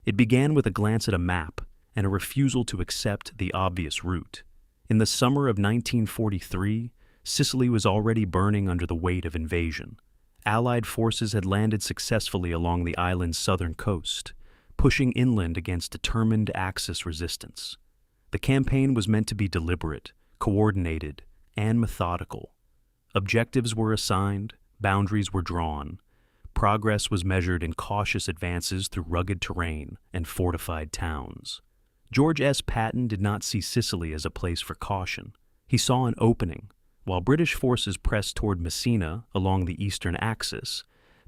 It began with a glance at a map and a refusal to accept the obvious route. In the summer of 1943, Sicily was already burning under the weight of invasion. Allied forces had landed successfully along the island's southern coast, pushing inland against determined Axis resistance. The campaign was meant to be deliberate, coordinated, and methodical. Objectives were assigned, boundaries were drawn. Progress was measured in cautious advances through rugged terrain and fortified towns. George S. Patton did not see Sicily as a place for caution. He saw an opening. While British forces pressed toward Messina along the eastern axis,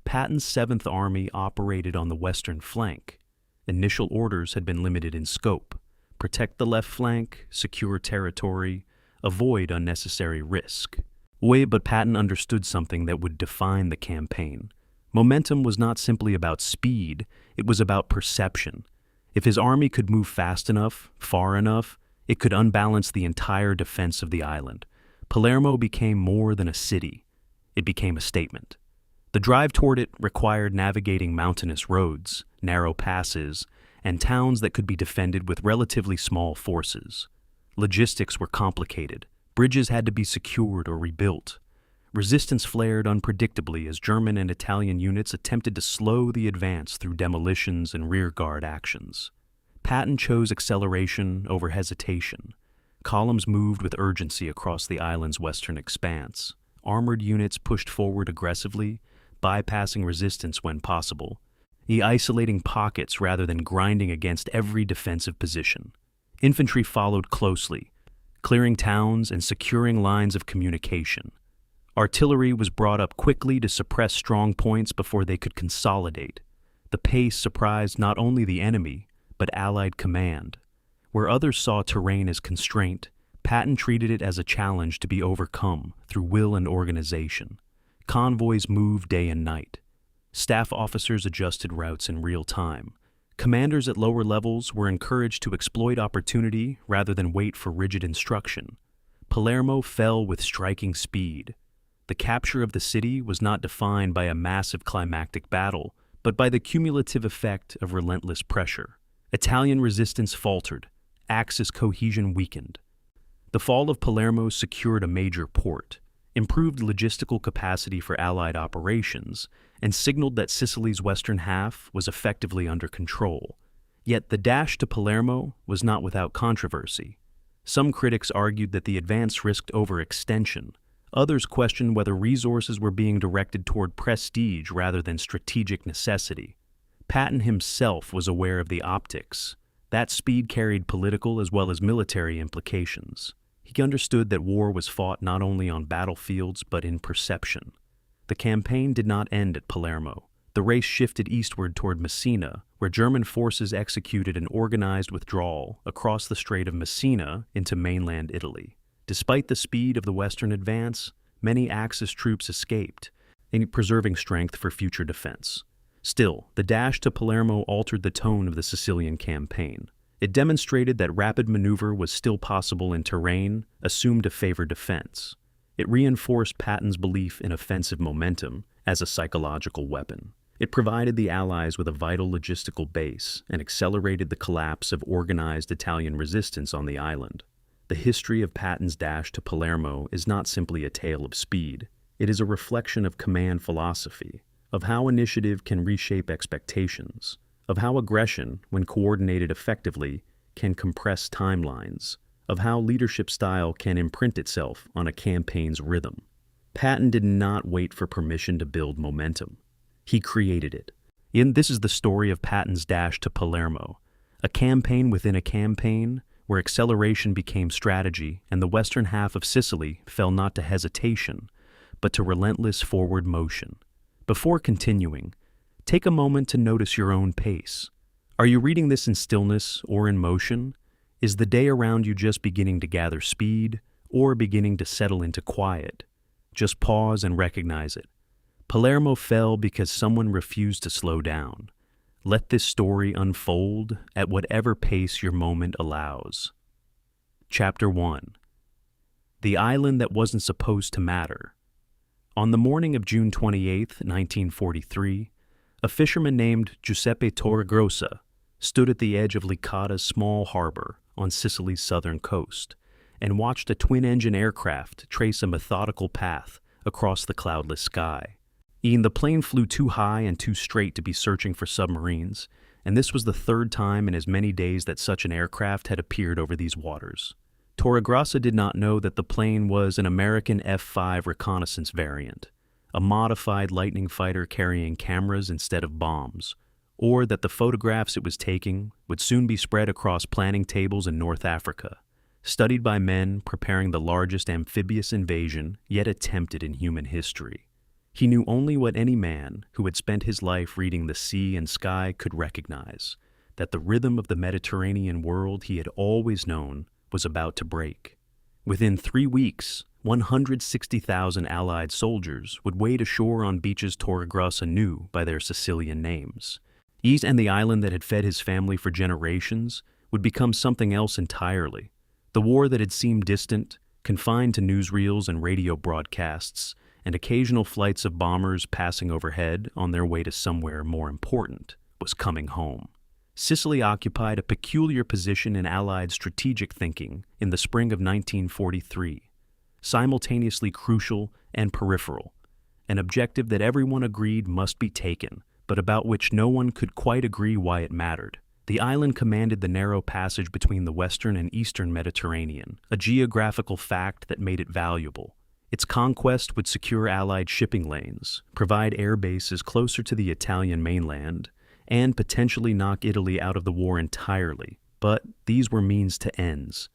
Patton's 7th Army operated on the western flank. Initial orders had been limited in scope: protect the left flank, secure territory, avoid unnecessary risk. But Patton understood something that would define the campaign. Momentum was not simply about speed, it was about perception. If his army could move fast enough, far enough, it could unbalance the entire defense of the island. Palermo became more than a city. It became a statement. The drive toward it required navigating mountainous roads, narrow passes, and towns that could be defended with relatively small forces. Logistics were complicated. Bridges had to be secured or rebuilt. Resistance flared unpredictably as German and Italian units attempted to slow the advance through demolitions and rearguard actions. Patton chose acceleration over hesitation. Columns moved with urgency across the island's western expanse. Armored units pushed forward aggressively, bypassing resistance when possible, isolating pockets rather than grinding against every defensive position. Infantry followed closely, clearing towns and securing lines of communication. Artillery was brought up quickly to suppress strong points before they could consolidate. The pace surprised not only the enemy, but Allied command. Where others saw terrain as constraint, Patton treated it as a challenge to be overcome through will and organization. Convoys moved day and night. Staff officers adjusted routes in real time. Commanders at lower levels were encouraged to exploit opportunity rather than wait for rigid instruction. Palermo fell with striking speed. The capture of the city was not defined by a massive climactic battle, but by the cumulative effect of relentless pressure. Italian resistance faltered. Axis cohesion weakened. The fall of Palermo secured a major port, improved logistical capacity for Allied operations, and signaled that Sicily's western half was effectively under control. Yet the dash to Palermo was not without controversy. Some critics argued that the advance risked overextension. Others questioned whether resources were being directed toward prestige rather than strategic necessity. Patton himself was aware of the optics. That speed carried political as well as military implications. He understood that war was fought not only on battlefields but in perception. The campaign did not end at Palermo. The race shifted eastward toward Messina, where German forces executed an organized withdrawal across the Strait of Messina into mainland Italy. Despite the speed of the western advance, many Axis troops escaped, preserving strength for future defense. Still, the dash to Palermo altered the tone of the Sicilian campaign. It demonstrated that rapid maneuver was still possible in terrain assumed to favor defense. It reinforced Patton's belief in offensive momentum as a psychological weapon. It provided the Allies with a vital logistical base and accelerated the collapse of organized Italian resistance on the island. The history of Patton's dash to Palermo is not simply a tale of speed. It is a reflection of command philosophy, of how initiative can reshape expectations, of how aggression, when coordinated effectively, can compress timelines, of how leadership style can imprint itself on a campaign's rhythm. Patton did not wait for permission to build momentum. He created it. This is the story of Patton's dash to Palermo, a campaign within a campaign where acceleration became strategy and the western half of Sicily fell not to hesitation, but to relentless forward motion. Before continuing, take a moment to notice your own pace. Are you reading this in stillness or in motion? Is the day around you just beginning to gather speed or beginning to settle into quiet? Just pause and recognize it. Palermo fell because someone refused to slow down. Let this story unfold at whatever pace your moment allows. Chapter 1. The Island That Wasn't Supposed to Matter. On the morning of June 28, 1943, a fisherman named Giuseppe Torregrossa stood at the edge of Licata's small harbor on Sicily's southern coast and watched a twin-engine aircraft trace a methodical path across the cloudless sky. The plane flew too high and too straight to be searching for submarines, and this was the third time in as many days that such an aircraft had appeared over these waters. Torregrossa did not know that the plane was an American F-5 reconnaissance variant, a modified Lightning fighter carrying cameras instead of bombs, or that the photographs it was taking would soon be spread across planning tables in North Africa, studied by men preparing the largest amphibious invasion yet attempted in human history. He knew only what any man who had spent his life reading the sea and sky could recognize, that the rhythm of the Mediterranean world he had always known was about to break. Within 3 weeks, 160,000 Allied soldiers would wade ashore on beaches Torregrossa knew by their Sicilian names. And the island that had fed his family for generations would become something else entirely. The war that had seemed distant, confined to newsreels and radio broadcasts, and occasional flights of bombers passing overhead on their way to somewhere more important, was coming home. Sicily occupied a peculiar position in Allied strategic thinking in the spring of 1943, simultaneously crucial and peripheral, an objective that everyone agreed must be taken, but about which no one could quite agree why it mattered. The island commanded the narrow passage between the western and eastern Mediterranean, a geographical fact that made it valuable. Its conquest would secure Allied shipping lanes, provide air bases closer to the Italian mainland, and potentially knock Italy out of the war entirely. But these were means to ends,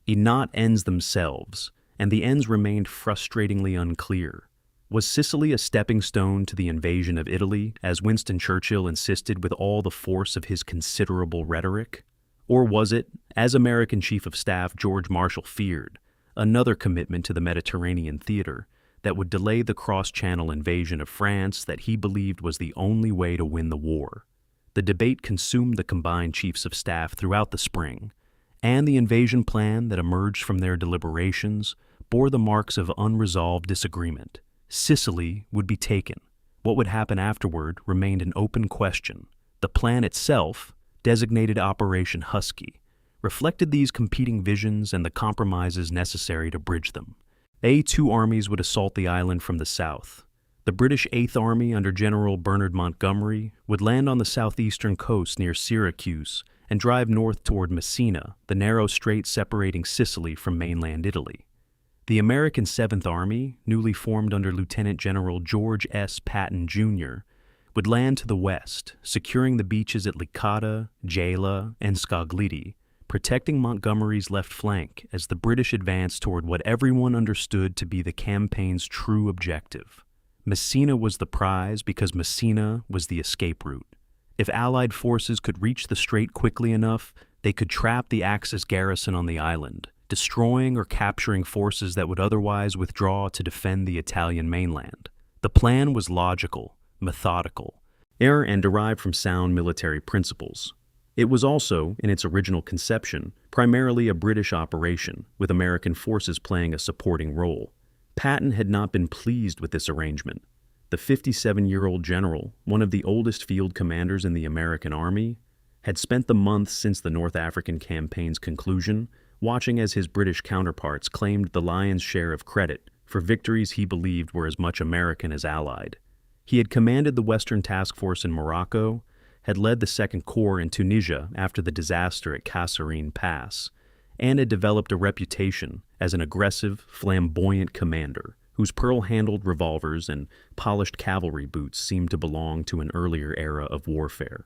not ends themselves, and the ends remained frustratingly unclear. Was Sicily a stepping stone to the invasion of Italy, as Winston Churchill insisted with all the force of his considerable rhetoric? Or was it, as American Chief of Staff George Marshall feared, another commitment to the Mediterranean theater that would delay the cross-channel invasion of France that he believed was the only way to win the war? The debate consumed the combined chiefs of staff throughout the spring, and the invasion plan that emerged from their deliberations bore the marks of unresolved disagreement. Sicily would be taken. What would happen afterward remained an open question. The plan itself, designated Operation Husky, reflected these competing visions and the compromises necessary to bridge them. Two armies would assault the island from the south. The British 8th Army under General Bernard Montgomery would land on the southeastern coast near Syracuse and drive north toward Messina, the narrow strait separating Sicily from mainland Italy. The American 7th Army, newly formed under Lieutenant General George S. Patton, Jr., would land to the west, securing the beaches at Licata, Gela, and Scaglietti, protecting Montgomery's left flank as the British advanced toward what everyone understood to be the campaign's true objective. Messina was the prize because Messina was the escape route. If Allied forces could reach the strait quickly enough, they could trap the Axis garrison on the island, destroying or capturing forces that would otherwise withdraw to defend the Italian mainland. The plan was logical, methodical, and derived from sound military principles. It was also, in its original conception, primarily a British operation, with American forces playing a supporting role. Patton had not been pleased with this arrangement. The 57-year-old general, one of the oldest field commanders in the American Army, had spent the months since the North African campaign's conclusion watching as his British counterparts claimed the lion's share of credit for victories he believed were as much American as Allied. He had commanded the Western Task Force in Morocco, had led the Second Corps in Tunisia after the disaster at Kasserine Pass, and had developed a reputation as an aggressive, flamboyant commander whose pearl-handled revolvers and polished cavalry boots seemed to belong to an earlier era of warfare.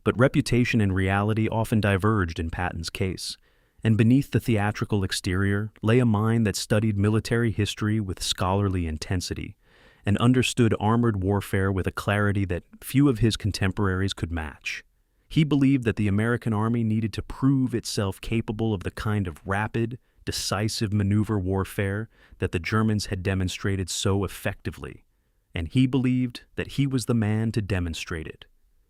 But reputation and reality often diverged in Patton's case, and beneath the theatrical exterior lay a mind that studied military history with scholarly intensity and understood armored warfare with a clarity that few of his contemporaries could match. He believed that the American Army needed to prove itself capable of the kind of rapid, decisive maneuver warfare that the Germans had demonstrated so effectively, and he believed that he was the man to demonstrate it.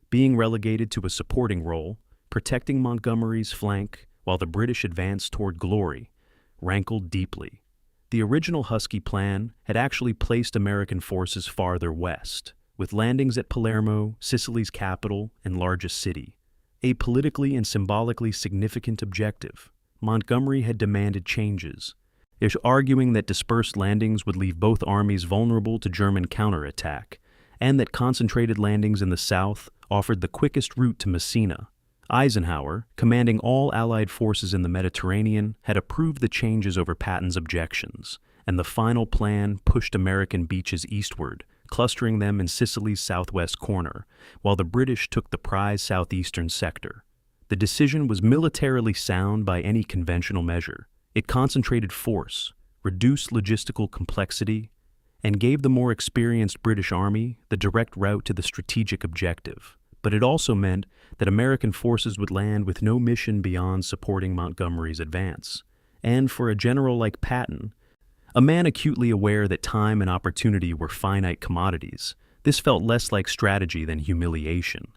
Being relegated to a supporting role, protecting Montgomery's flank while the British advanced toward glory, rankled deeply. The original Husky plan had actually placed American forces farther west, with landings at Palermo, Sicily's capital and largest city. a politically and symbolically significant objective. Montgomery had demanded changes, arguing that dispersed landings would leave both armies vulnerable to German counterattack, and that concentrated landings in the south offered the quickest route to Messina. Eisenhower, commanding all Allied forces in the Mediterranean, had approved the changes over Patton's objections, and the final plan pushed American beaches eastward, clustering them in Sicily's southwest corner, while the British took the prize southeastern sector. The decision was militarily sound by any conventional measure. It concentrated force, reduced logistical complexity, and gave the more experienced British Army the direct route to the strategic objective. But it also meant that American forces would land with no mission beyond supporting Montgomery's advance. And for a general like Patton, a man acutely aware that time and opportunity were finite commodities, this felt less like strategy than humiliation.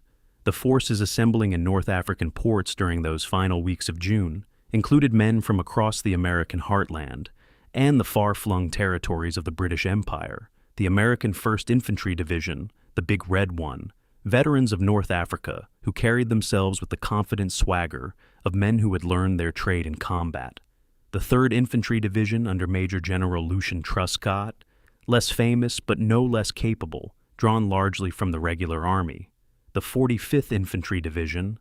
The forces assembling in North African ports during those final weeks of June included men from across the American heartland and the far-flung territories of the British Empire, the American 1st Infantry Division, the Big Red One, veterans of North Africa who carried themselves with the confident swagger of men who had learned their trade in combat. The 3rd Infantry Division under Major General Lucian Truscott, less famous but no less capable, drawn largely from the regular army. The 45th Infantry Division,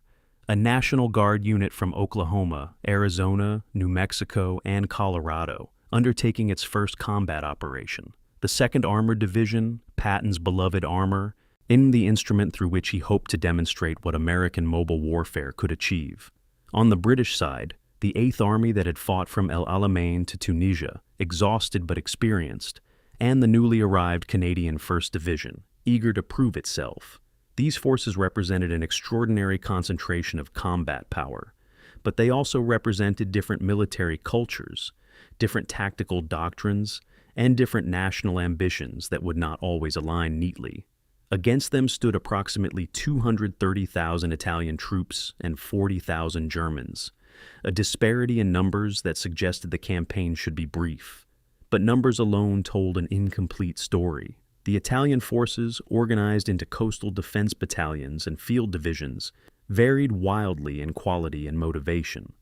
a National Guard unit from Oklahoma, Arizona, New Mexico, and Colorado, undertaking its first combat operation. The 2nd Armored Division, Patton's beloved armor, in the instrument through which he hoped to demonstrate what American mobile warfare could achieve. On the British side, the 8th Army that had fought from El Alamein to Tunisia, exhausted but experienced, and the newly arrived Canadian 1st Division, eager to prove itself. These forces represented an extraordinary concentration of combat power, but they also represented different military cultures, different tactical doctrines, and different national ambitions that would not always align neatly. Against them stood approximately 230,000 Italian troops and 40,000 Germans, a disparity in numbers that suggested the campaign should be brief. But numbers alone told an incomplete story. The Italian forces, organized into coastal defense battalions and field divisions, varied wildly in quality and motivation.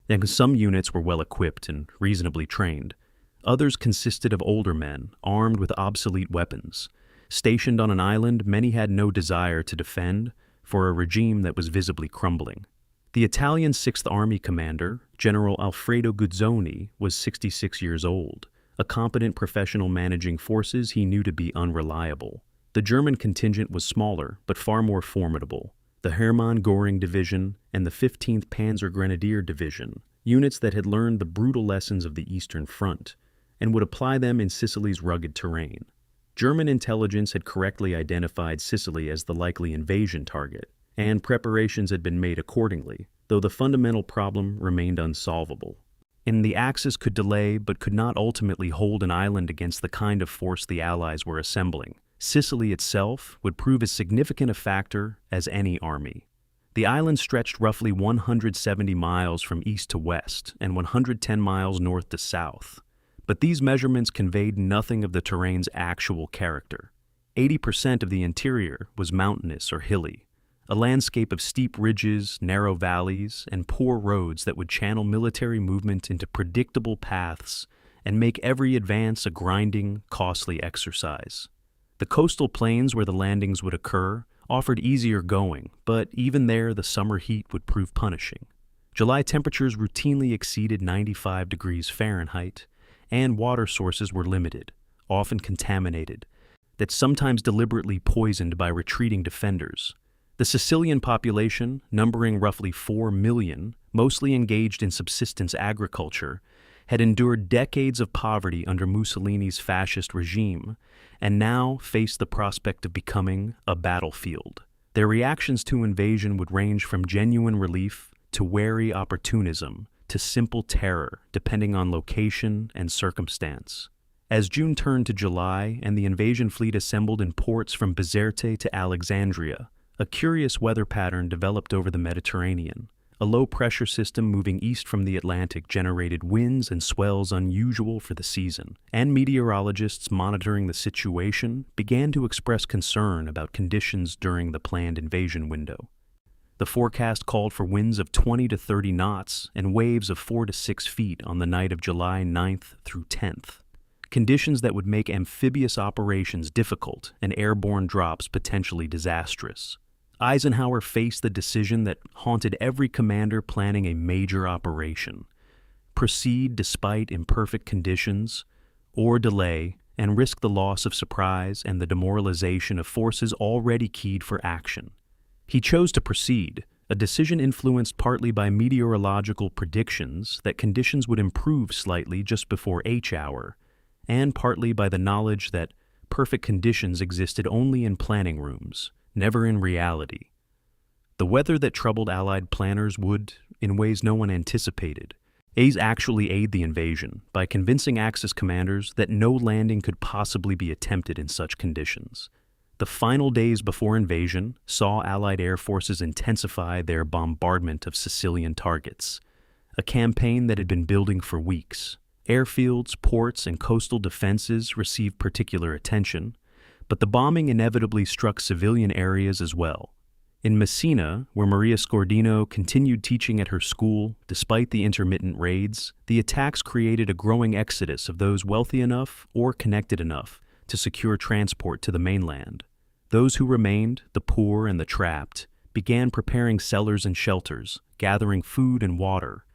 And some units were well equipped and reasonably trained. Others consisted of older men, armed with obsolete weapons. Stationed on an island, many had no desire to defend for a regime that was visibly crumbling. The Italian 6th Army commander, General Alfredo Guzzoni, was 66 years old, a competent professional managing forces he knew to be unreliable. The German contingent was smaller, but far more formidable. The Hermann Göring Division and the 15th Panzer Grenadier Division, units that had learned the brutal lessons of the Eastern Front, and would apply them in Sicily's rugged terrain. German intelligence had correctly identified Sicily as the likely invasion target, and preparations had been made accordingly, though the fundamental problem remained unsolvable. And the Axis could delay but could not ultimately hold an island against the kind of force the Allies were assembling. Sicily itself would prove as significant a factor as any army. The island stretched roughly 170 miles from east to west and 110 miles north to south. But these measurements conveyed nothing of the terrain's actual character. 80% of the interior was mountainous or hilly, a landscape of steep ridges, narrow valleys, and poor roads that would channel military movement into predictable paths and make every advance a grinding, costly exercise. The coastal plains where the landings would occur offered easier going, but even there the summer heat would prove punishing. July temperatures routinely exceeded 95 degrees Fahrenheit, and water sources were limited, often contaminated, that sometimes deliberately poisoned by retreating defenders. The Sicilian population, numbering roughly 4 million, mostly engaged in subsistence agriculture, had endured decades of poverty under Mussolini's fascist regime, and now faced the prospect of becoming a battlefield. Their reactions to invasion would range from genuine relief to wary opportunism to simple terror, depending on location and circumstance. As June turned to July and the invasion fleet assembled in ports from Bizerte to Alexandria, a curious weather pattern developed over the Mediterranean. A low-pressure system moving east from the Atlantic generated winds and swells unusual for the season, and meteorologists monitoring the situation began to express concern about conditions during the planned invasion window. The forecast called for winds of 20 to 30 knots and waves of 4 to 6 feet on the night of July 9th through 10th. Conditions that would make amphibious operations difficult and airborne drops potentially disastrous. Eisenhower faced the decision that haunted every commander planning a major operation: proceed despite imperfect conditions, or delay and risk the loss of surprise and the demoralization of forces already keyed for action. He chose to proceed, a decision influenced partly by meteorological predictions that conditions would improve slightly just before H hour, and partly by the knowledge that perfect conditions existed only in planning rooms, never in reality. The weather that troubled Allied planners would, in ways no one anticipated, actually aid the invasion by convincing Axis commanders that no landing could possibly be attempted in such conditions. The final days before invasion saw Allied air forces intensify their bombardment of Sicilian targets, a campaign that had been building for weeks. Airfields, ports, and coastal defenses received particular attention, but the bombing inevitably struck civilian areas as well. In Messina, where Maria Scordino continued teaching at her school despite the intermittent raids, the attacks created a growing exodus of those wealthy enough or connected enough to secure transport to the mainland. Those who remained, the poor and the trapped, began preparing cellars and shelters, gathering food and water,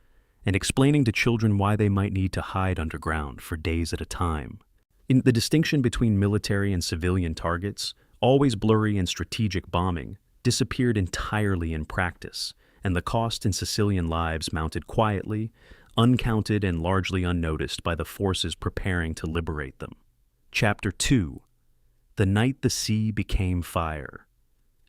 and explaining to children why they might need to hide underground for days at a time. In the distinction between military and civilian targets, always blurry in strategic bombing, disappeared entirely in practice, and the cost in Sicilian lives mounted quietly, uncounted and largely unnoticed by the forces preparing to liberate them. Chapter 2. The Night the Sea Became Fire.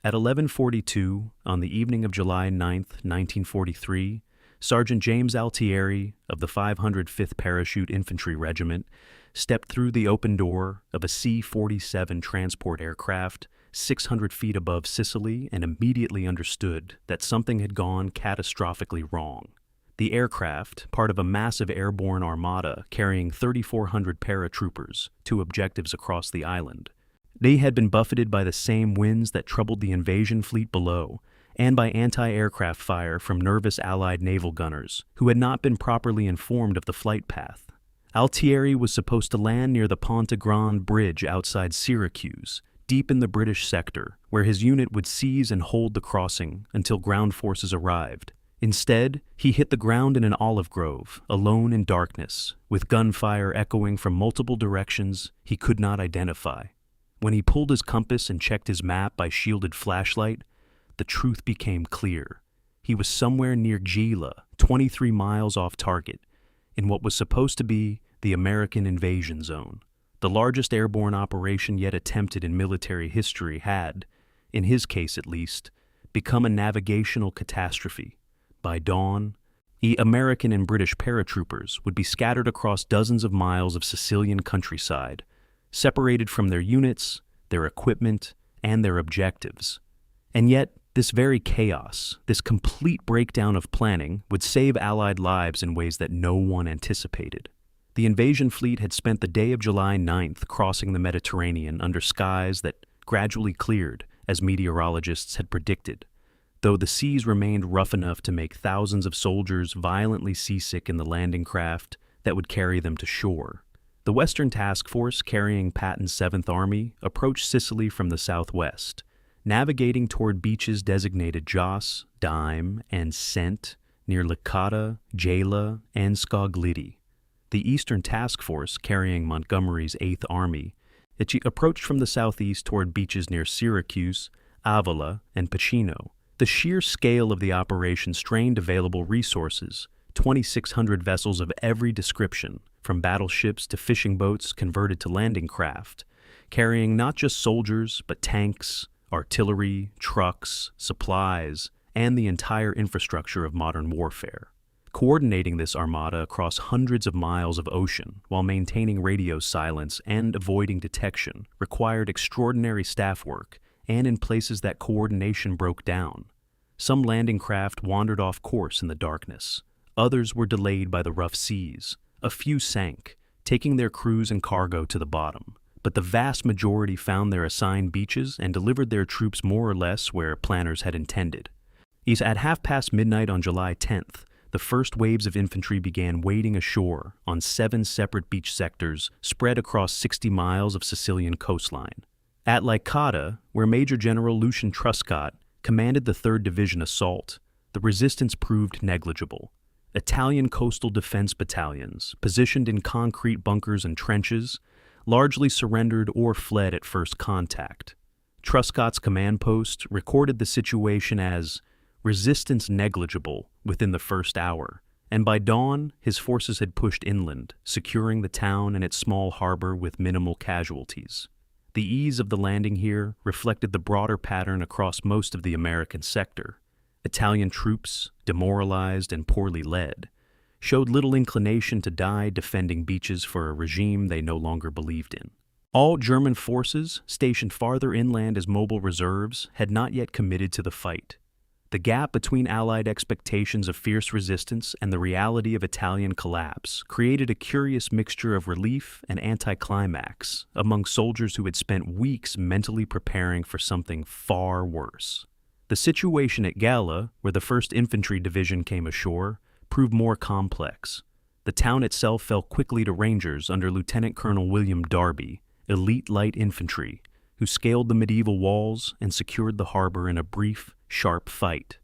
At 11:42, on the evening of July 9th, 1943, Sergeant James Altieri of the 505th Parachute Infantry Regiment stepped through the open door of a C-47 transport aircraft 600 feet above Sicily and immediately understood that something had gone catastrophically wrong. The aircraft, part of a massive airborne armada carrying 3,400 paratroopers, to objectives across the island. They had been buffeted by the same winds that troubled the invasion fleet below, and by anti-aircraft fire from nervous Allied naval gunners who had not been properly informed of the flight path. Altieri was supposed to land near the Ponte Grande Bridge outside Syracuse, deep in the British sector, where his unit would seize and hold the crossing until ground forces arrived. Instead, he hit the ground in an olive grove, alone in darkness, with gunfire echoing from multiple directions he could not identify. When he pulled his compass and checked his map by shielded flashlight, the truth became clear. He was somewhere near Gela, 23 miles off target, in what was supposed to be the American invasion zone. The largest airborne operation yet attempted in military history had, in his case at least, become a navigational catastrophe. By dawn, the American and British paratroopers would be scattered across dozens of miles of Sicilian countryside, separated from their units, their equipment, and their objectives. And yet, this very chaos, this complete breakdown of planning, would save Allied lives in ways that no one anticipated. The invasion fleet had spent the day of July 9th crossing the Mediterranean under skies that gradually cleared, as meteorologists had predicted, though the seas remained rough enough to make thousands of soldiers violently seasick in the landing craft that would carry them to shore. The Western Task Force carrying Patton's 7th Army approached Sicily from the southwest, navigating toward beaches designated Jos, Dime, and Sent near Licata, Gela, and Scogliti. The Eastern Task Force, carrying Montgomery's 8th Army, approached from the southeast toward beaches near Syracuse, Avila, and Pacino. The sheer scale of the operation strained available resources, 2,600 vessels of every description, from battleships to fishing boats converted to landing craft, carrying not just soldiers, but tanks, artillery, trucks, supplies, and the entire infrastructure of modern warfare. Coordinating this armada across hundreds of miles of ocean while maintaining radio silence and avoiding detection required extraordinary staff work, and in places that coordination broke down. Some landing craft wandered off course in the darkness. Others were delayed by the rough seas. A few sank, taking their crews and cargo to the bottom. But the vast majority found their assigned beaches and delivered their troops more or less where planners had intended. At midnight on July 10th, the first waves of infantry began wading ashore on 7 separate beach sectors spread across 60 miles of Sicilian coastline. At Licata, where Major General Lucian Truscott commanded the 3rd Division assault, the resistance proved negligible. Italian coastal defense battalions, positioned in concrete bunkers and trenches, largely surrendered or fled at first contact. Truscott's command post recorded the situation as resistance negligible within the first hour, and by dawn, his forces had pushed inland, securing the town and its small harbor with minimal casualties. The ease of the landing here reflected the broader pattern across most of the American sector. Italian troops, demoralized and poorly led, showed little inclination to die defending beaches for a regime they no longer believed in. All German forces, stationed farther inland as mobile reserves, had not yet committed to the fight. The gap between Allied expectations of fierce resistance and the reality of Italian collapse created a curious mixture of relief and anticlimax among soldiers who had spent weeks mentally preparing for something far worse. The situation at Gala, where the 1st Infantry Division came ashore, proved more complex. The town itself fell quickly to Rangers under Lieutenant Colonel William Darby, elite light infantry, who scaled the medieval walls and secured the harbor in a brief, sharp fight.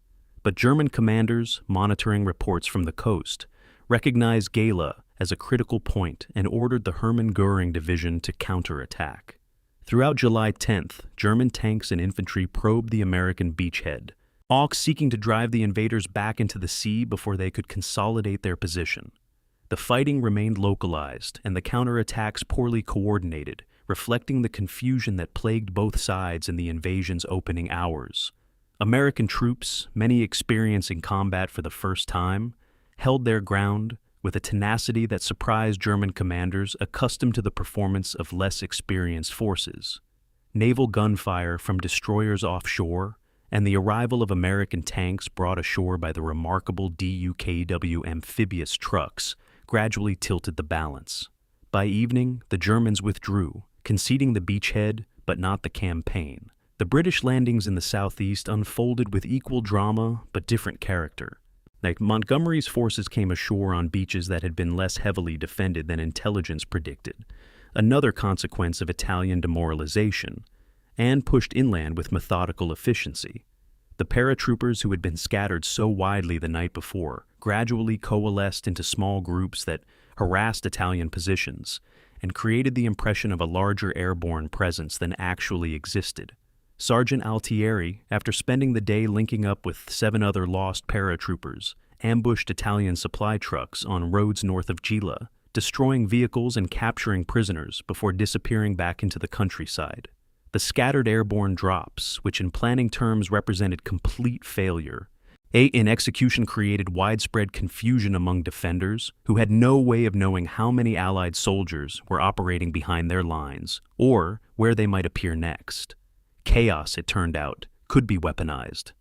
But German commanders, monitoring reports from the coast, recognized Gala as a critical point and ordered the Hermann Göring Division to counterattack. Throughout July 10th, German tanks and infantry probed the American beachhead, all seeking to drive the invaders back into the sea before they could consolidate their position. The fighting remained localized and the counterattacks poorly coordinated, reflecting the confusion that plagued both sides in the invasion's opening hours. American troops, many experiencing combat for the first time, held their ground with a tenacity that surprised German commanders accustomed to the performance of less experienced forces. Naval gunfire from destroyers offshore and the arrival of American tanks brought ashore by the remarkable DUKW amphibious trucks gradually tilted the balance. By evening, the Germans withdrew, conceding the beachhead but not the campaign. The British landings in the southeast unfolded with equal drama but different character. Montgomery's forces came ashore on beaches that had been less heavily defended than intelligence predicted, another consequence of Italian demoralization, and pushed inland with methodical efficiency. The paratroopers who had been scattered so widely the night before gradually coalesced into small groups that harassed Italian positions and created the impression of a larger airborne presence than actually existed. Sergeant Altieri, after spending the day linking up with 7 other lost paratroopers, ambushed Italian supply trucks on roads north of Gela, destroying vehicles and capturing prisoners before disappearing back into the countryside. The scattered airborne drops, which in planning terms represented complete failure, in execution created widespread confusion among defenders who had no way of knowing how many Allied soldiers were operating behind their lines or where they might appear next. Chaos, it turned out, could be weaponized.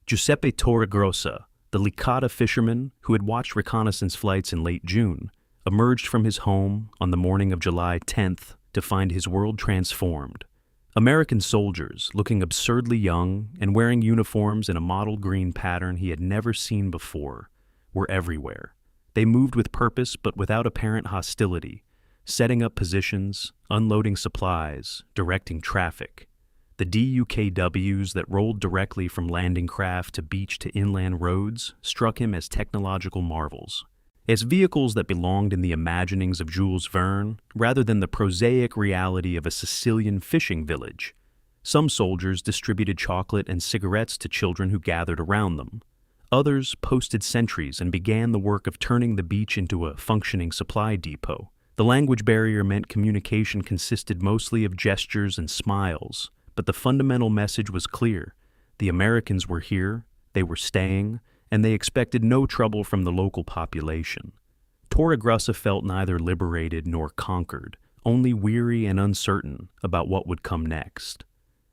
Giuseppe Torregrossa, the Licata fisherman who had watched reconnaissance flights in late June, emerged from his home on the morning of July 10th to find his world transformed. American soldiers, looking absurdly young and wearing uniforms in a mottled green pattern he had never seen before, were everywhere. They moved with purpose but without apparent hostility, setting up positions, unloading supplies, directing traffic. The DUKWs that rolled directly from landing craft to beach to inland roads struck him as technological marvels, as vehicles that belonged in the imaginings of Jules Verne rather than the prosaic reality of a Sicilian fishing village. Some soldiers distributed chocolate and cigarettes to children who gathered around them. Others posted sentries and began the work of turning the beach into a functioning supply depot. The language barrier meant communication consisted mostly of gestures and smiles, but the fundamental message was clear. The Americans were here, they were staying, and they expected no trouble from the local population. Torregrossa felt neither liberated nor conquered, only weary and uncertain about what would come next.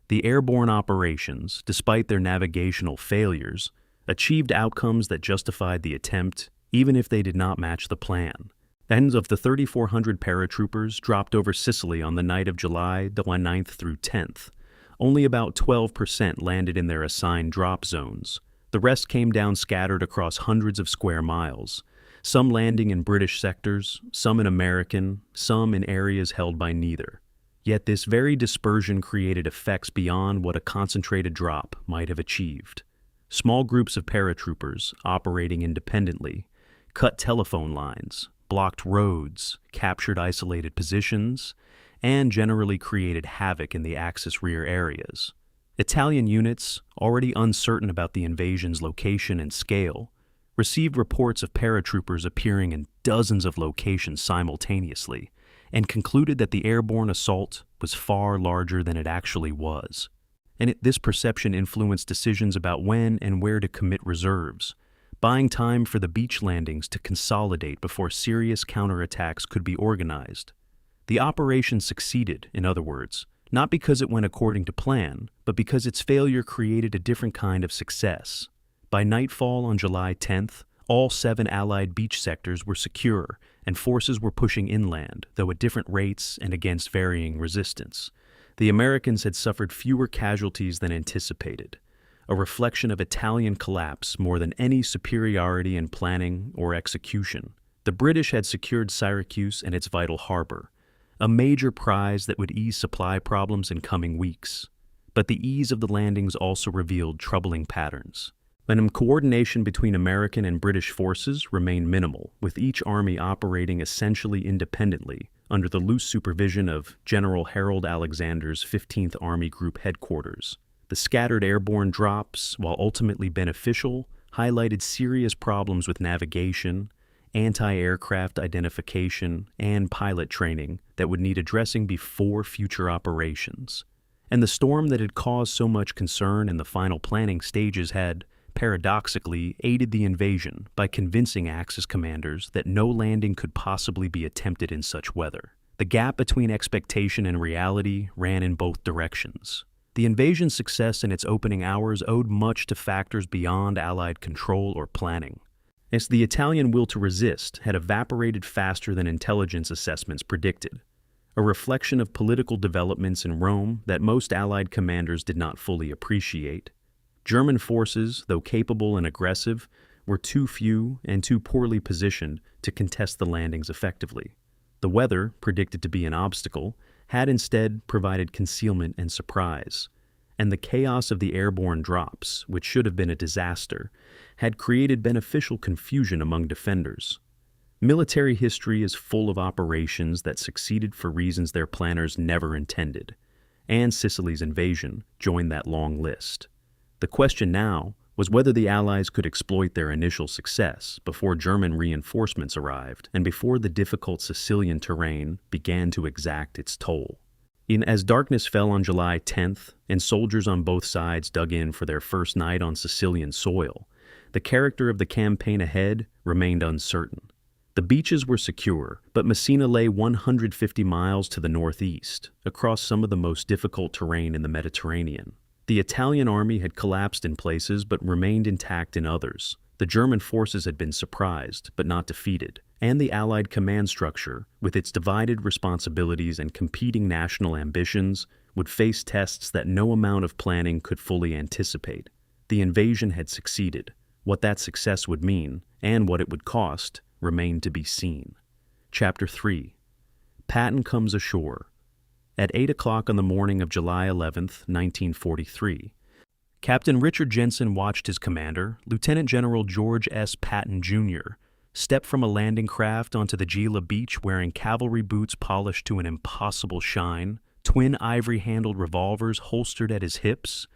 The airborne operations, despite their navigational failures, achieved outcomes that justified the attempt, even if they did not match the plan. Ends of the 3,400 paratroopers dropped over Sicily on the night of July 9th through 10th. Only about 12% landed in their assigned drop zones. The rest came down scattered across hundreds of square miles, some landing in British sectors, some in American, some in areas held by neither. Yet this very dispersion created effects beyond what a concentrated drop might have achieved. Small groups of paratroopers, operating independently, cut telephone lines, blocked roads, captured isolated positions, and generally created havoc in the Axis rear areas. Italian units, already uncertain about the invasion's location and scale, received reports of paratroopers appearing in dozens of locations simultaneously, and concluded that the airborne assault was far larger than it actually was. And this perception influenced decisions about when and where to commit reserves, buying time for the beach landings to consolidate before serious counterattacks could be organized. The operation succeeded, in other words, not because it went according to plan, but because its failure created a different kind of success. By nightfall on July 10th, all 7 Allied beach sectors were secure, and forces were pushing inland, though at different rates and against varying resistance. The Americans had suffered fewer casualties than anticipated, a reflection of Italian collapse more than any superiority in planning or execution. The British had secured Syracuse and its vital harbor, a major prize that would ease supply problems in coming weeks. But the ease of the landings also revealed troubling patterns. Coordination between American and British forces remained minimal, with each army operating essentially independently under the loose supervision of General Harold Alexander's 15th Army Group headquarters. The scattered airborne drops, while ultimately beneficial, highlighted serious problems with navigation, anti-aircraft identification, and pilot training that would need addressing before future operations. And the storm that had caused so much concern in the final planning stages had, paradoxically, aided the invasion by convincing Axis commanders that no landing could possibly be attempted in such weather. The gap between expectation and reality ran in both directions. The invasion's success in its opening hours owed much to factors beyond Allied control or planning. As the Italian will to resist had evaporated faster than intelligence assessments predicted, a reflection of political developments in Rome that most Allied commanders did not fully appreciate. German forces, though capable and aggressive, were too few and too poorly positioned to contest the landings effectively. The weather, predicted to be an obstacle, had instead provided concealment and surprise, and the chaos of the airborne drops, which should have been a disaster, had created beneficial confusion among defenders. Military history is full of operations that succeeded for reasons their planners never intended, and Sicily's invasion joined that long list. The question now was whether the Allies could exploit their initial success before German reinforcements arrived and before the difficult Sicilian terrain began to exact its toll. As darkness fell on July 10th and soldiers on both sides dug in for their first night on Sicilian soil, the character of the campaign ahead remained uncertain. The beaches were secure, but Messina lay 150 miles to the northeast, across some of the most difficult terrain in the Mediterranean. The Italian army had collapsed in places but remained intact in others. The German forces had been surprised but not defeated, and the Allied command structure, with its divided responsibilities and competing national ambitions, would face tests that no amount of planning could fully anticipate. The invasion had succeeded. What that success would mean, and what it would cost, remained to be seen. Chapter 3. Patton comes ashore. At 8 o'clock on the morning of July 11th, 1943, Captain Richard Jensen watched his commander, Lieutenant General George S. Patton, Jr., step from a landing craft onto the Gila beach wearing cavalry boots polished to an impossible shine, twin ivory-handled revolvers holstered at his hips,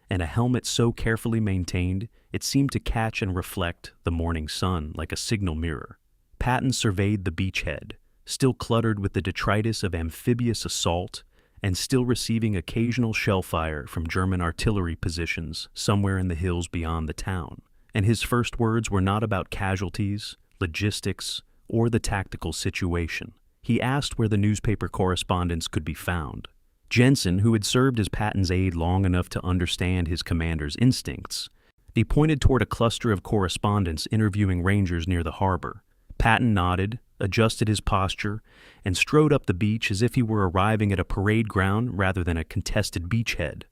and a helmet so carefully maintained it seemed to catch and reflect the morning sun like a signal mirror. Patton surveyed the beachhead, still cluttered with the detritus of amphibious assault and still receiving occasional shell fire from German artillery positions somewhere in the hills beyond the town. And his first words were not about casualties, logistics, or the tactical situation. He asked where the newspaper correspondents could be found. Jensen, who had served as Patton's aide long enough to understand his commander's instincts, he pointed toward a cluster of correspondents interviewing rangers near the harbor. Patton nodded, adjusted his posture, and strode up the beach as if he were arriving at a parade ground rather than a contested beachhead.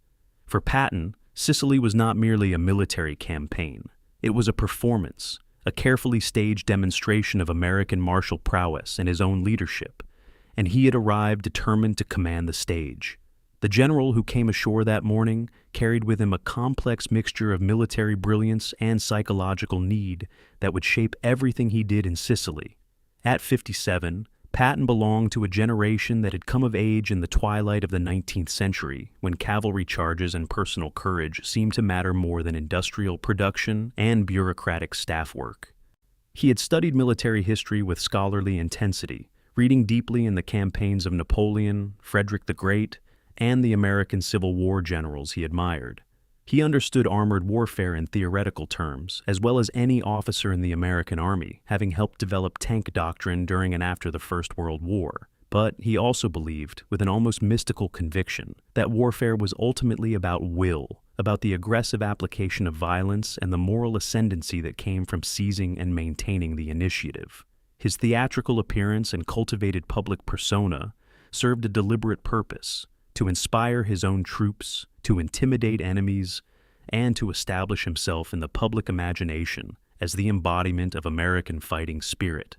For Patton, Sicily was not merely a military campaign. It was a performance, a carefully staged demonstration of American martial prowess and his own leadership, and he had arrived determined to command the stage. The general who came ashore that morning carried with him a complex mixture of military brilliance and psychological need that would shape everything he did in Sicily. At 57, Patton belonged to a generation that had come of age in the twilight of the 19th century, when cavalry charges and personal courage seemed to matter more than industrial production and bureaucratic staff work. He had studied military history with scholarly intensity, reading deeply in the campaigns of Napoleon, Frederick the Great, and the American Civil War generals he admired. He understood armored warfare in theoretical terms, as well as any officer in the American Army, having helped develop tank doctrine during and after the First World War. But he also believed, with an almost mystical conviction, that warfare was ultimately about will, about the aggressive application of violence and the moral ascendancy that came from seizing and maintaining the initiative. His theatrical appearance and cultivated public persona served a deliberate purpose: to inspire his own troops, to intimidate enemies, and to establish himself in the public imagination as the embodiment of American fighting spirit.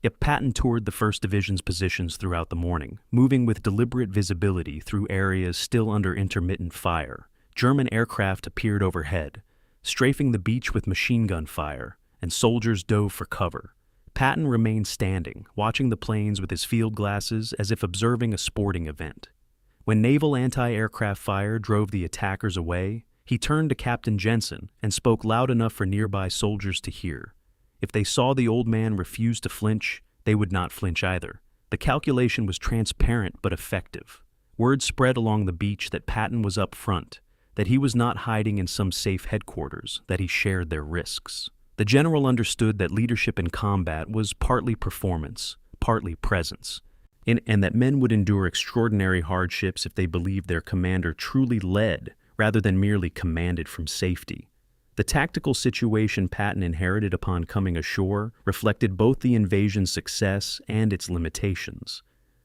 Yet Patton toured the 1st Division's positions throughout the morning, moving with deliberate visibility through areas still under intermittent fire. German aircraft appeared overhead, strafing the beach with machine gun fire, and soldiers dove for cover. Patton remained standing, watching the planes with his field glasses as if observing a sporting event. When naval anti-aircraft fire drove the attackers away, he turned to Captain Jensen and spoke loud enough for nearby soldiers to hear. If they saw the old man refuse to flinch, they would not flinch either. The calculation was transparent but effective. Word spread along the beach that Patton was up front, that he was not hiding in some safe headquarters, that he shared their risks. The general understood that leadership in combat was partly performance, partly presence, and that men would endure extraordinary hardships if they believed their commander truly led rather than merely commanded from safety. The tactical situation Patton inherited upon coming ashore reflected both the invasion's success and its limitations.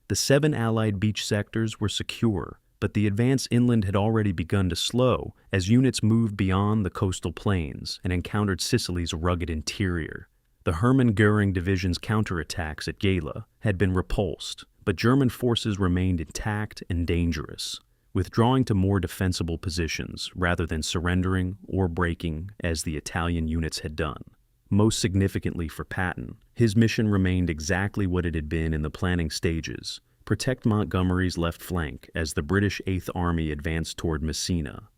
The 7 Allied beach sectors were secure, but the advance inland had already begun to slow as units moved beyond the coastal plains and encountered Sicily's rugged interior. The Hermann Göring Division's counterattacks at Gela had been repulsed, but German forces remained intact and dangerous, withdrawing to more defensible positions rather than surrendering or breaking as the Italian units had done. Most significantly for Patton, his mission remained exactly what it had been in the planning stages: protect Montgomery's left flank as the British 8th Army advanced toward Messina.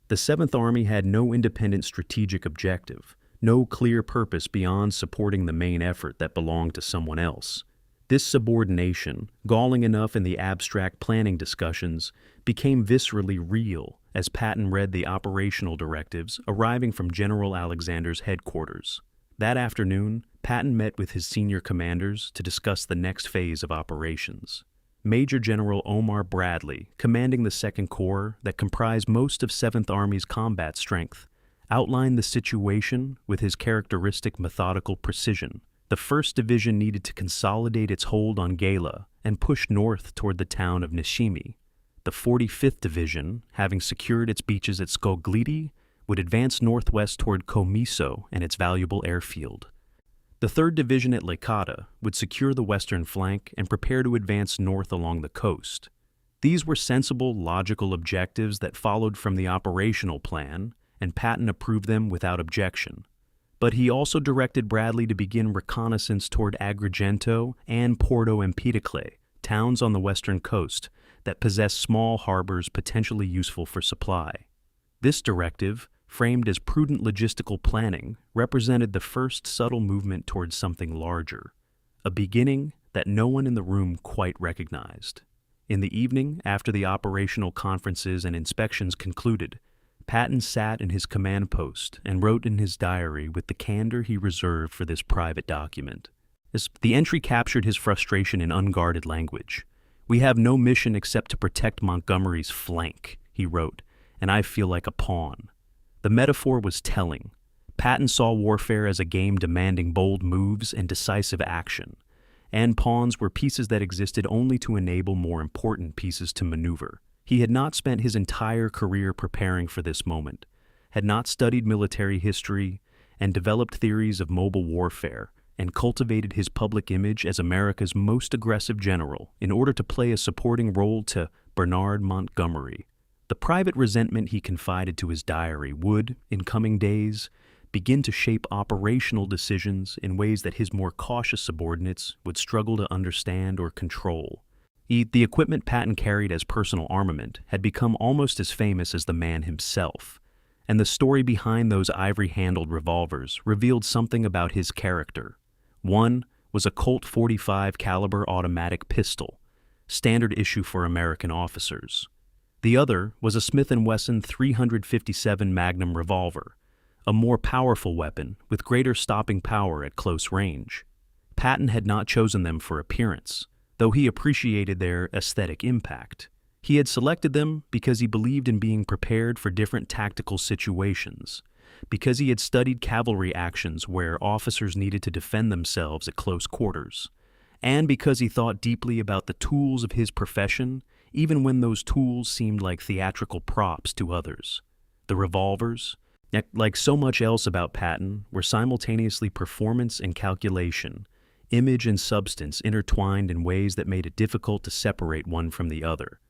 The 7th Army had no independent strategic objective, no clear purpose beyond supporting the main effort that belonged to someone else. This subordination, galling enough in the abstract planning discussions, became viscerally real as Patton read the operational directives arriving from General Alexander's headquarters. That afternoon, Patton met with his senior commanders to discuss the next phase of operations. Major General Omar Bradley, commanding the 2nd Corps that comprised most of 7th Army's combat strength, outlined the situation with his characteristic methodical precision. The 1st Division needed to consolidate its hold on Gela and push north toward the town of Nishimi. The 45th Division, having secured its beaches at Skogliti, would advance northwest toward Comiso and its valuable airfield. The 3rd Division at Licata would secure the western flank and prepare to advance north along the coast. These were sensible, logical objectives that followed from the operational plan, and Patton approved them without objection. But he also directed Bradley to begin reconnaissance toward Agrigento and Porto Empedocle, towns on the western coast that possessed small harbors potentially useful for supply. This directive, framed as prudent logistical planning, represented the first subtle movement towards something larger, a beginning that no one in the room quite recognized. In the evening, after the operational conferences and inspections concluded, Patton sat in his command post and wrote in his diary with the candor he reserved for this private document. The entry captured his frustration in unguarded language. "We have no mission except to protect Montgomery's flank," he wrote, "and I feel like a pawn." The metaphor was telling. Patton saw warfare as a game demanding bold moves and decisive action, and pawns were pieces that existed only to enable more important pieces to maneuver. He had not spent his entire career preparing for this moment, had not studied military history, and developed theories of mobile warfare, and cultivated his public image as America's most aggressive general in order to play a supporting role to Bernard Montgomery. The private resentment he confided to his diary would, in coming days, begin to shape operational decisions in ways that his more cautious subordinates would struggle to understand or control. The equipment Patton carried as personal armament had become almost as famous as the man himself, and the story behind those ivory-handled revolvers revealed something about his character. One was a Colt .45 caliber automatic pistol, standard issue for American officers. The other was a Smith & Wesson .357 Magnum revolver, a more powerful weapon with greater stopping power at close range. Patton had not chosen them for appearance, though he appreciated their aesthetic impact. He had selected them because he believed in being prepared for different tactical situations, because he had studied cavalry actions where officers needed to defend themselves at close quarters, and because he thought deeply about the tools of his profession, even when those tools seemed like theatrical props to others. The revolvers, like so much else about Patton, were simultaneously performance and calculation, image and substance intertwined in ways that made it difficult to separate one from the other.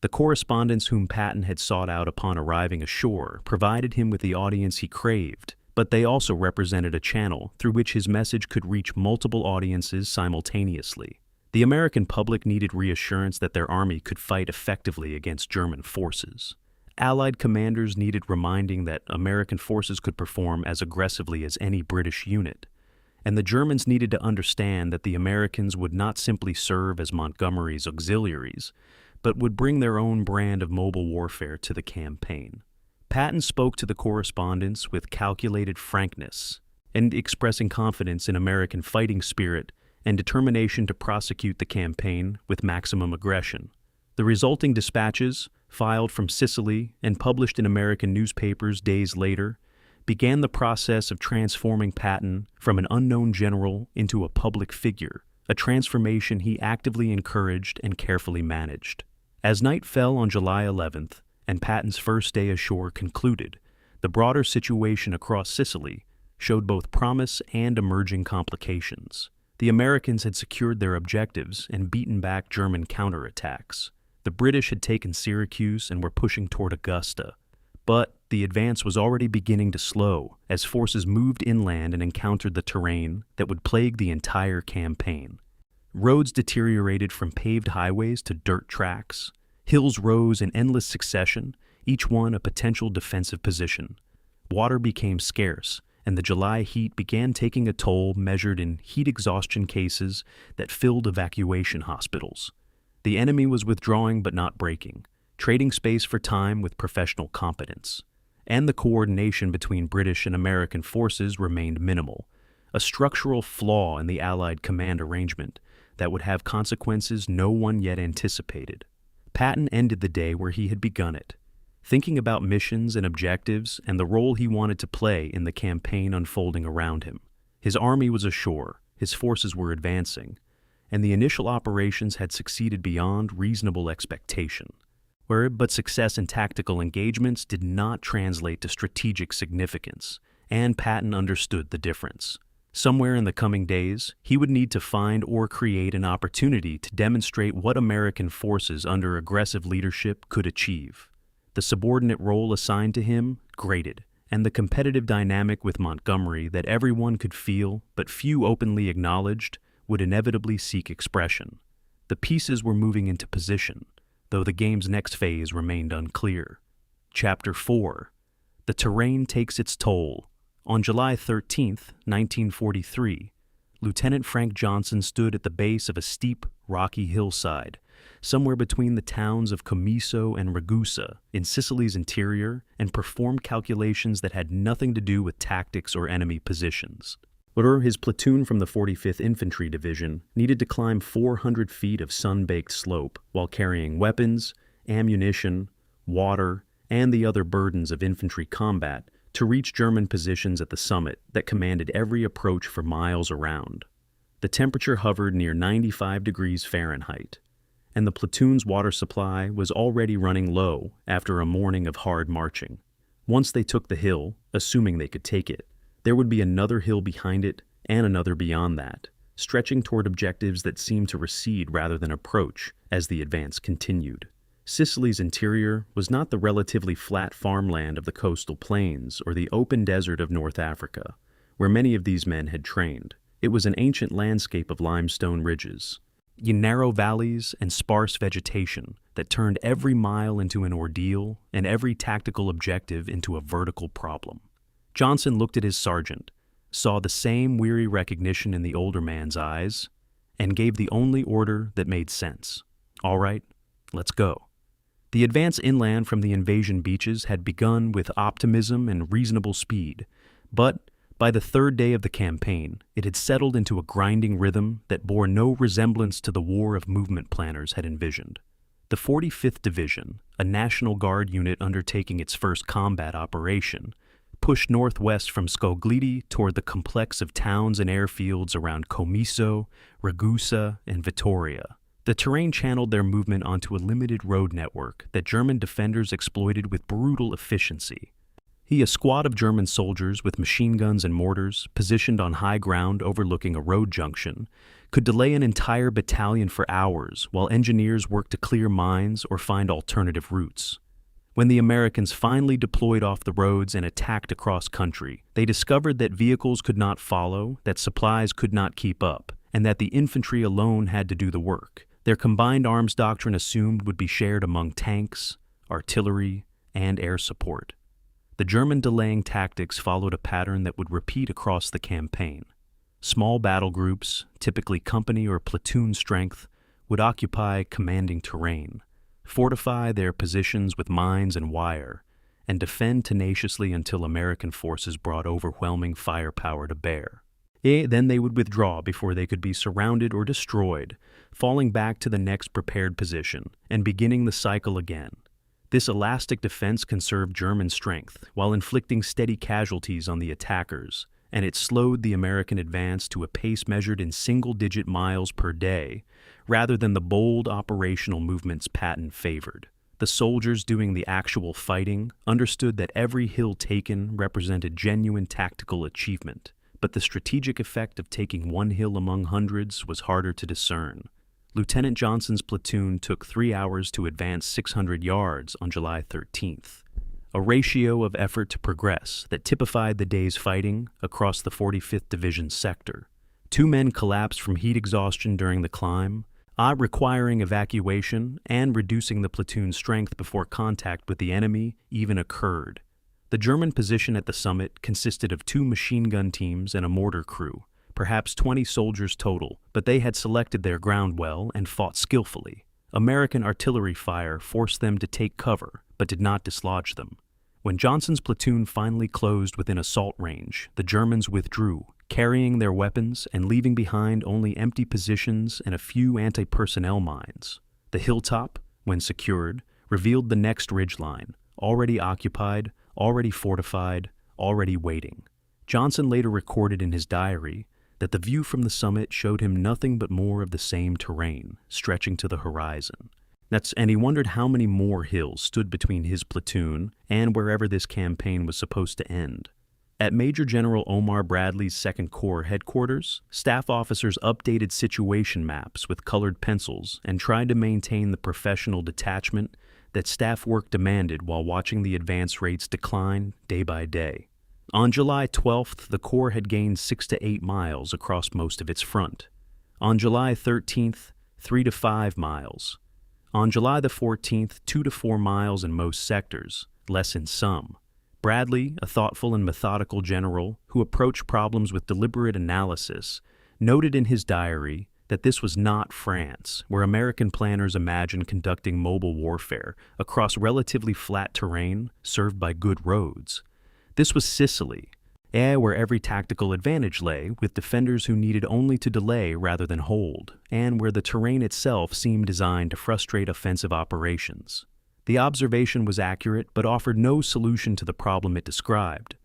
The correspondents whom Patton had sought out upon arriving ashore provided him with the audience he craved, but they also represented a channel through which his message could reach multiple audiences simultaneously. The American public needed reassurance that their army could fight effectively against German forces. Allied commanders needed reminding that American forces could perform as aggressively as any British unit. And the Germans needed to understand that the Americans would not simply serve as Montgomery's auxiliaries, but would bring their own brand of mobile warfare to the campaign. Patton spoke to the correspondents with calculated frankness, and expressing confidence in American fighting spirit and determination to prosecute the campaign with maximum aggression. The resulting dispatches, filed from Sicily and published in American newspapers days later, began the process of transforming Patton from an unknown general into a public figure, a transformation he actively encouraged and carefully managed. As night fell on July 11th and Patton's first day ashore concluded, the broader situation across Sicily showed both promise and emerging complications. The Americans had secured their objectives and beaten back German counterattacks. The British had taken Syracuse and were pushing toward Augusta, but the advance was already beginning to slow as forces moved inland and encountered the terrain that would plague the entire campaign. Roads deteriorated from paved highways to dirt tracks. Hills rose in endless succession, each one a potential defensive position. Water became scarce, and the July heat began taking a toll measured in heat exhaustion cases that filled evacuation hospitals. The enemy was withdrawing but not breaking, trading space for time with professional competence. And the coordination between British and American forces remained minimal, a structural flaw in the Allied command arrangement that would have consequences no one yet anticipated. Patton ended the day where he had begun it, thinking about missions and objectives and the role he wanted to play in the campaign unfolding around him. His army was ashore, his forces were advancing, and the initial operations had succeeded beyond reasonable expectation. But success in tactical engagements did not translate to strategic significance, and Patton understood the difference. Somewhere in the coming days, he would need to find or create an opportunity to demonstrate what American forces under aggressive leadership could achieve. The subordinate role assigned to him grated, and the competitive dynamic with Montgomery that everyone could feel but few openly acknowledged would inevitably seek expression. The pieces were moving into position, though the game's next phase remained unclear. Chapter 4. The Terrain Takes Its Toll. On July 13, 1943, Lieutenant Frank Johnson stood at the base of a steep, rocky hillside, somewhere between the towns of Comiso and Ragusa in Sicily's interior, and performed calculations that had nothing to do with tactics or enemy positions. His platoon from the 45th Infantry Division needed to climb 400 feet of sun-baked slope while carrying weapons, ammunition, water, and the other burdens of infantry combat to reach German positions at the summit that commanded every approach for miles around. The temperature hovered near 95 degrees Fahrenheit, and the platoon's water supply was already running low after a morning of hard marching. Once they took the hill, assuming they could take it, there would be another hill behind it and another beyond that, stretching toward objectives that seemed to recede rather than approach as the advance continued. Sicily's interior was not the relatively flat farmland of the coastal plains or the open desert of North Africa, where many of these men had trained. It was an ancient landscape of limestone ridges, narrow valleys and sparse vegetation that turned every mile into an ordeal and every tactical objective into a vertical problem. Johnson looked at his sergeant, saw the same weary recognition in the older man's eyes, and gave the only order that made sense. All right, let's go. The advance inland from the invasion beaches had begun with optimism and reasonable speed, but by the third day of the campaign, it had settled into a grinding rhythm that bore no resemblance to the war of movement planners had envisioned. The 45th Division, a National Guard unit undertaking its first combat operation, pushed northwest from Scogliti toward the complex of towns and airfields around Comiso, Ragusa, and Vittoria. The terrain channeled their movement onto a limited road network that German defenders exploited with brutal efficiency. A squad of German soldiers with machine guns and mortars, positioned on high ground overlooking a road junction, could delay an entire battalion for hours while engineers worked to clear mines or find alternative routes. When the Americans finally deployed off the roads and attacked across country, they discovered that vehicles could not follow, that supplies could not keep up, and that the infantry alone had to do the work. Their combined arms doctrine assumed would be shared among tanks, artillery, and air support. The German delaying tactics followed a pattern that would repeat across the campaign. Small battle groups, typically company or platoon strength, would occupy commanding terrain, fortify their positions with mines and wire, and defend tenaciously until American forces brought overwhelming firepower to bear. Then they would withdraw before they could be surrounded or destroyed, falling back to the next prepared position and beginning the cycle again. This elastic defense conserved German strength while inflicting steady casualties on the attackers, and it slowed the American advance to a pace measured in single-digit miles per day, rather than the bold operational movements Patton favored. The soldiers doing the actual fighting understood that every hill taken represented genuine tactical achievement, but the strategic effect of taking one hill among hundreds was harder to discern. Lieutenant Johnson's platoon took 3 hours to advance 600 yards on July 13th, a ratio of effort to progress that typified the day's fighting across the 45th Division sector. 2 men collapsed from heat exhaustion during the climb, requiring evacuation and reducing the platoon's strength before contact with the enemy even occurred. The German position at the summit consisted of 2 machine gun teams and a mortar crew, perhaps 20 soldiers total, but they had selected their ground well and fought skillfully. American artillery fire forced them to take cover, but did not dislodge them. When Johnson's platoon finally closed within assault range, the Germans withdrew, carrying their weapons and leaving behind only empty positions and a few anti-personnel mines. The hilltop, when secured, revealed the next ridgeline, already occupied, already fortified, already waiting. Johnson later recorded in his diary that the view from the summit showed him nothing but more of the same terrain, stretching to the horizon. And he wondered how many more hills stood between his platoon and wherever this campaign was supposed to end. At Major General Omar Bradley's 2nd Corps headquarters, staff officers updated situation maps with colored pencils and tried to maintain the professional detachment that staff work demanded while watching the advance rates decline day by day. On July 12th, the Corps had gained 6 to 8 miles across most of its front. On July 13th, 3 to 5 miles. On July the 14th, 2 to 4 miles in most sectors, less in some. Bradley, a thoughtful and methodical general who approached problems with deliberate analysis, noted in his diary that this was not France, where American planners imagined conducting mobile warfare across relatively flat terrain served by good roads. This was Sicily, where every tactical advantage lay, with defenders who needed only to delay rather than hold, and where the terrain itself seemed designed to frustrate offensive operations. The observation was accurate, but offered no solution to the problem it described.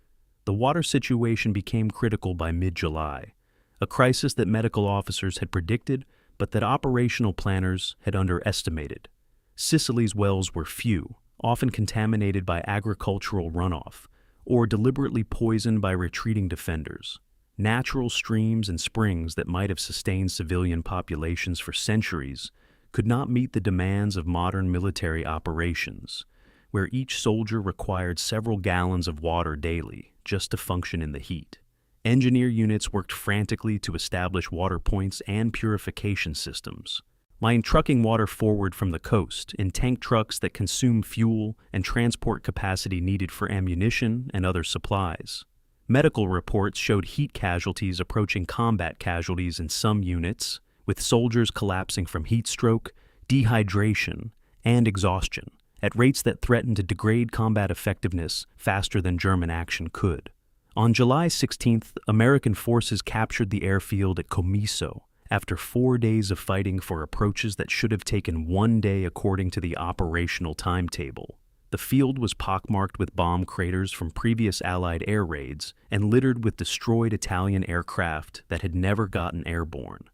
The water situation became critical by mid-July, a crisis that medical officers had predicted but that operational planners had underestimated. Sicily's wells were few, often contaminated by agricultural runoff, or deliberately poisoned by retreating defenders. Natural streams and springs that might have sustained civilian populations for centuries could not meet the demands of modern military operations, where each soldier required several gallons of water daily just to function in the heat. Engineer units worked frantically to establish water points and purification systems, line trucking water forward from the coast in tank trucks that consume fuel and transport capacity needed for ammunition and other supplies. Medical reports showed heat casualties approaching combat casualties in some units, with soldiers collapsing from heat stroke, dehydration, and exhaustion at rates that threatened to degrade combat effectiveness faster than German action could. On July 16th, American forces captured the airfield at Comiso after 4 days of fighting for approaches that should have taken 1 day according to the operational timetable. The field was pockmarked with bomb craters from previous Allied air raids and littered with destroyed Italian aircraft that had never gotten airborne.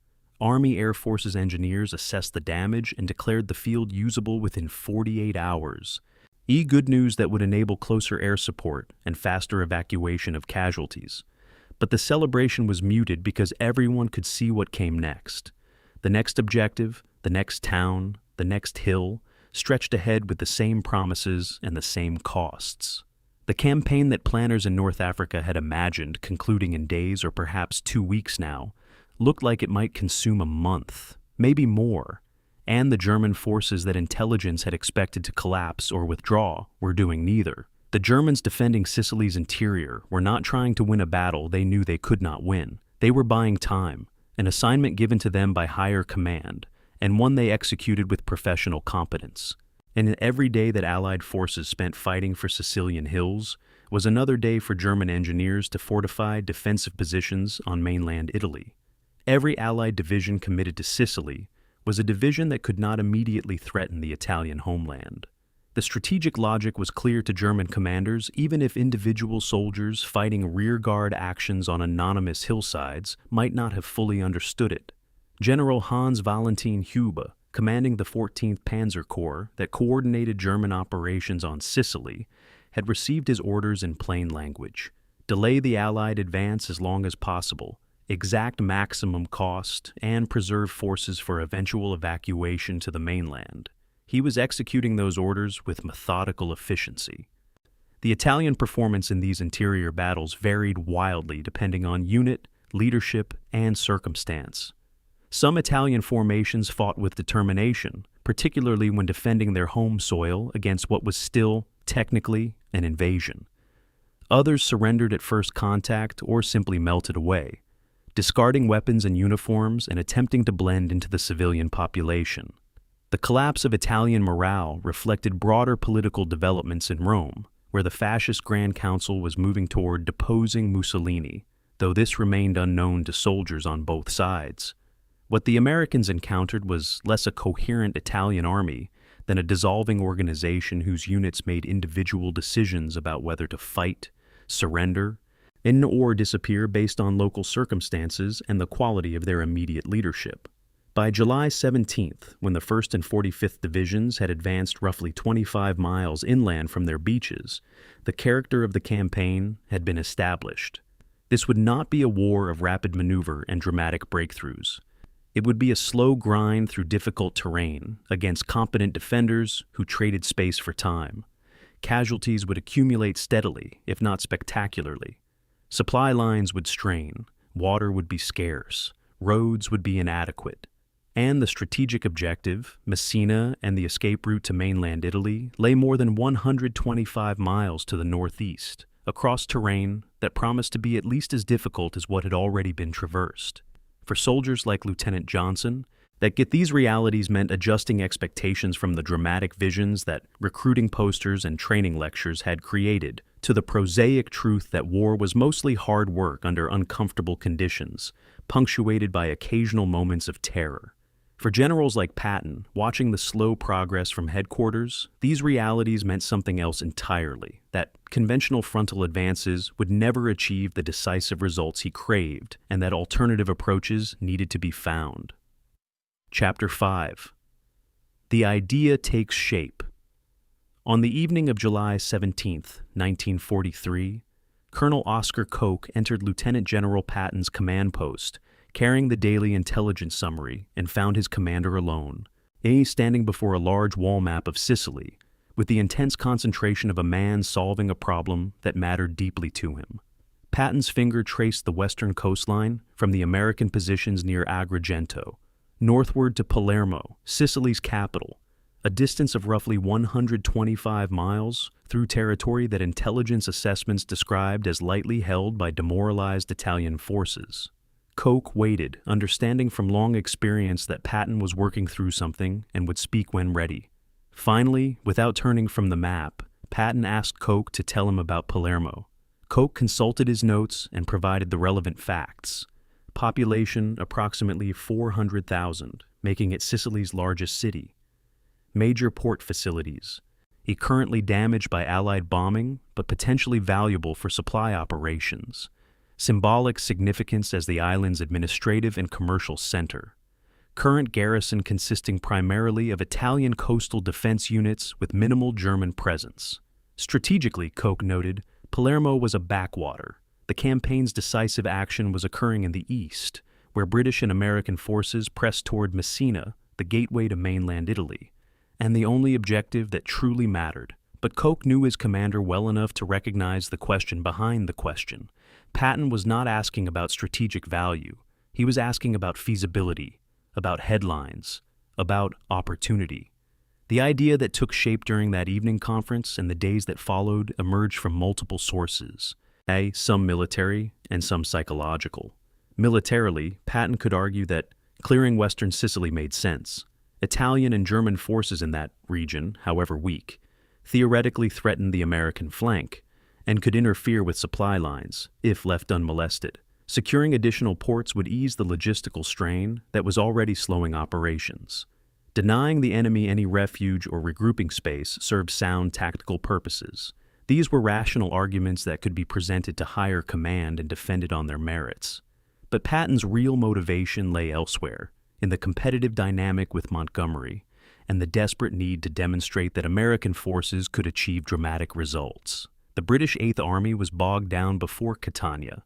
Army Air Forces engineers assessed the damage and declared the field usable within 48 hours. Good news that would enable closer air support and faster evacuation of casualties. But the celebration was muted because everyone could see what came next. The next objective, the next town, the next hill, stretched ahead with the same promises and the same costs. The campaign that planners in North Africa had imagined concluding in days or perhaps 2 weeks now looked like it might consume a month, maybe more, and the German forces that intelligence had expected to collapse or withdraw were doing neither. The Germans defending Sicily's interior were not trying to win a battle they knew they could not win. They were buying time, an assignment given to them by higher command, and one they executed with professional competence. And every day that Allied forces spent fighting for Sicilian hills was another day for German engineers to fortify defensive positions on mainland Italy. Every Allied division committed to Sicily was a division that could not immediately threaten the Italian homeland. The strategic logic was clear to German commanders, even if individual soldiers fighting rearguard actions on anonymous hillsides might not have fully understood it. General Hans Valentin Hube, commanding the 14th Panzer Corps that coordinated German operations on Sicily, had received his orders in plain language: delay the Allied advance as long as possible, exact maximum cost, and preserve forces for eventual evacuation to the mainland. He was executing those orders with methodical efficiency. The Italian performance in these interior battles varied wildly depending on unit, leadership, and circumstance. Some Italian formations fought with determination, particularly when defending their home soil against what was still, technically, an invasion. Others surrendered at first contact or simply melted away, discarding weapons and uniforms and attempting to blend into the civilian population. The collapse of Italian morale reflected broader political developments in Rome, where the fascist Grand Council was moving toward deposing Mussolini, though this remained unknown to soldiers on both sides. What the Americans encountered was less a coherent Italian army than a dissolving organization whose units made individual decisions about whether to fight, surrender, or disappear based on local circumstances and the quality of their immediate leadership. By July 17th, when the 1st and 45th Divisions had advanced roughly 25 miles inland from their beaches, the character of the campaign had been established. This would not be a war of rapid maneuver and dramatic breakthroughs. It would be a slow grind through difficult terrain against competent defenders who traded space for time. Casualties would accumulate steadily, if not spectacularly. Supply lines would strain, water would be scarce, roads would be inadequate, and the strategic objective, Messina and the escape route to mainland Italy, lay more than 125 miles to the northeast, across terrain that promised to be at least as difficult as what had already been traversed. For soldiers like Lieutenant Johnson, these realities meant adjusting expectations from the dramatic visions that recruiting posters and training lectures had created to the prosaic truth that war was mostly hard work under uncomfortable conditions, punctuated by occasional moments of terror. For generals like Patton, watching the slow progress from headquarters, these realities meant something else entirely, that conventional frontal advances would never achieve the decisive results he craved, and that alternative approaches needed to be found. Chapter 5. The idea takes shape. On the evening of July 17, 1943, Colonel Oscar Koch entered Lieutenant General Patton's command post, carrying the daily intelligence summary, and found his commander alone. He standing before a large wall map of Sicily, with the intense concentration of a man solving a problem that mattered deeply to him. Patton's finger traced the western coastline from the American positions near Agrigento, northward to Palermo, Sicily's capital, a distance of roughly 125 miles through territory that intelligence assessments described as lightly held by demoralized Italian forces. Koch waited, understanding from long experience that Patton was working through something and would speak when ready. Finally, without turning from the map, Patton asked Koch to tell him about Palermo. Koch consulted his notes and provided the relevant facts. Population approximately 400,000, making it Sicily's largest city. Major port facilities, currently damaged by Allied bombing, but potentially valuable for supply operations. Symbolic significance as the island's administrative and commercial center. Current garrison consisting primarily of Italian coastal defense units with minimal German presence. Strategically, Koch noted, Palermo was a backwater. The campaign's decisive action was occurring in the east, where British and American forces pressed toward Messina, the gateway to mainland Italy, and the only objective that truly mattered. But Koch knew his commander well enough to recognize the question behind the question. Patton was not asking about strategic value. He was asking about feasibility, about headlines, about opportunity. The idea that took shape during that evening conference and the days that followed emerged from multiple sources, some military and some psychological. Militarily, Patton could argue that clearing western Sicily made sense. Italian and German forces in that region, however weak, theoretically threatened the American flank and could interfere with supply lines if left unmolested. Securing additional ports would ease the logistical strain that was already slowing operations. Denying the enemy any refuge or regrouping space served sound tactical purposes. These were rational arguments that could be presented to higher command and defended on their merits. But Patton's real motivation lay elsewhere, in the competitive dynamic with Montgomery, and the desperate need to demonstrate that American forces could achieve dramatic results. The British Eighth Army was bogged down before Catania,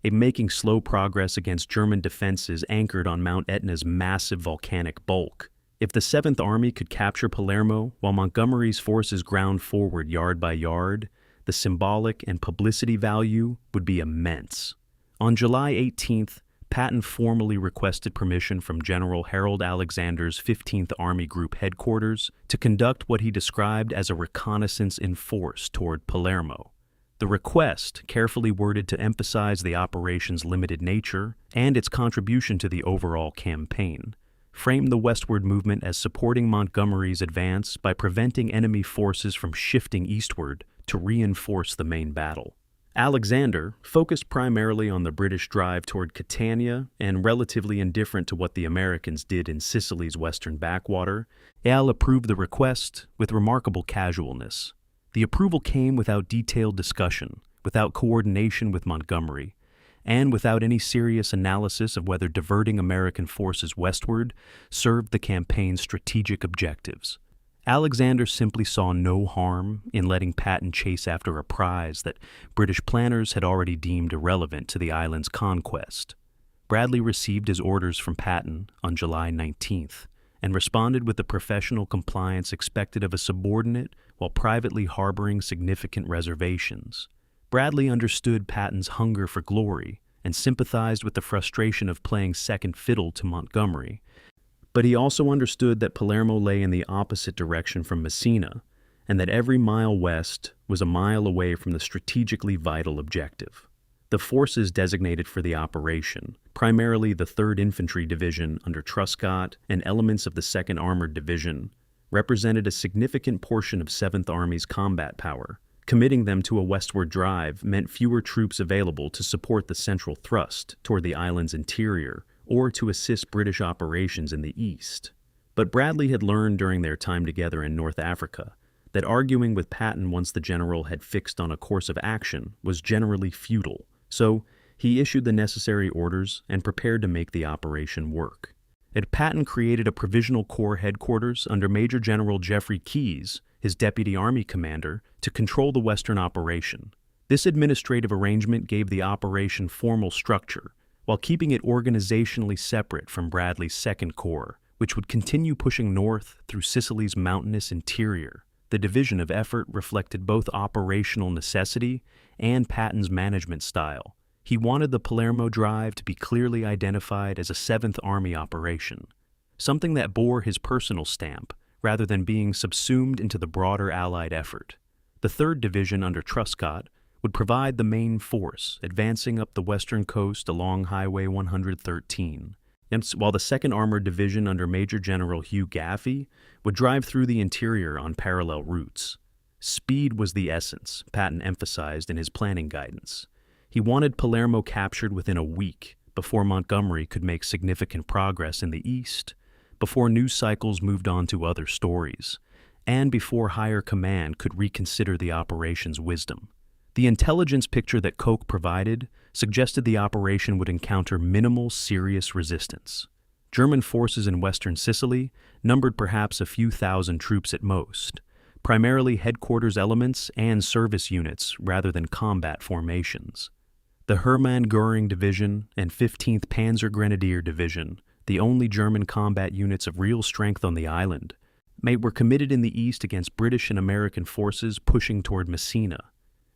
making slow progress against German defenses anchored on Mount Etna's massive volcanic bulk. If the Seventh Army could capture Palermo while Montgomery's forces ground forward yard by yard, the symbolic and publicity value would be immense. On July 18th, Patton formally requested permission from General Harold Alexander's 15th Army Group headquarters to conduct what he described as a reconnaissance in force toward Palermo. The request, carefully worded to emphasize the operation's limited nature and its contribution to the overall campaign, framed the westward movement as supporting Montgomery's advance by preventing enemy forces from shifting eastward to reinforce the main battle. Alexander, focused primarily on the British drive toward Catania and relatively indifferent to what the Americans did in Sicily's western backwater, approved the request with remarkable casualness. The approval came without detailed discussion, without coordination with Montgomery, and without any serious analysis of whether diverting American forces westward served the campaign's strategic objectives. Alexander simply saw no harm in letting Patton chase after a prize that British planners had already deemed irrelevant to the island's conquest. Bradley received his orders from Patton on July 19th and responded with the professional compliance expected of a subordinate while privately harboring significant reservations. Bradley understood Patton's hunger for glory and sympathized with the frustration of playing second fiddle to Montgomery. But he also understood that Palermo lay in the opposite direction from Messina, and that every mile west was a mile away from the strategically vital objective. The forces designated for the operation, primarily the 3rd Infantry Division under Truscott and elements of the 2nd Armored Division, represented a significant portion of 7th Army's combat power. Committing them to a westward drive meant fewer troops available to support the central thrust toward the island's interior, or to assist British operations in the east. But Bradley had learned during their time together in North Africa that arguing with Patton once the general had fixed on a course of action was generally futile, so he issued the necessary orders and prepared to make the operation work. and Patton created a Provisional Corps headquarters under Major General Jeffrey Keyes, his deputy army commander, to control the Western operation. This administrative arrangement gave the operation formal structure, while keeping it organizationally separate from Bradley's Second Corps, which would continue pushing north through Sicily's mountainous interior. The division of effort reflected both operational necessity and Patton's management style. He wanted the Palermo Drive to be clearly identified as a Seventh Army operation, something that bore his personal stamp, rather than being subsumed into the broader Allied effort. The 3rd Division under Truscott would provide the main force, advancing up the western coast along Highway 113, while the 2nd Armored Division under Major General Hugh Gaffey would drive through the interior on parallel routes. Speed was the essence, Patton emphasized in his planning guidance. He wanted Palermo captured within a week, before Montgomery could make significant progress in the east, before news cycles moved on to other stories, and before higher command could reconsider the operation's wisdom. The intelligence picture that Koch provided suggested the operation would encounter minimal serious resistance. German forces in western Sicily numbered perhaps a few thousand troops at most, primarily headquarters elements and service units rather than combat formations. The Hermann Göring Division and 15th Panzer Grenadier Division, the only German combat units of real strength on the island, were committed in the east against British and American forces pushing toward Messina.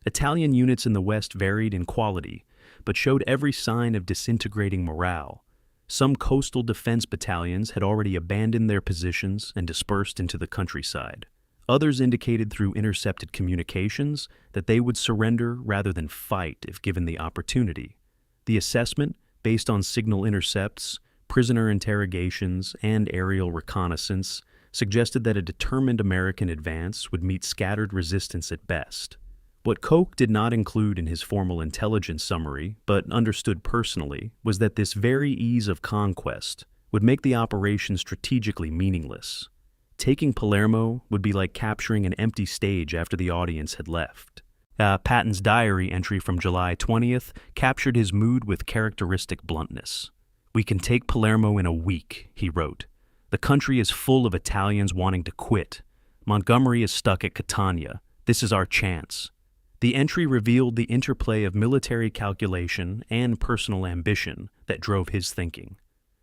Italian units in the west varied in quality, but showed every sign of disintegrating morale. Some coastal defense battalions had already abandoned their positions and dispersed into the countryside. Others indicated through intercepted communications that they would surrender rather than fight if given the opportunity. The assessment, based on signal intercepts, prisoner interrogations, and aerial reconnaissance, suggested that a determined American advance would meet scattered resistance at best. What Koch did not include in his formal intelligence summary, but understood personally, was that this very ease of conquest would make the operation strategically meaningless. Taking Palermo would be like capturing an empty stage after the audience had left. Patton's diary entry from July 20th captured his mood with characteristic bluntness. "We can take Palermo in a week," he wrote. "The country is full of Italians wanting to quit. Montgomery is stuck at Catania. This is our chance." The entry revealed the interplay of military calculation and personal ambition that drove his thinking.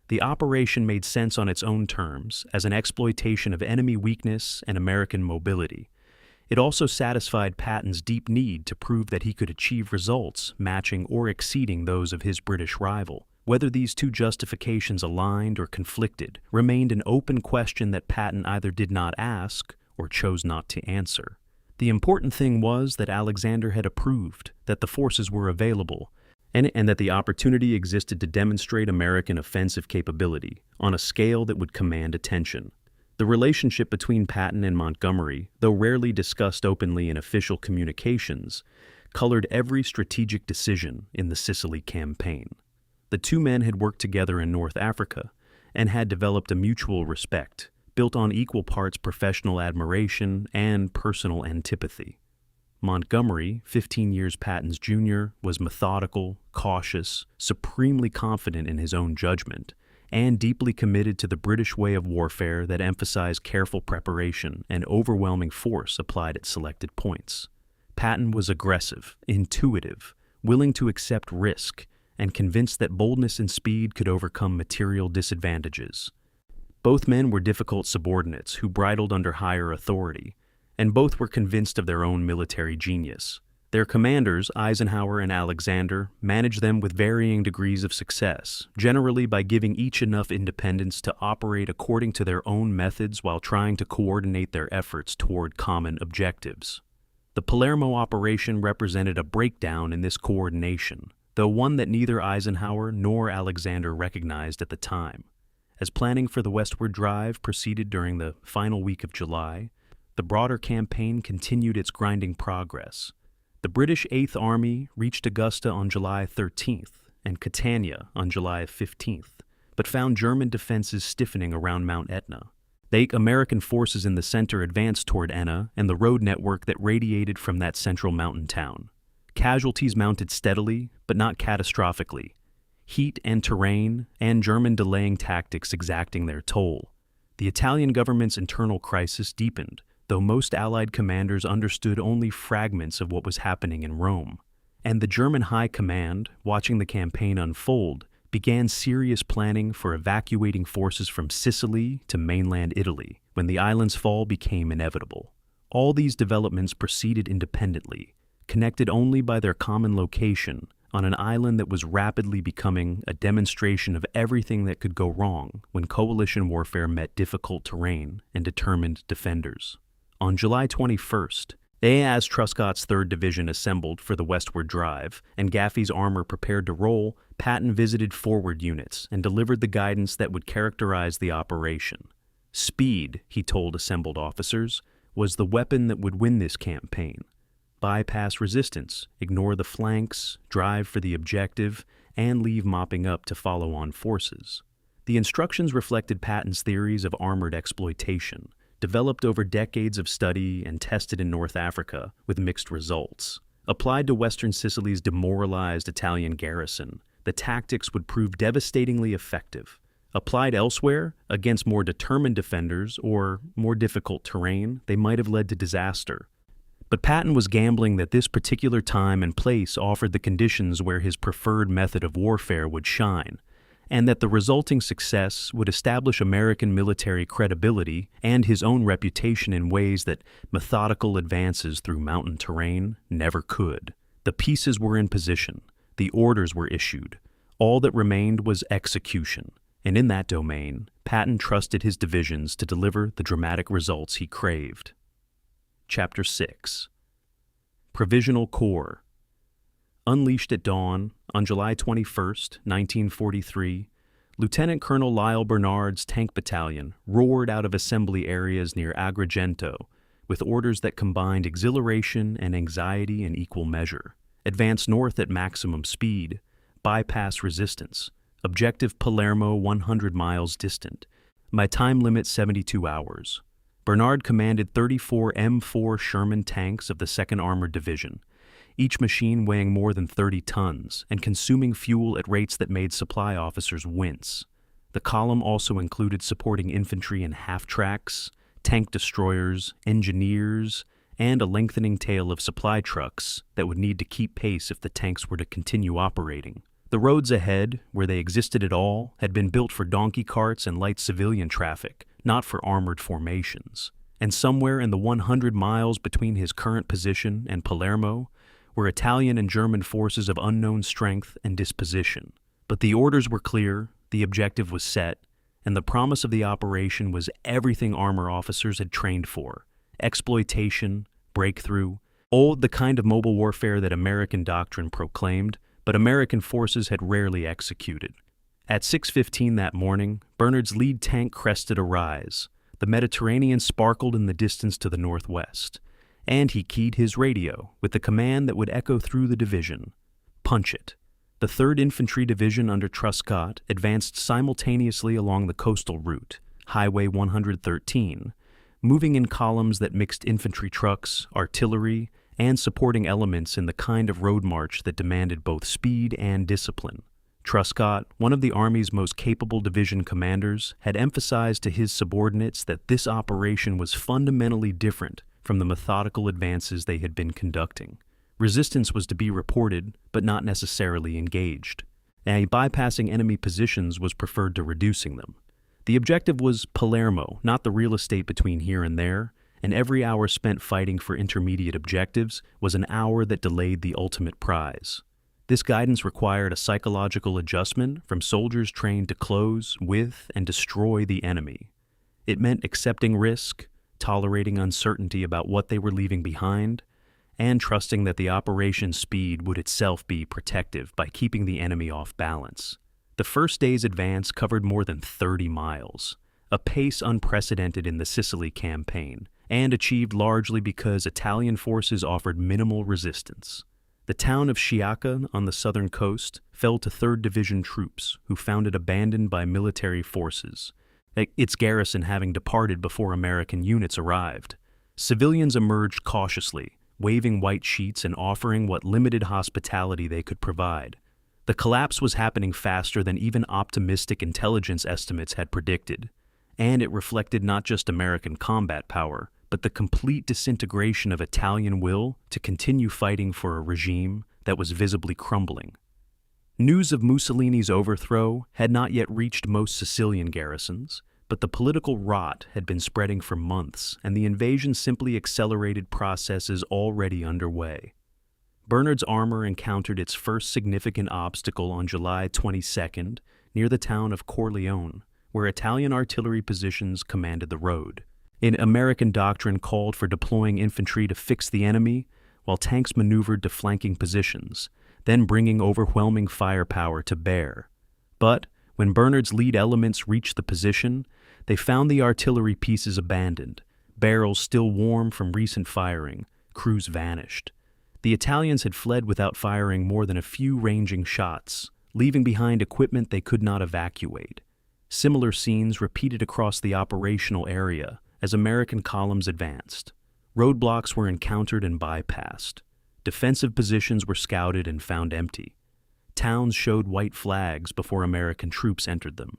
The operation made sense on its own terms as an exploitation of enemy weakness and American mobility. It also satisfied Patton's deep need to prove that he could achieve results matching or exceeding those of his British rival. Whether these two justifications aligned or conflicted remained an open question that Patton either did not ask or chose not to answer. The important thing was that Alexander had approved that the forces were available and that the opportunity existed to demonstrate American offensive capability on a scale that would command attention. The relationship between Patton and Montgomery, though rarely discussed openly in official communications, colored every strategic decision in the Sicily campaign. The two men had worked together in North Africa and had developed a mutual respect, built on equal parts professional admiration and personal antipathy. Montgomery, 15 years Patton's junior, was methodical, cautious, supremely confident in his own judgment, and deeply committed to the British way of warfare that emphasized careful preparation and overwhelming force applied at selected points. Patton was aggressive, intuitive, willing to accept risk, and convinced that boldness and speed could overcome material disadvantages. Both men were difficult subordinates who bridled under higher authority, and both were convinced of their own military genius. Their commanders, Eisenhower and Alexander, managed them with varying degrees of success, generally by giving each enough independence to operate according to their own methods while trying to coordinate their efforts toward common objectives. The Palermo operation represented a breakdown in this coordination, though one that neither Eisenhower nor Alexander recognized at the time. As planning for the Westward Drive proceeded during the final week of July, the broader campaign continued its grinding progress. The British 8th Army reached Augusta on July 13th and Catania on July 15th, but found German defenses stiffening around Mount Etna. The American forces in the center advanced toward Enna and the road network that radiated from that central mountain town. Casualties mounted steadily, but not catastrophically. heat and terrain, and German delaying tactics exacting their toll. The Italian government's internal crisis deepened, though most Allied commanders understood only fragments of what was happening in Rome. And the German High Command, watching the campaign unfold, began serious planning for evacuating forces from Sicily to mainland Italy when the island's fall became inevitable. All these developments proceeded independently, connected only by their common location on an island that was rapidly becoming a demonstration of everything that could go wrong when coalition warfare met difficult terrain and determined defenders. On July 21st, as Truscott's 3rd Division assembled for the westward drive and Gaffey's armor prepared to roll, Patton visited forward units and delivered the guidance that would characterize the operation. Speed, he told assembled officers, was the weapon that would win this campaign. Bypass resistance, ignore the flanks, drive for the objective, and leave mopping up to follow on forces. The instructions reflected Patton's theories of armored exploitation, developed over decades of study and tested in North Africa with mixed results. Applied to western Sicily's demoralized Italian garrison, the tactics would prove devastatingly effective. Applied elsewhere, against more determined defenders or more difficult terrain, they might have led to disaster. But Patton was gambling that this particular time and place offered the conditions where his preferred method of warfare would shine, and that the resulting success would establish American military credibility and his own reputation in ways that methodical advances through mountain terrain never could. The pieces were in position, the orders were issued. All that remained was execution, and in that domain, Patton trusted his divisions to deliver the dramatic results he craved. Chapter 6. Provisional Corps. Unleashed at dawn, on July 21, 1943, Lieutenant Colonel Lyle Bernard's tank battalion roared out of assembly areas near Agrigento with orders that combined exhilaration and anxiety in equal measure. Advance north at maximum speed, bypass resistance, objective Palermo 100 miles distant, my time limit 72 hours. Bernard commanded 34 M4 Sherman tanks of the 2nd Armored Division, each machine weighing more than 30 tons and consuming fuel at rates that made supply officers wince. The column also included supporting infantry in half-tracks, tank destroyers, engineers, and a lengthening tail of supply trucks that would need to keep pace if the tanks were to continue operating. The roads ahead, where they existed at all, had been built for donkey carts and light civilian traffic, not for armored formations. And somewhere in the 100 miles between his current position and Palermo were Italian and German forces of unknown strength and disposition. But the orders were clear, the objective was set, and the promise of the operation was everything armor officers had trained for: exploitation, breakthrough, all the kind of mobile warfare that American doctrine proclaimed, but American forces had rarely executed. At 6:15 that morning, Bernard's lead tank crested a rise. The Mediterranean sparkled in the distance to the northwest, and he keyed his radio with the command that would echo through the division: punch it. The 3rd Infantry Division under Truscott advanced simultaneously along the coastal route, Highway 113, moving in columns that mixed infantry trucks, artillery, and supporting elements in the kind of road march that demanded both speed and discipline. Truscott, one of the Army's most capable division commanders, had emphasized to his subordinates that this operation was fundamentally different from the methodical advances they had been conducting. Resistance was to be reported, but not necessarily engaged. Bypassing enemy positions was preferred to reducing them. The objective was Palermo, not the real estate between here and there, and every hour spent fighting for intermediate objectives was an hour that delayed the ultimate prize. This guidance required a psychological adjustment from soldiers trained to close with and destroy the enemy. It meant accepting risk, tolerating uncertainty about what they were leaving behind, and trusting that the operation's speed would itself be protective by keeping the enemy off balance. The first day's advance covered more than 30 miles, a pace unprecedented in the Sicily campaign, and achieved largely because Italian forces offered minimal resistance. The town of Sciacca on the southern coast fell to 3rd Division troops, who found it abandoned by military forces, its garrison having departed before American units arrived. Civilians emerged cautiously, waving white sheets and offering what limited hospitality they could provide. The collapse was happening faster than even optimistic intelligence estimates had predicted, and it reflected not just American combat power, but the complete disintegration of Italian will to continue fighting for a regime that was visibly crumbling. News of Mussolini's overthrow had not yet reached most Sicilian garrisons, but the political rot had been spreading for months, and the invasion simply accelerated processes already underway. Bernard's armor encountered its first significant obstacle on July 22nd near the town of Corleone, where Italian artillery positions commanded the road. American doctrine called for deploying infantry to fix the enemy, while tanks maneuvered to flanking positions, then bringing overwhelming firepower to bear. But when Bernard's lead elements reached the position, they found the artillery pieces abandoned, barrels still warm from recent firing, crews vanished. The Italians had fled without firing more than a few ranging shots, leaving behind equipment they could not evacuate. Similar scenes repeated across the operational area as American columns advanced. Roadblocks were encountered and bypassed. Defensive positions were scouted and found empty. Towns showed white flags before American troops entered them.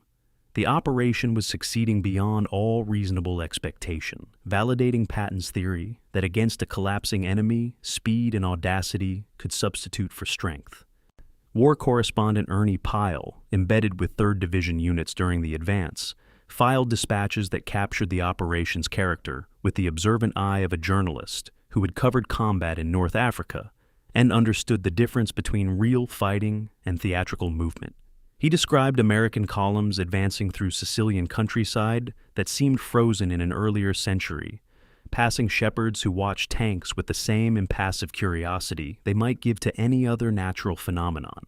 The operation was succeeding beyond all reasonable expectation, validating Patton's theory that against a collapsing enemy, speed and audacity could substitute for strength. War correspondent Ernie Pyle, embedded with 3rd Division units during the advance, filed dispatches that captured the operation's character with the observant eye of a journalist who had covered combat in North Africa and understood the difference between real fighting and theatrical movement. He described American columns advancing through Sicilian countryside that seemed frozen in an earlier century, passing shepherds who watched tanks with the same impassive curiosity they might give to any other natural phenomenon.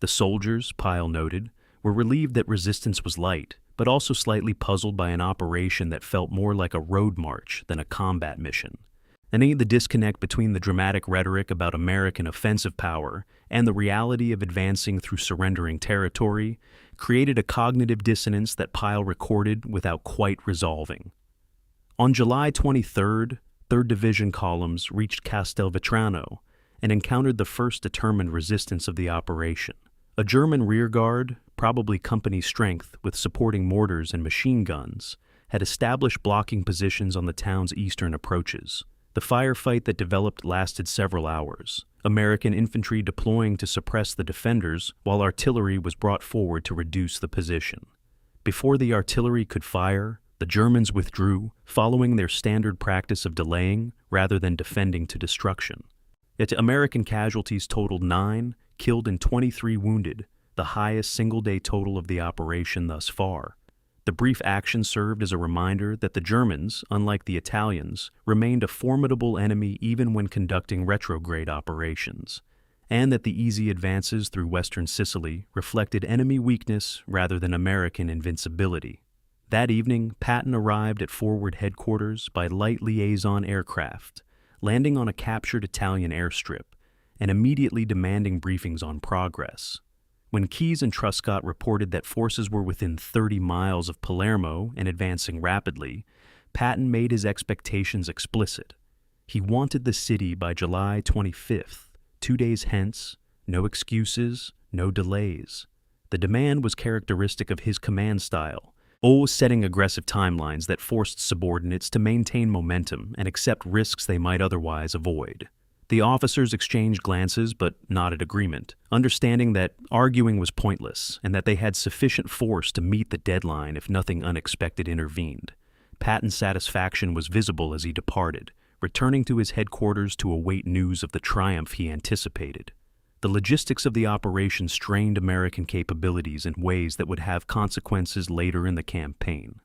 The soldiers, Pyle noted, were relieved that resistance was light, but also slightly puzzled by an operation that felt more like a road march than a combat mission. And the disconnect between the dramatic rhetoric about American offensive power and the reality of advancing through surrendering territory created a cognitive dissonance that Pyle recorded without quite resolving. On July 23rd, 3rd Division columns reached Castelvetrano and encountered the first determined resistance of the operation. A German rearguard, probably company strength with supporting mortars and machine guns, had established blocking positions on the town's eastern approaches. The firefight that developed lasted several hours, American infantry deploying to suppress the defenders while artillery was brought forward to reduce the position. Before the artillery could fire, the Germans withdrew, following their standard practice of delaying rather than defending to destruction. Yet American casualties totaled 9, killed and 23 wounded, the highest single-day total of the operation thus far. The brief action served as a reminder that the Germans, unlike the Italians, remained a formidable enemy even when conducting retrograde operations, and that the easy advances through western Sicily reflected enemy weakness rather than American invincibility. That evening, Patton arrived at forward headquarters by light liaison aircraft, landing on a captured Italian airstrip, and immediately demanding briefings on progress. When Keyes and Truscott reported that forces were within 30 miles of Palermo and advancing rapidly, Patton made his expectations explicit. He wanted the city by July 25th, 2 days hence, no excuses, no delays. The demand was characteristic of his command style, always setting aggressive timelines that forced subordinates to maintain momentum and accept risks they might otherwise avoid. The officers exchanged glances but nodded agreement, understanding that arguing was pointless and that they had sufficient force to meet the deadline if nothing unexpected intervened. Patton's satisfaction was visible as he departed, returning to his headquarters to await news of the triumph he anticipated. The logistics of the operation strained American capabilities in ways that would have consequences later in the campaign.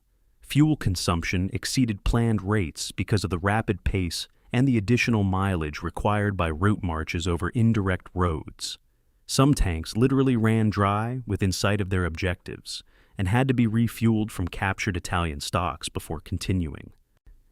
Fuel consumption exceeded planned rates because of the rapid pace and the additional mileage required by route marches over indirect roads. Some tanks literally ran dry within sight of their objectives and had to be refueled from captured Italian stocks before continuing.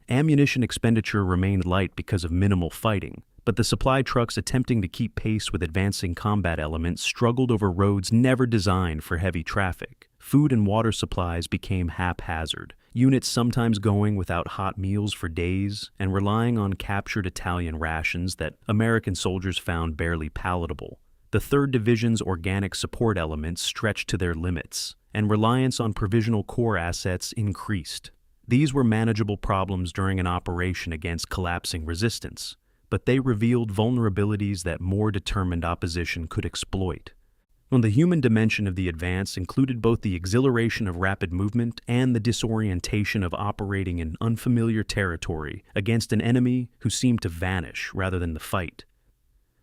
Ammunition expenditure remained light because of minimal fighting, but the supply trucks attempting to keep pace with advancing combat elements struggled over roads never designed for heavy traffic. Food and water supplies became haphazard, units sometimes going without hot meals for days and relying on captured Italian rations that American soldiers found barely palatable. The 3rd Division's organic support elements stretched to their limits, and reliance on Provisional Corps assets increased. These were manageable problems during an operation against collapsing resistance, but they revealed vulnerabilities that more determined opposition could exploit. The human dimension of the advance included both the exhilaration of rapid movement and the disorientation of operating in unfamiliar territory against an enemy who seemed to vanish rather than the fight.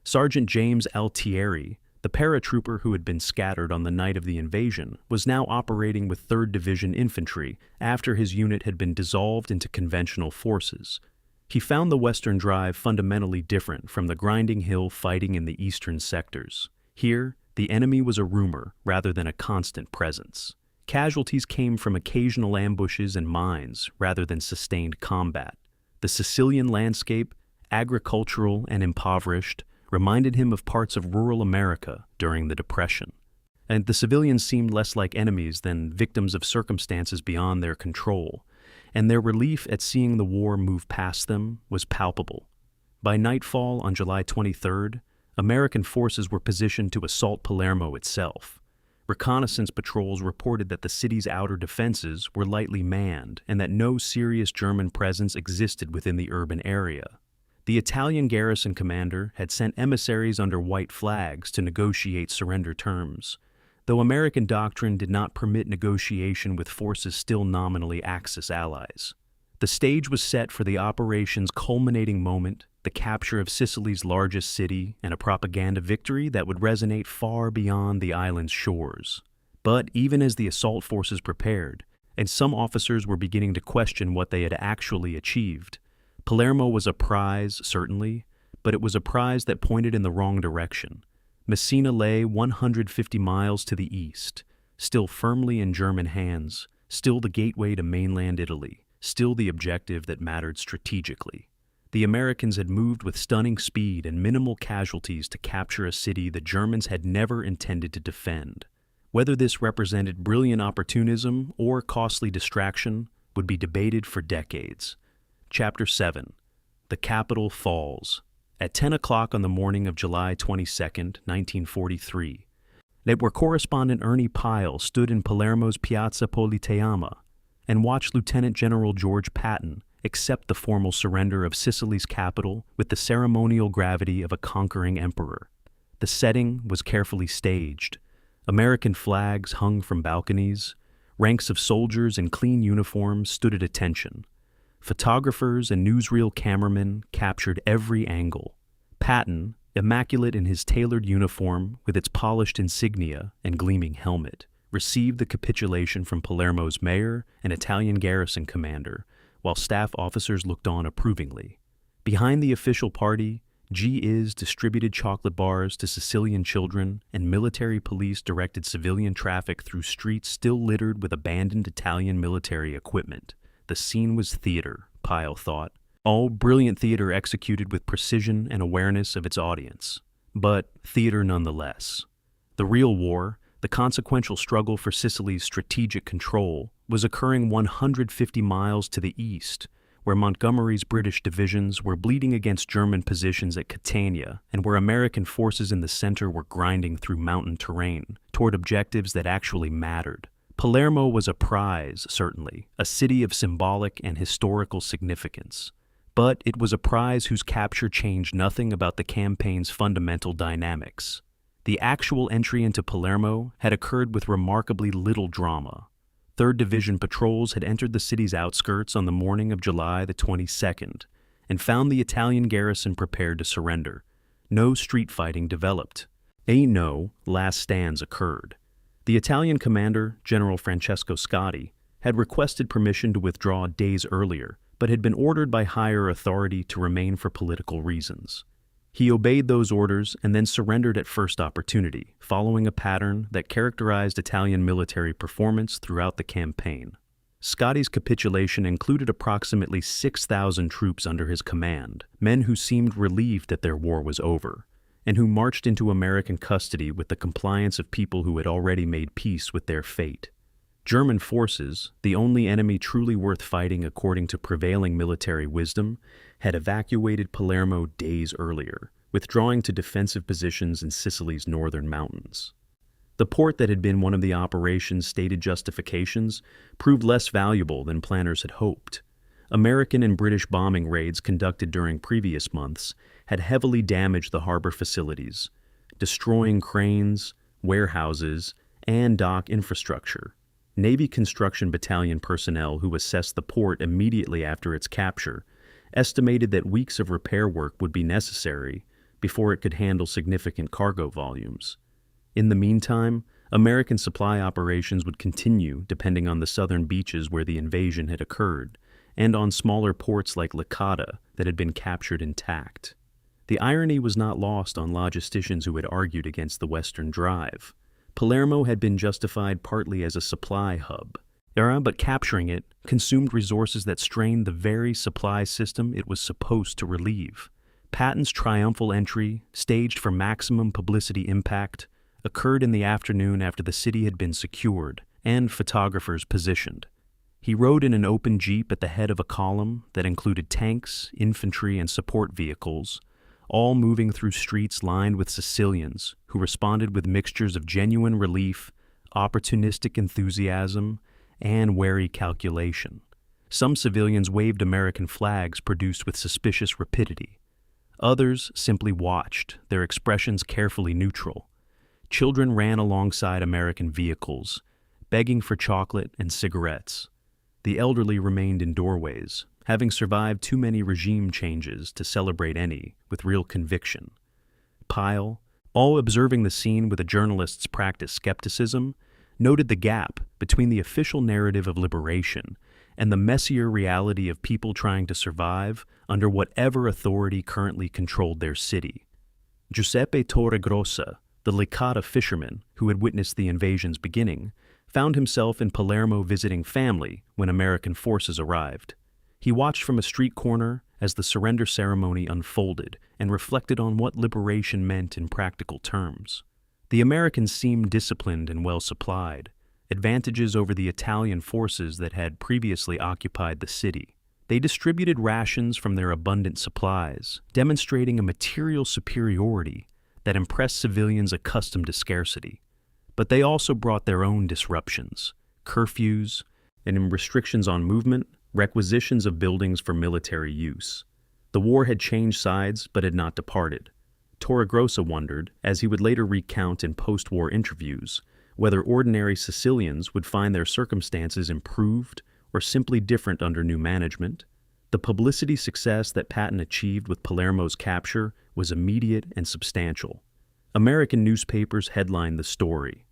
Sergeant James Altieri, the paratrooper who had been scattered on the night of the invasion, was now operating with 3rd Division infantry after his unit had been dissolved into conventional forces. He found the Western Drive fundamentally different from the grinding hill fighting in the eastern sectors. Here, the enemy was a rumor rather than a constant presence. Casualties came from occasional ambushes and mines rather than sustained combat. The Sicilian landscape, agricultural and impoverished, reminded him of parts of rural America during the Depression. And the civilians seemed less like enemies than victims of circumstances beyond their control, and their relief at seeing the war move past them was palpable. By nightfall on July 23rd, American forces were positioned to assault Palermo itself. Reconnaissance patrols reported that the city's outer defenses were lightly manned and that no serious German presence existed within the urban area. The Italian garrison commander had sent emissaries under white flags to negotiate surrender terms, though American doctrine did not permit negotiation with forces still nominally Axis allies. The stage was set for the operation's culminating moment, the capture of Sicily's largest city and a propaganda victory that would resonate far beyond the island's shores. But even as the assault forces prepared, and some officers were beginning to question what they had actually achieved, Palermo was a prize, certainly, but it was a prize that pointed in the wrong direction. Messina lay 150 miles to the east, still firmly in German hands, still the gateway to mainland Italy, still the objective that mattered strategically. The Americans had moved with stunning speed and minimal casualties to capture a city the Germans had never intended to defend. Whether this represented brilliant opportunism or costly distraction would be debated for decades. Chapter 7. The Capital Falls. At 10 o'clock on the morning of July 22, 1943, Network correspondent Ernie Pyle stood in Palermo's Piazza Politeama and watched Lieutenant General George Patton accept the formal surrender of Sicily's capital with the ceremonial gravity of a conquering emperor. The setting was carefully staged. American flags hung from balconies. Ranks of soldiers in clean uniforms stood at attention. Photographers and newsreel cameramen captured every angle. Patton, immaculate in his tailored uniform with its polished insignia and gleaming helmet, received the capitulation from Palermo's mayor and Italian garrison commander, while staff officers looked on approvingly. Behind the official party, G.I.S. distributed chocolate bars to Sicilian children, and military police directed civilian traffic through streets still littered with abandoned Italian military equipment. The scene was theater, Pyle thought. All brilliant theater executed with precision and awareness of its audience. But theater nonetheless. The real war, the consequential struggle for Sicily's strategic control, was occurring 150 miles to the east, where Montgomery's British divisions were bleeding against German positions at Catania, and where American forces in the center were grinding through mountain terrain toward objectives that actually mattered. Palermo was a prize, certainly, a city of symbolic and historical significance. But it was a prize whose capture changed nothing about the campaign's fundamental dynamics. The actual entry into Palermo had occurred with remarkably little drama. 3rd Division patrols had entered the city's outskirts on the morning of July the 22nd and found the Italian garrison prepared to surrender. No street fighting developed. No last stands occurred. The Italian commander, General Francesco Scotti, had requested permission to withdraw days earlier, but had been ordered by higher authority to remain for political reasons. He obeyed those orders and then surrendered at first opportunity, following a pattern that characterized Italian military performance throughout the campaign. Scotti's capitulation included approximately 6,000 troops under his command, men who seemed relieved that their war was over, and who marched into American custody with the compliance of people who had already made peace with their fate. German forces, the only enemy truly worth fighting according to prevailing military wisdom, had evacuated Palermo days earlier, withdrawing to defensive positions in Sicily's northern mountains. The port that had been one of the operation's stated justifications proved less valuable than planners had hoped. American and British bombing raids conducted during previous months had heavily damaged the harbor facilities, destroying cranes, warehouses, and dock infrastructure. Navy Construction Battalion personnel who assessed the port immediately after its capture estimated that weeks of repair work would be necessary before it could handle significant cargo volumes. In the meantime, American supply operations would continue depending on the southern beaches where the invasion had occurred, and on smaller ports like Licata that had been captured intact. The irony was not lost on logisticians who had argued against the Western Drive. Palermo had been justified partly as a supply hub, but capturing it consumed resources that strained the very supply system it was supposed to relieve. Patton's triumphal entry, staged for maximum publicity impact, occurred in the afternoon after the city had been secured and photographers positioned. He rode in an open jeep at the head of a column that included tanks, infantry, and support vehicles, all moving through streets lined with Sicilians who responded with mixtures of genuine relief, opportunistic enthusiasm, and wary calculation. Some civilians waved American flags produced with suspicious rapidity. Others simply watched, their expressions carefully neutral. Children ran alongside American vehicles, begging for chocolate and cigarettes. The elderly remained in doorways, having survived too many regime changes to celebrate any with real conviction. Pyle, all observing the scene with a journalist's practiced skepticism, noted the gap between the official narrative of liberation and the messier reality of people trying to survive under whatever authority currently controlled their city. Giuseppe Torregrossa, the Licata fisherman who had witnessed the invasion's beginning, found himself in Palermo visiting family when American forces arrived. He watched from a street corner as the surrender ceremony unfolded and reflected on what liberation meant in practical terms. The Americans seemed disciplined and well supplied, advantages over the Italian forces that had previously occupied the city. They distributed rations from their abundant supplies, demonstrating a material superiority that impressed civilians accustomed to scarcity. But they also brought their own disruptions, curfews, and restrictions on movement, requisitions of buildings for military use. The war had changed sides but had not departed. Torregrossa wondered, as he would later recount in post-war interviews, whether ordinary Sicilians would find their circumstances improved or simply different under new management. The publicity success that Patton achieved with Palermo's capture was immediate and substantial. American newspapers headlined the story.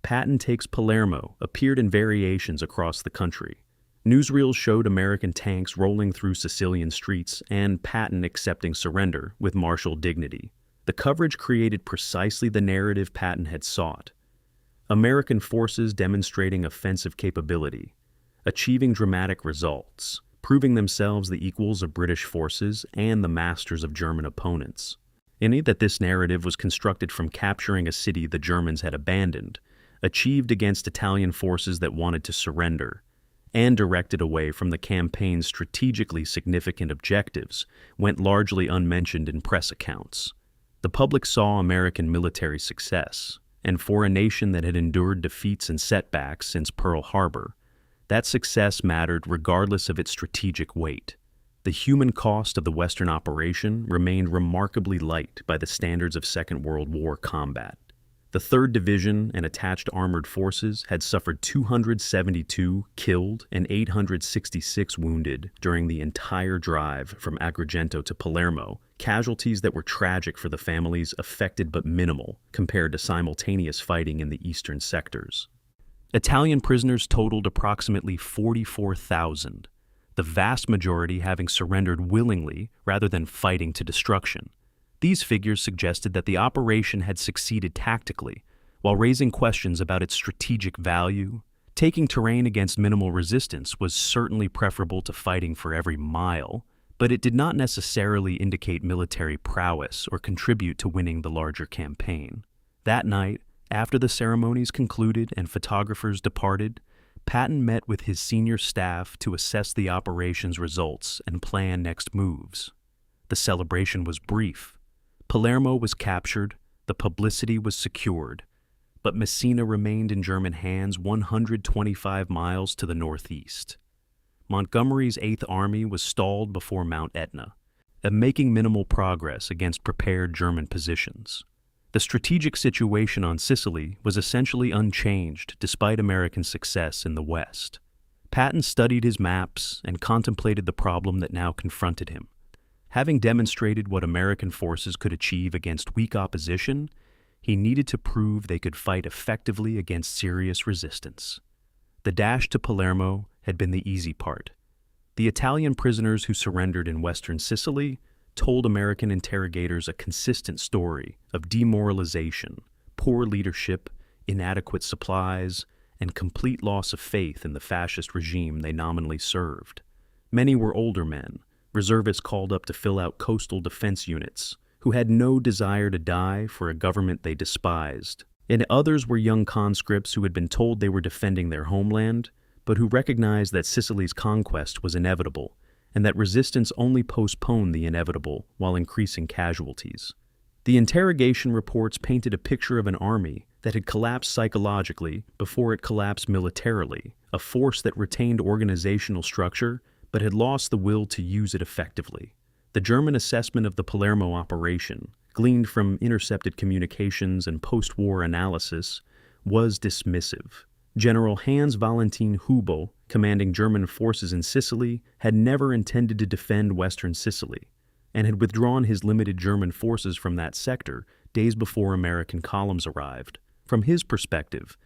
Patton takes Palermo appeared in variations across the country. Newsreels showed American tanks rolling through Sicilian streets and Patton accepting surrender with martial dignity. The coverage created precisely the narrative Patton had sought. American forces demonstrating offensive capability, achieving dramatic results, proving themselves the equals of British forces and the masters of German opponents. In that this narrative was constructed from capturing a city the Germans had abandoned, achieved against Italian forces that wanted to surrender, and directed away from the campaign's strategically significant objectives, went largely unmentioned in press accounts. The public saw American military success, and for a nation that had endured defeats and setbacks since Pearl Harbor, that success mattered regardless of its strategic weight. The human cost of the Western operation remained remarkably light by the standards of Second World War combat. The 3rd Division and attached armored forces had suffered 272 killed and 866 wounded during the entire drive from Agrigento to Palermo, casualties that were tragic for the families affected but minimal compared to simultaneous fighting in the eastern sectors. Italian prisoners totaled approximately 44,000, the vast majority having surrendered willingly rather than fighting to destruction. These figures suggested that the operation had succeeded tactically, while raising questions about its strategic value. Taking terrain against minimal resistance was certainly preferable to fighting for every mile, but it did not necessarily indicate military prowess or contribute to winning the larger campaign. That night, after the ceremonies concluded and photographers departed, Patton met with his senior staff to assess the operation's results and plan next moves. The celebration was brief. Palermo was captured, the publicity was secured, but Messina remained in German hands 125 miles to the northeast. Montgomery's Eighth Army was stalled before Mount Etna, making minimal progress against prepared German positions. The strategic situation on Sicily was essentially unchanged despite American success in the West. Patton studied his maps and contemplated the problem that now confronted him. Having demonstrated what American forces could achieve against weak opposition, he needed to prove they could fight effectively against serious resistance. The dash to Palermo had been the easy part. The Italian prisoners who surrendered in western Sicily told American interrogators a consistent story of demoralization, poor leadership, inadequate supplies, and complete loss of faith in the fascist regime they nominally served. Many were older men, reservists called up to fill out coastal defense units, who had no desire to die for a government they despised. And others were young conscripts who had been told they were defending their homeland, but who recognized that Sicily's conquest was inevitable, and that resistance only postponed the inevitable while increasing casualties. The interrogation reports painted a picture of an army that had collapsed psychologically before it collapsed militarily, a force that retained organizational structure but had lost the will to use it effectively. The German assessment of the Palermo operation, gleaned from intercepted communications and post-war analysis, was dismissive. General Hans Valentin Hubel, commanding German forces in Sicily, had never intended to defend western Sicily, and had withdrawn his limited German forces from that sector days before American columns arrived. From his perspective,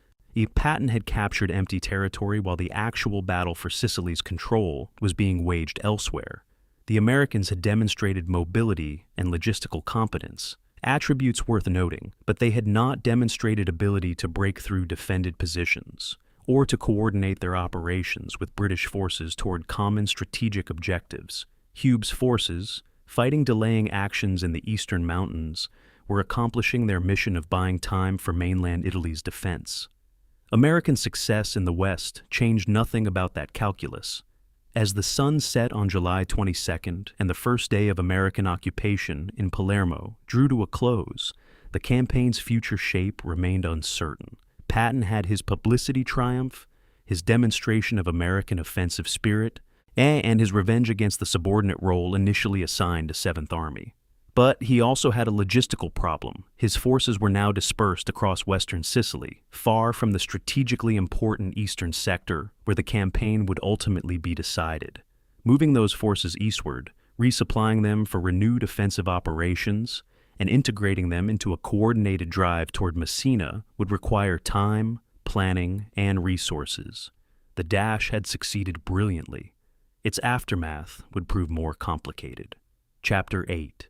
Patton had captured empty territory while the actual battle for Sicily's control was being waged elsewhere. The Americans had demonstrated mobility and logistical competence, attributes worth noting, but they had not demonstrated ability to break through defended positions or to coordinate their operations with British forces toward common strategic objectives. Hube's forces, fighting delaying actions in the eastern mountains, were accomplishing their mission of buying time for mainland Italy's defense. American success in the West changed nothing about that calculus. As the sun set on July 22nd and the first day of American occupation in Palermo drew to a close, the campaign's future shape remained uncertain. Patton had his publicity triumph, his demonstration of American offensive spirit, and his revenge against the subordinate role initially assigned to 7th Army. But he also had a logistical problem. His forces were now dispersed across western Sicily, far from the strategically important eastern sector where the campaign would ultimately be decided. Moving those forces eastward, resupplying them for renewed offensive operations, and integrating them into a coordinated drive toward Messina would require time, planning, and resources. The dash had succeeded brilliantly. Its aftermath would prove more complicated. Chapter 8.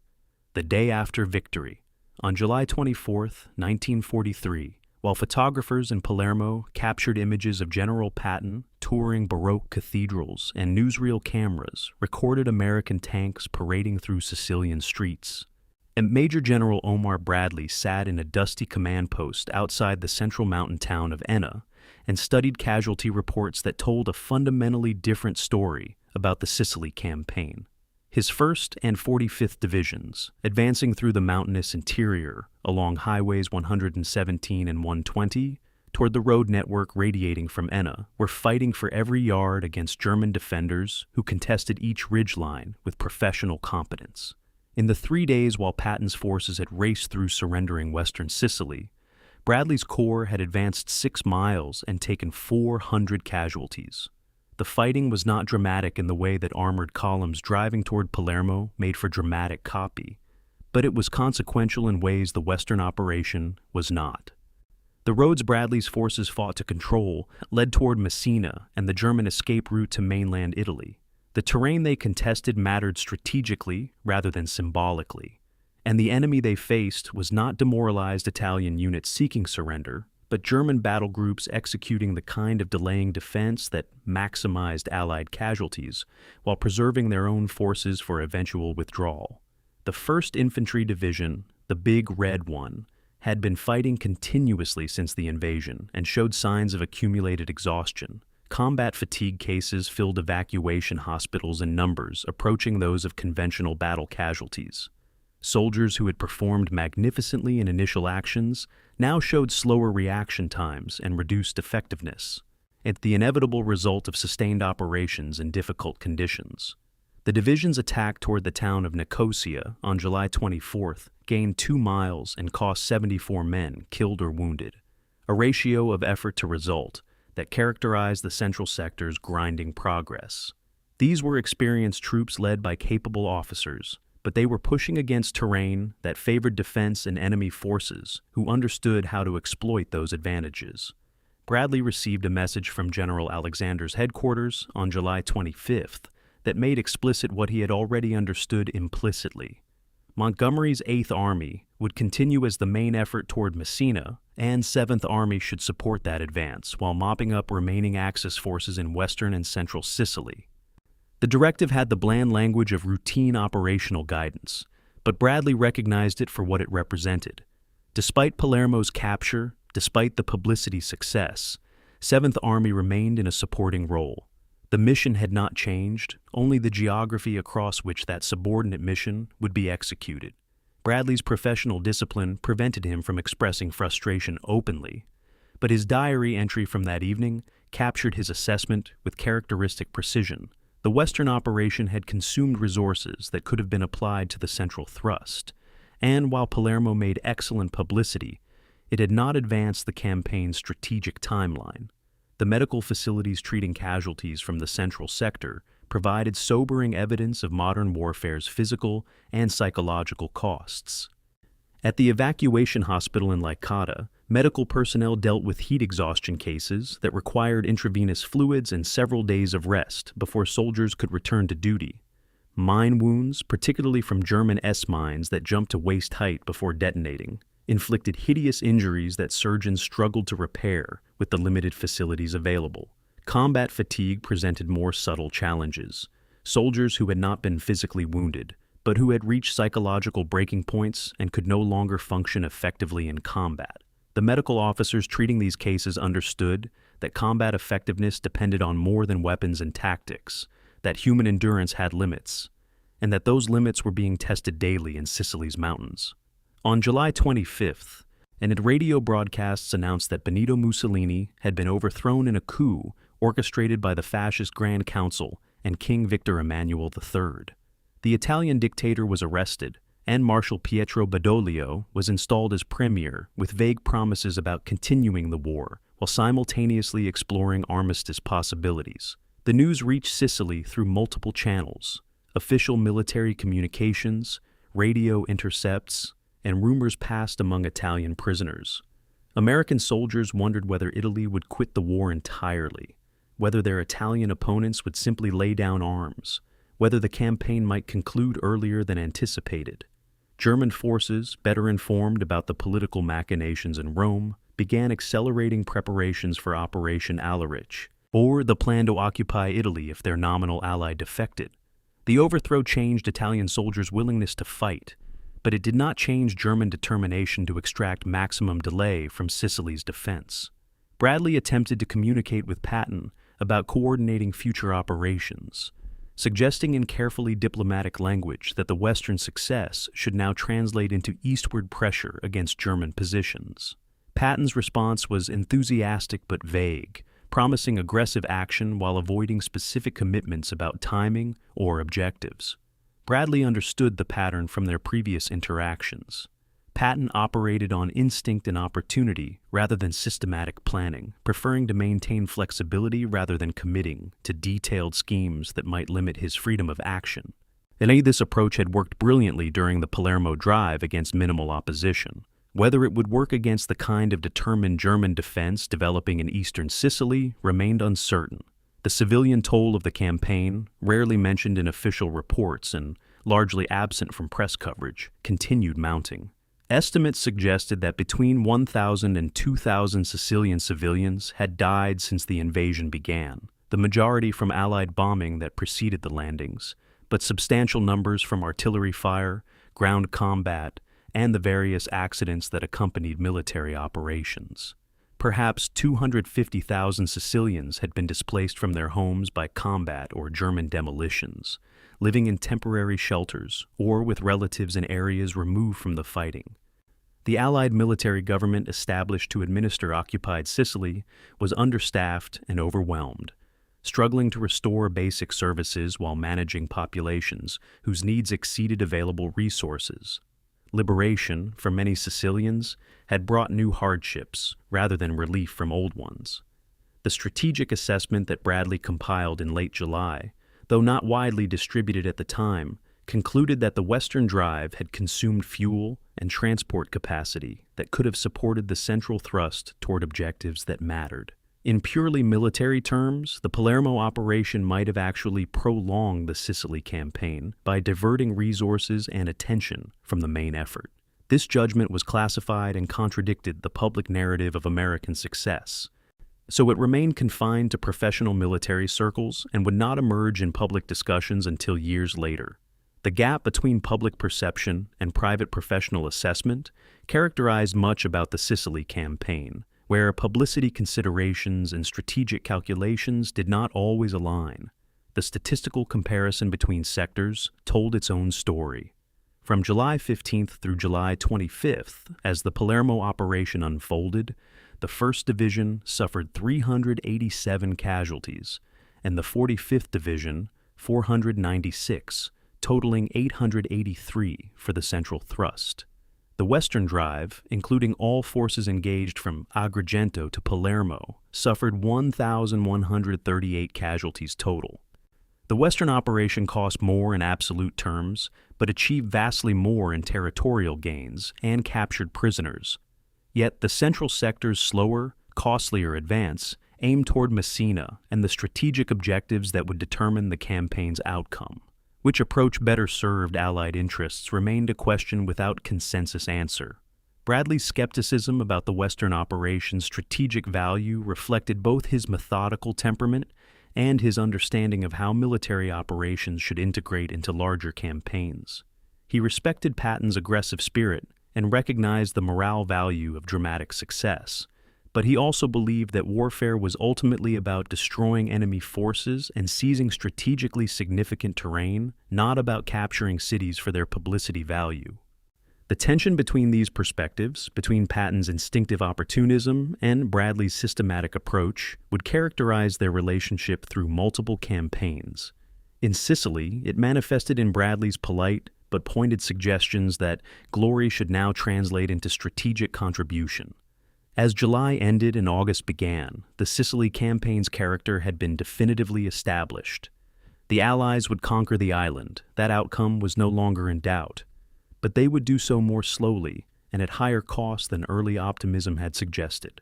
The day after victory. On July 24, 1943, while photographers in Palermo captured images of General Patton touring Baroque cathedrals and newsreel cameras recorded American tanks parading through Sicilian streets, and Major General Omar Bradley sat in a dusty command post outside the central mountain town of Enna and studied casualty reports that told a fundamentally different story about the Sicily campaign. His 1st and 45th Divisions, advancing through the mountainous interior along highways 117 and 120 toward the road network radiating from Enna, were fighting for every yard against German defenders who contested each ridgeline with professional competence. In the 3 days while Patton's forces had raced through surrendering western Sicily, Bradley's corps had advanced 6 miles and taken 400 casualties. The fighting was not dramatic in the way that armored columns driving toward Palermo made for dramatic copy, but it was consequential in ways the Western operation was not. The roads Bradley's forces fought to control led toward Messina and the German escape route to mainland Italy. The terrain they contested mattered strategically rather than symbolically, and the enemy they faced was not demoralized Italian units seeking surrender, but German battle groups executing the kind of delaying defense that maximized Allied casualties while preserving their own forces for eventual withdrawal. The 1st Infantry Division, the Big Red One, had been fighting continuously since the invasion and showed signs of accumulated exhaustion. Combat fatigue cases filled evacuation hospitals in numbers approaching those of conventional battle casualties. Soldiers who had performed magnificently in initial actions now showed slower reaction times and reduced effectiveness. It's the inevitable result of sustained operations in difficult conditions. The division's attack toward the town of Nicosia on July 24th gained 2 miles and cost 74 men killed or wounded, a ratio of effort to result that characterized the central sector's grinding progress. These were experienced troops led by capable officers, but they were pushing against terrain that favored defense and enemy forces who understood how to exploit those advantages. Bradley received a message from General Alexander's headquarters on July 25th that made explicit what he had already understood implicitly. Montgomery's 8th Army would continue as the main effort toward Messina, and 7th Army should support that advance while mopping up remaining Axis forces in western and central Sicily. The directive had the bland language of routine operational guidance, but Bradley recognized it for what it represented. Despite Palermo's capture, despite the publicity success, 7th Army remained in a supporting role. The mission had not changed, only the geography across which that subordinate mission would be executed. Bradley's professional discipline prevented him from expressing frustration openly, but his diary entry from that evening captured his assessment with characteristic precision. The Western operation had consumed resources that could have been applied to the central thrust, and while Palermo made excellent publicity, it had not advanced the campaign's strategic timeline. The medical facilities treating casualties from the central sector provided sobering evidence of modern warfare's physical and psychological costs. At the evacuation hospital in Licata, medical personnel dealt with heat exhaustion cases that required intravenous fluids and several days of rest before soldiers could return to duty. Mine wounds, particularly from German S-mines that jumped to waist height before detonating, inflicted hideous injuries that surgeons struggled to repair with the limited facilities available. Combat fatigue presented more subtle challenges. Soldiers who had not been physically wounded, but who had reached psychological breaking points and could no longer function effectively in combat. The medical officers treating these cases understood that combat effectiveness depended on more than weapons and tactics, that human endurance had limits, and that those limits were being tested daily in Sicily's mountains. On July 25th, and radio broadcasts announced that Benito Mussolini had been overthrown in a coup orchestrated by the fascist Grand Council and King Victor Emmanuel III. The Italian dictator was arrested, and Marshal Pietro Badoglio was installed as premier with vague promises about continuing the war while simultaneously exploring armistice possibilities. The news reached Sicily through multiple channels: official military communications, radio intercepts, and rumors passed among Italian prisoners. American soldiers wondered whether Italy would quit the war entirely, whether their Italian opponents would simply lay down arms, whether the campaign might conclude earlier than anticipated. German forces, better informed about the political machinations in Rome, began accelerating preparations for Operation Alaric, or the plan to occupy Italy if their nominal ally defected. The overthrow changed Italian soldiers' willingness to fight, but it did not change German determination to extract maximum delay from Sicily's defense. Bradley attempted to communicate with Patton about coordinating future operations, suggesting in carefully diplomatic language that the Western success should now translate into eastward pressure against German positions. Patton's response was enthusiastic but vague, promising aggressive action while avoiding specific commitments about timing or objectives. Bradley understood the pattern from their previous interactions. Patton operated on instinct and opportunity rather than systematic planning, preferring to maintain flexibility rather than committing to detailed schemes that might limit his freedom of action. This approach had worked brilliantly during the Palermo drive against minimal opposition. Whether it would work against the kind of determined German defense developing in eastern Sicily remained uncertain. The civilian toll of the campaign, rarely mentioned in official reports and largely absent from press coverage, continued mounting. Estimates suggested that between 1,000 and 2,000 Sicilian civilians had died since the invasion began, the majority from Allied bombing that preceded the landings, but substantial numbers from artillery fire, ground combat, and the various accidents that accompanied military operations. Perhaps 250,000 Sicilians had been displaced from their homes by combat or German demolitions, living in temporary shelters or with relatives in areas removed from the fighting. The Allied military government established to administer occupied Sicily was understaffed and overwhelmed, struggling to restore basic services while managing populations whose needs exceeded available resources. Liberation, for many Sicilians, had brought new hardships rather than relief from old ones. The strategic assessment that Bradley compiled in late July, though not widely distributed at the time, concluded that the Western Drive had consumed fuel and transport capacity that could have supported the central thrust toward objectives that mattered. In purely military terms, the Palermo operation might have actually prolonged the Sicily campaign by diverting resources and attention from the main effort. This judgment was classified and contradicted the public narrative of American success, so it remained confined to professional military circles and would not emerge in public discussions until years later. The gap between public perception and private professional assessment characterized much about the Sicily campaign, where publicity considerations and strategic calculations did not always align. The statistical comparison between sectors told its own story. From July 15th through July 25th, as the Palermo operation unfolded, the 1st Division suffered 387 casualties, and the 45th Division 496, totaling 883 for the central thrust. The Western Drive, including all forces engaged from Agrigento to Palermo, suffered 1,138 casualties total. The Western operation cost more in absolute terms, but achieved vastly more in territorial gains and captured prisoners. Yet the central sector's slower, costlier advance aimed toward Messina and the strategic objectives that would determine the campaign's outcome. Which approach better served Allied interests remained a question without consensus answer. Bradley's skepticism about the Western operation's strategic value reflected both his methodical temperament and his understanding of how military operations should integrate into larger campaigns. He respected Patton's aggressive spirit and recognized the morale value of dramatic success, but he also believed that warfare was ultimately about destroying enemy forces and seizing strategically significant terrain, not about capturing cities for their publicity value. The tension between these perspectives, between Patton's instinctive opportunism and Bradley's systematic approach, would characterize their relationship through multiple campaigns. In Sicily, it manifested in Bradley's polite but pointed suggestions that glory should now translate into strategic contribution. As July ended and August began, the Sicily campaign's character had been definitively established. The Allies would conquer the island. That outcome was no longer in doubt. But they would do so more slowly and at higher cost than early optimism had suggested.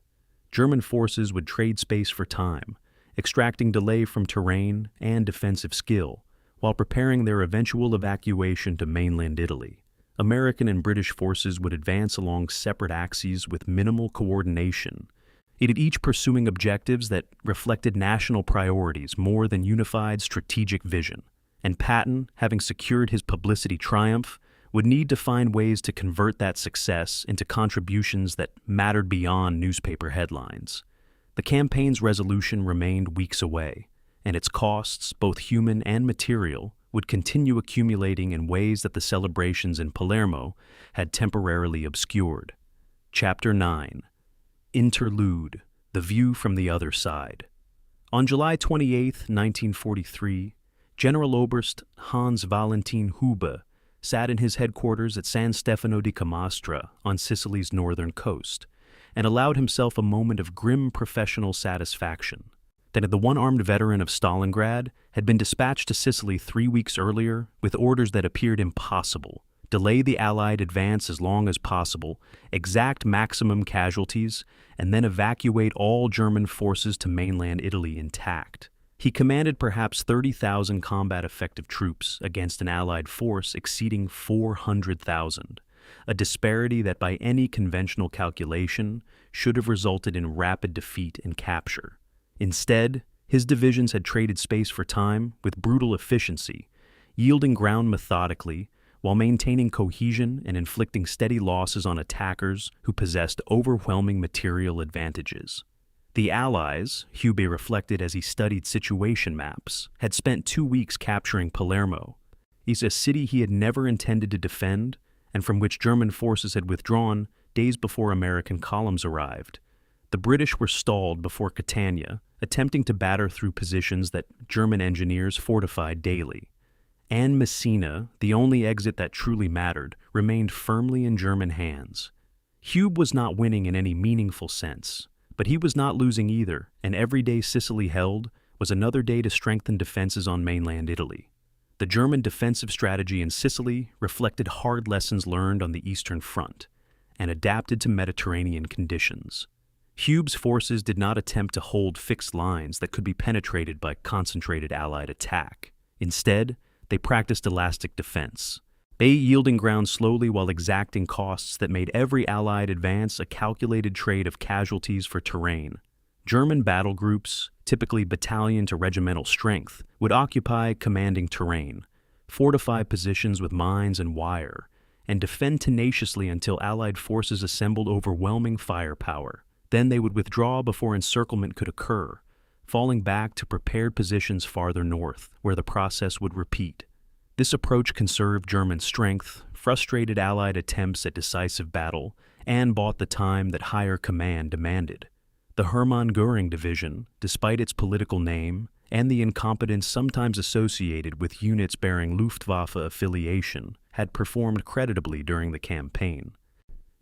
German forces would trade space for time, extracting delay from terrain and defensive skill, while preparing their eventual evacuation to mainland Italy. American and British forces would advance along separate axes with minimal coordination, each pursuing objectives that reflected national priorities more than unified strategic vision. And Patton, having secured his publicity triumph, would need to find ways to convert that success into contributions that mattered beyond newspaper headlines. The campaign's resolution remained weeks away, and its costs, both human and material, would continue accumulating in ways that the celebrations in Palermo had temporarily obscured. Chapter 9. Interlude: The View from the Other Side. On July 28, 1943, General Oberst Hans Valentin Hube sat in his headquarters at San Stefano di Camastra on Sicily's northern coast and allowed himself a moment of grim professional satisfaction. That the one-armed veteran of Stalingrad had been dispatched to Sicily 3 weeks earlier with orders that appeared impossible: delay the Allied advance as long as possible, exact maximum casualties, and then evacuate all German forces to mainland Italy intact. He commanded perhaps 30,000 combat-effective troops against an Allied force exceeding 400,000, a disparity that by any conventional calculation should have resulted in rapid defeat and capture. Instead, his divisions had traded space for time with brutal efficiency, yielding ground methodically while maintaining cohesion and inflicting steady losses on attackers who possessed overwhelming material advantages. The Allies, Hube reflected as he studied situation maps, had spent 2 weeks capturing Palermo. It's a city he had never intended to defend, and from which German forces had withdrawn days before American columns arrived. The British were stalled before Catania, attempting to batter through positions that German engineers fortified daily. And Messina, the only exit that truly mattered, remained firmly in German hands. Hube was not winning in any meaningful sense, but he was not losing either, and every day Sicily held was another day to strengthen defenses on mainland Italy. The German defensive strategy in Sicily reflected hard lessons learned on the Eastern Front and adapted to Mediterranean conditions. Hube's forces did not attempt to hold fixed lines that could be penetrated by concentrated Allied attack. Instead, they practiced elastic defense, yielding ground slowly while exacting costs that made every Allied advance a calculated trade of casualties for terrain. German battle groups, typically battalion to regimental strength, would occupy commanding terrain, fortify positions with mines and wire, and defend tenaciously until Allied forces assembled overwhelming firepower. Then they would withdraw before encirclement could occur, falling back to prepared positions farther north, where the process would repeat. This approach conserved German strength, frustrated Allied attempts at decisive battle, and bought the time that higher command demanded. The Hermann Göring Division, despite its political name and the incompetence sometimes associated with units bearing Luftwaffe affiliation, had performed creditably during the campaign.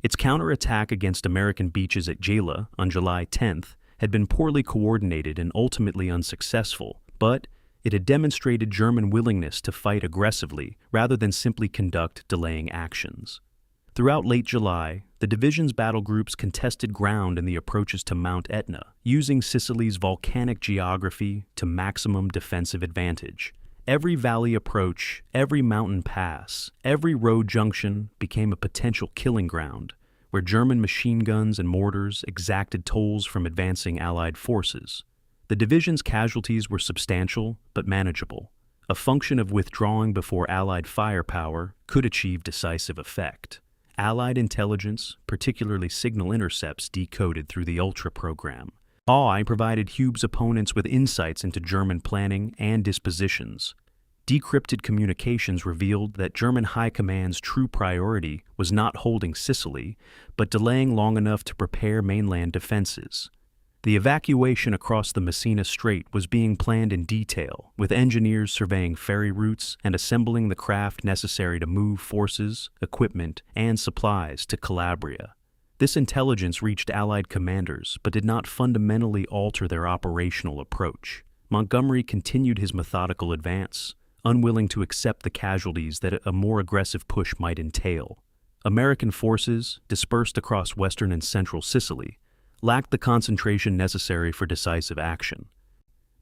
Its counterattack against American beaches at Gela on July 10th had been poorly coordinated and ultimately unsuccessful, but it had demonstrated German willingness to fight aggressively rather than simply conduct delaying actions. Throughout late July, the division's battle groups contested ground in the approaches to Mount Etna, using Sicily's volcanic geography to maximum defensive advantage. Every valley approach, every mountain pass, every road junction became a potential killing ground, where German machine guns and mortars exacted tolls from advancing Allied forces. The division's casualties were substantial but manageable, a function of withdrawing before Allied firepower could achieve decisive effect. Allied intelligence, particularly signal intercepts decoded through the Ultra program, provided Hube's opponents with insights into German planning and dispositions. Decrypted communications revealed that German High Command's true priority was not holding Sicily, but delaying long enough to prepare mainland defenses. The evacuation across the Messina Strait was being planned in detail, with engineers surveying ferry routes and assembling the craft necessary to move forces, equipment, and supplies to Calabria. This intelligence reached Allied commanders but did not fundamentally alter their operational approach. Montgomery continued his methodical advance, unwilling to accept the casualties that a more aggressive push might entail. American forces, dispersed across western and central Sicily, lacked the concentration necessary for decisive action.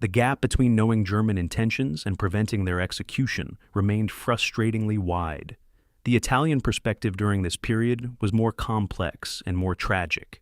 The gap between knowing German intentions and preventing their execution remained frustratingly wide. The Italian perspective during this period was more complex and more tragic.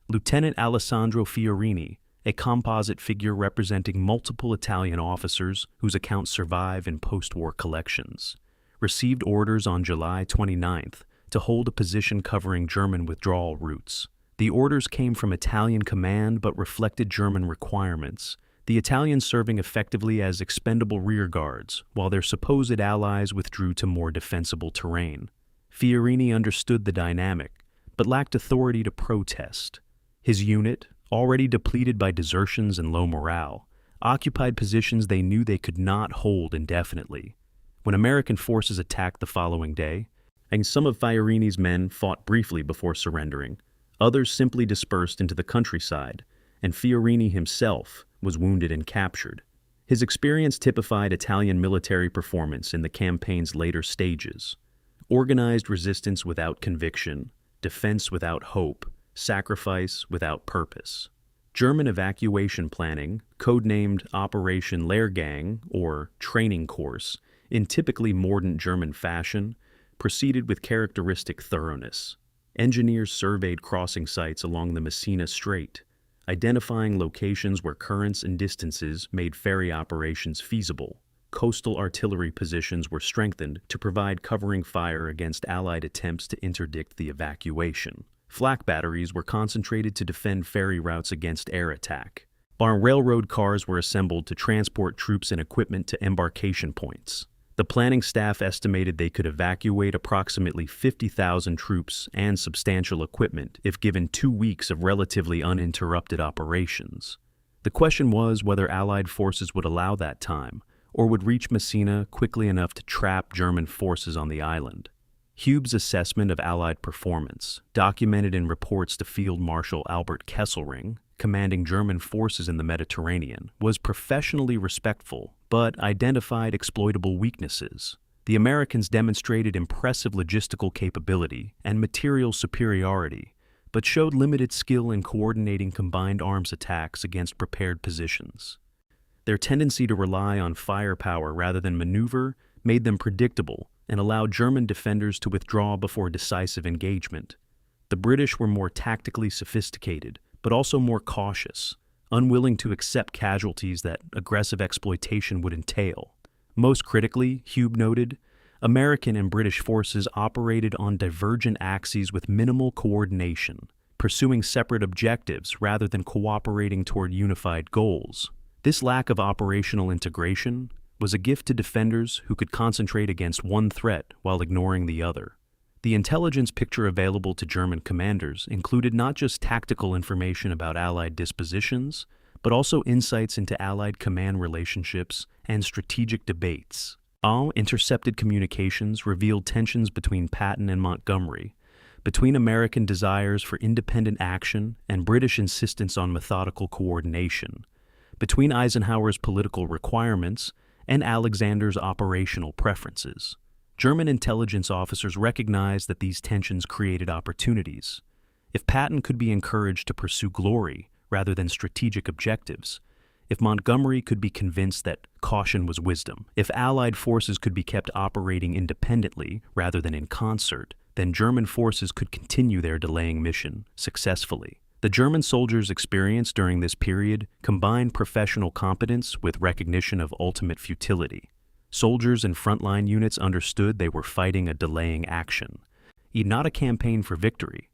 Lieutenant Alessandro Fiorini, a composite figure representing multiple Italian officers whose accounts survive in post-war collections, received orders on July 29th to hold a position covering German withdrawal routes. The orders came from Italian command but reflected German requirements, the Italians serving effectively as expendable rearguards, while their supposed allies withdrew to more defensible terrain. Fiorini understood the dynamic, but lacked authority to protest. His unit, already depleted by desertions and low morale, occupied positions they knew they could not hold indefinitely. When American forces attacked the following day, and some of Fiorini's men fought briefly before surrendering, others simply dispersed into the countryside, and Fiorini himself was wounded and captured. His experience typified Italian military performance in the campaign's later stages: organized resistance without conviction, defense without hope, sacrifice without purpose. German evacuation planning, codenamed Operation Lehrgang or Training Course, in typically mordant German fashion, proceeded with characteristic thoroughness. Engineers surveyed crossing sites along the Messina Strait, identifying locations where currents and distances made ferry operations feasible. coastal artillery positions were strengthened to provide covering fire against Allied attempts to interdict the evacuation. Flak batteries were concentrated to defend ferry routes against air attack. Railroad cars were assembled to transport troops and equipment to embarkation points. The planning staff estimated they could evacuate approximately 50,000 troops and substantial equipment if given 2 weeks of relatively uninterrupted operations. The question was whether Allied forces would allow that time, or would reach Messina quickly enough to trap German forces on the island. Hube's assessment of Allied performance, documented in reports to Field Marshal Albert Kesselring, commanding German forces in the Mediterranean, was professionally respectful, but identified exploitable weaknesses. The Americans demonstrated impressive logistical capability and material superiority, but showed limited skill in coordinating combined arms attacks against prepared positions. Their tendency to rely on firepower rather than maneuver made them predictable and allowed German defenders to withdraw before decisive engagement. The British were more tactically sophisticated, but also more cautious, unwilling to accept casualties that aggressive exploitation would entail. Most critically, Hube noted, American and British forces operated on divergent axes with minimal coordination, pursuing separate objectives rather than cooperating toward unified goals. This lack of operational integration was a gift to defenders who could concentrate against one threat while ignoring the other. The intelligence picture available to German commanders included not just tactical information about Allied dispositions, but also insights into Allied command relationships and strategic debates. All intercepted communications revealed tensions between Patton and Montgomery, between American desires for independent action and British insistence on methodical coordination, between Eisenhower's political requirements and Alexander's operational preferences. German intelligence officers recognized that these tensions created opportunities. If Patton could be encouraged to pursue glory rather than strategic objectives, if Montgomery could be convinced that caution was wisdom, if Allied forces could be kept operating independently rather than in concert, then German forces could continue their delaying mission successfully. The German soldiers' experience during this period combined professional competence with recognition of ultimate futility. Soldiers and frontline units understood they were fighting a delaying action, not a campaign for victory.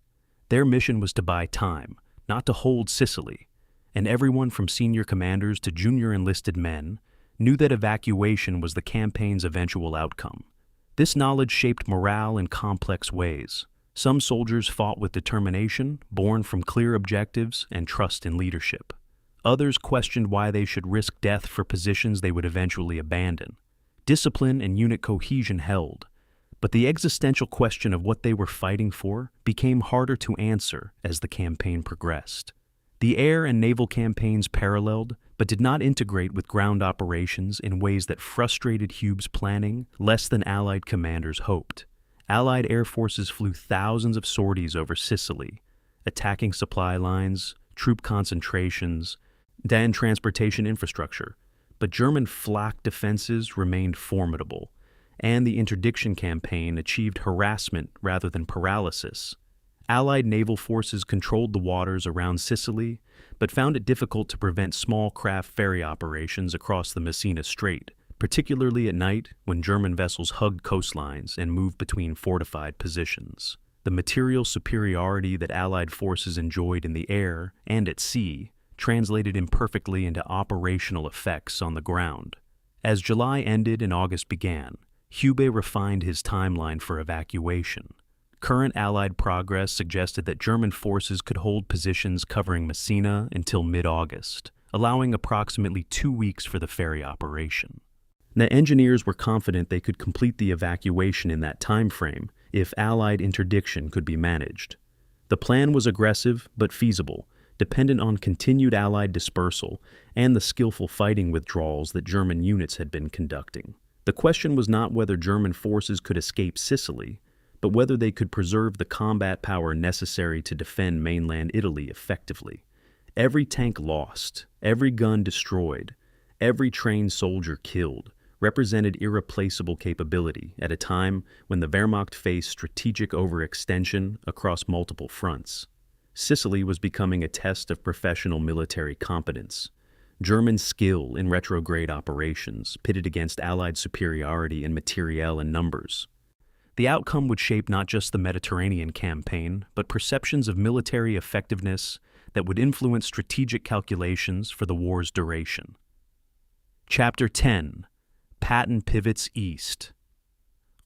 Their mission was to buy time, not to hold Sicily, and everyone from senior commanders to junior enlisted men knew that evacuation was the campaign's eventual outcome. This knowledge shaped morale in complex ways. Some soldiers fought with determination, born from clear objectives and trust in leadership. Others questioned why they should risk death for positions they would eventually abandon. Discipline and unit cohesion held, but the existential question of what they were fighting for became harder to answer as the campaign progressed. The air and naval campaigns paralleled, but did not integrate with ground operations in ways that frustrated Hube's planning less than Allied commanders hoped. Allied air forces flew thousands of sorties over Sicily, attacking supply lines, troop concentrations, and transportation infrastructure. But German flak defenses remained formidable, and the interdiction campaign achieved harassment rather than paralysis. Allied naval forces controlled the waters around Sicily, but found it difficult to prevent small craft ferry operations across the Messina Strait, particularly at night when German vessels hugged coastlines and moved between fortified positions. The material superiority that Allied forces enjoyed in the air and at sea translated imperfectly into operational effects on the ground. As July ended and August began, Hube refined his timeline for evacuation. Current Allied progress suggested that German forces could hold positions covering Messina until mid-August, allowing approximately 2 weeks for the ferry operation. The engineers were confident they could complete the evacuation in that time frame if Allied interdiction could be managed. The plan was aggressive but feasible, dependent on continued Allied dispersal and the skillful fighting withdrawals that German units had been conducting. The question was not whether German forces could escape Sicily, but whether they could preserve the combat power necessary to defend mainland Italy effectively. Every tank lost, every gun destroyed, every trained soldier killed represented irreplaceable capability at a time when the Wehrmacht faced strategic overextension across multiple fronts. Sicily was becoming a test of professional military competence. German skill in retrograde operations pitted against Allied superiority in materiel and numbers. The outcome would shape not just the Mediterranean campaign, but perceptions of military effectiveness that would influence strategic calculations for the war's duration. Chapter 10. Patton Pivots East.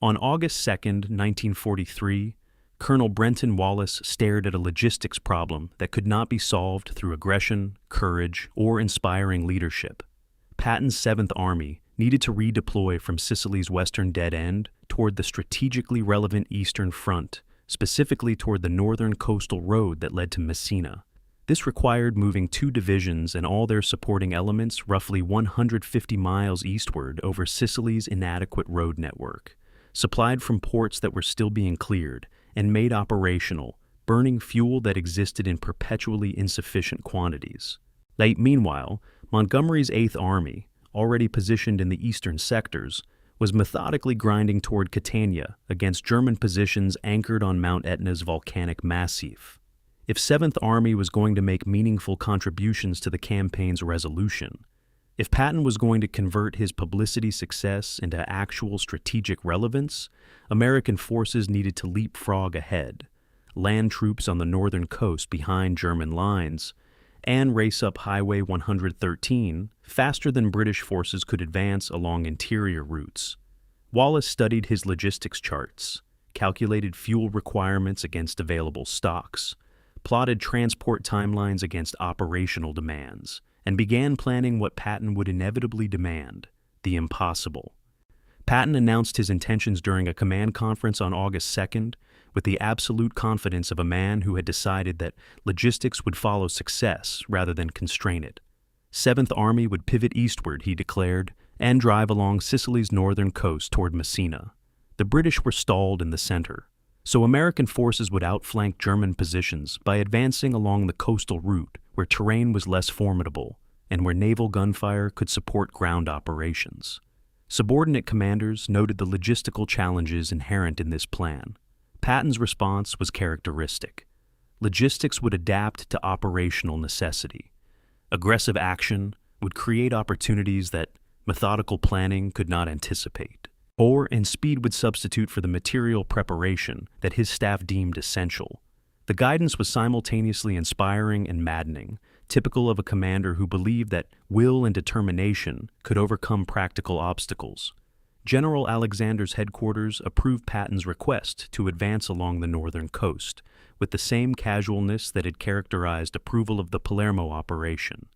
On August 2, 1943, Colonel Brenton Wallace stared at a logistics problem that could not be solved through aggression, courage, or inspiring leadership. Patton's 7th Army needed to redeploy from Sicily's western dead end toward the strategically relevant eastern front, specifically toward the northern coastal road that led to Messina. This required moving 2 divisions and all their supporting elements roughly 150 miles eastward over Sicily's inadequate road network, supplied from ports that were still being cleared, and made operational, burning fuel that existed in perpetually insufficient quantities. Meanwhile, Montgomery's 8th Army, already positioned in the eastern sectors, was methodically grinding toward Catania against German positions anchored on Mount Etna's volcanic massif. If 7th Army was going to make meaningful contributions to the campaign's resolution, if Patton was going to convert his publicity success into actual strategic relevance, American forces needed to leapfrog ahead, land troops on the northern coast behind German lines, and race up Highway 113 faster than British forces could advance along interior routes. Wallace studied his logistics charts, calculated fuel requirements against available stocks, plotted transport timelines against operational demands, and began planning what Patton would inevitably demand: the impossible. Patton announced his intentions during a command conference on August 2nd with the absolute confidence of a man who had decided that logistics would follow success rather than constrain it. 7th Army would pivot eastward, he declared, and drive along Sicily's northern coast toward Messina. The British were stalled in the center, so American forces would outflank German positions by advancing along the coastal route where terrain was less formidable and where naval gunfire could support ground operations. Subordinate commanders noted the logistical challenges inherent in this plan. Patton's response was characteristic. Logistics would adapt to operational necessity. Aggressive action would create opportunities that methodical planning could not anticipate. And speed would substitute for the material preparation that his staff deemed essential. The guidance was simultaneously inspiring and maddening, typical of a commander who believed that will and determination could overcome practical obstacles. General Alexander's headquarters approved Patton's request to advance along the northern coast, with the same casualness that had characterized approval of the Palermo operation.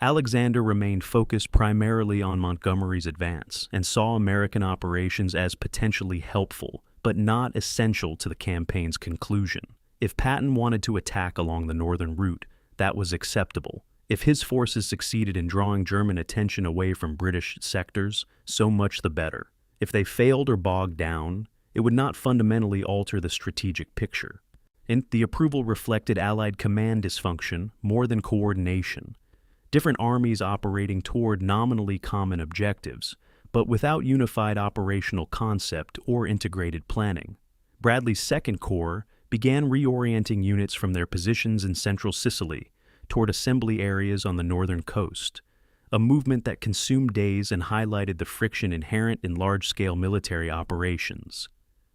Alexander remained focused primarily on Montgomery's advance and saw American operations as potentially helpful, but not essential to the campaign's conclusion. If Patton wanted to attack along the northern route, that was acceptable. If his forces succeeded in drawing German attention away from British sectors, so much the better. If they failed or bogged down, it would not fundamentally alter the strategic picture. And the approval reflected Allied command dysfunction more than coordination. Different armies operating toward nominally common objectives, but without unified operational concept or integrated planning. Bradley's 2nd Corps began reorienting units from their positions in central Sicily toward assembly areas on the northern coast, a movement that consumed days and highlighted the friction inherent in large-scale military operations.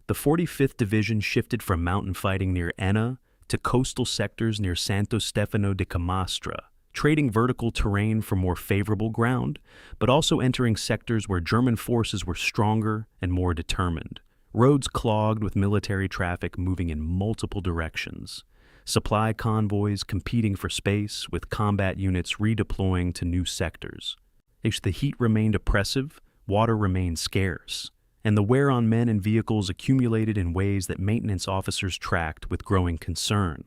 The 45th Division shifted from mountain fighting near Enna to coastal sectors near Santo Stefano di Camastra, trading vertical terrain for more favorable ground, but also entering sectors where German forces were stronger and more determined. Roads clogged with military traffic moving in multiple directions. Supply convoys competing for space, with combat units redeploying to new sectors. As the heat remained oppressive, water remained scarce, and the wear on men and vehicles accumulated in ways that maintenance officers tracked with growing concern.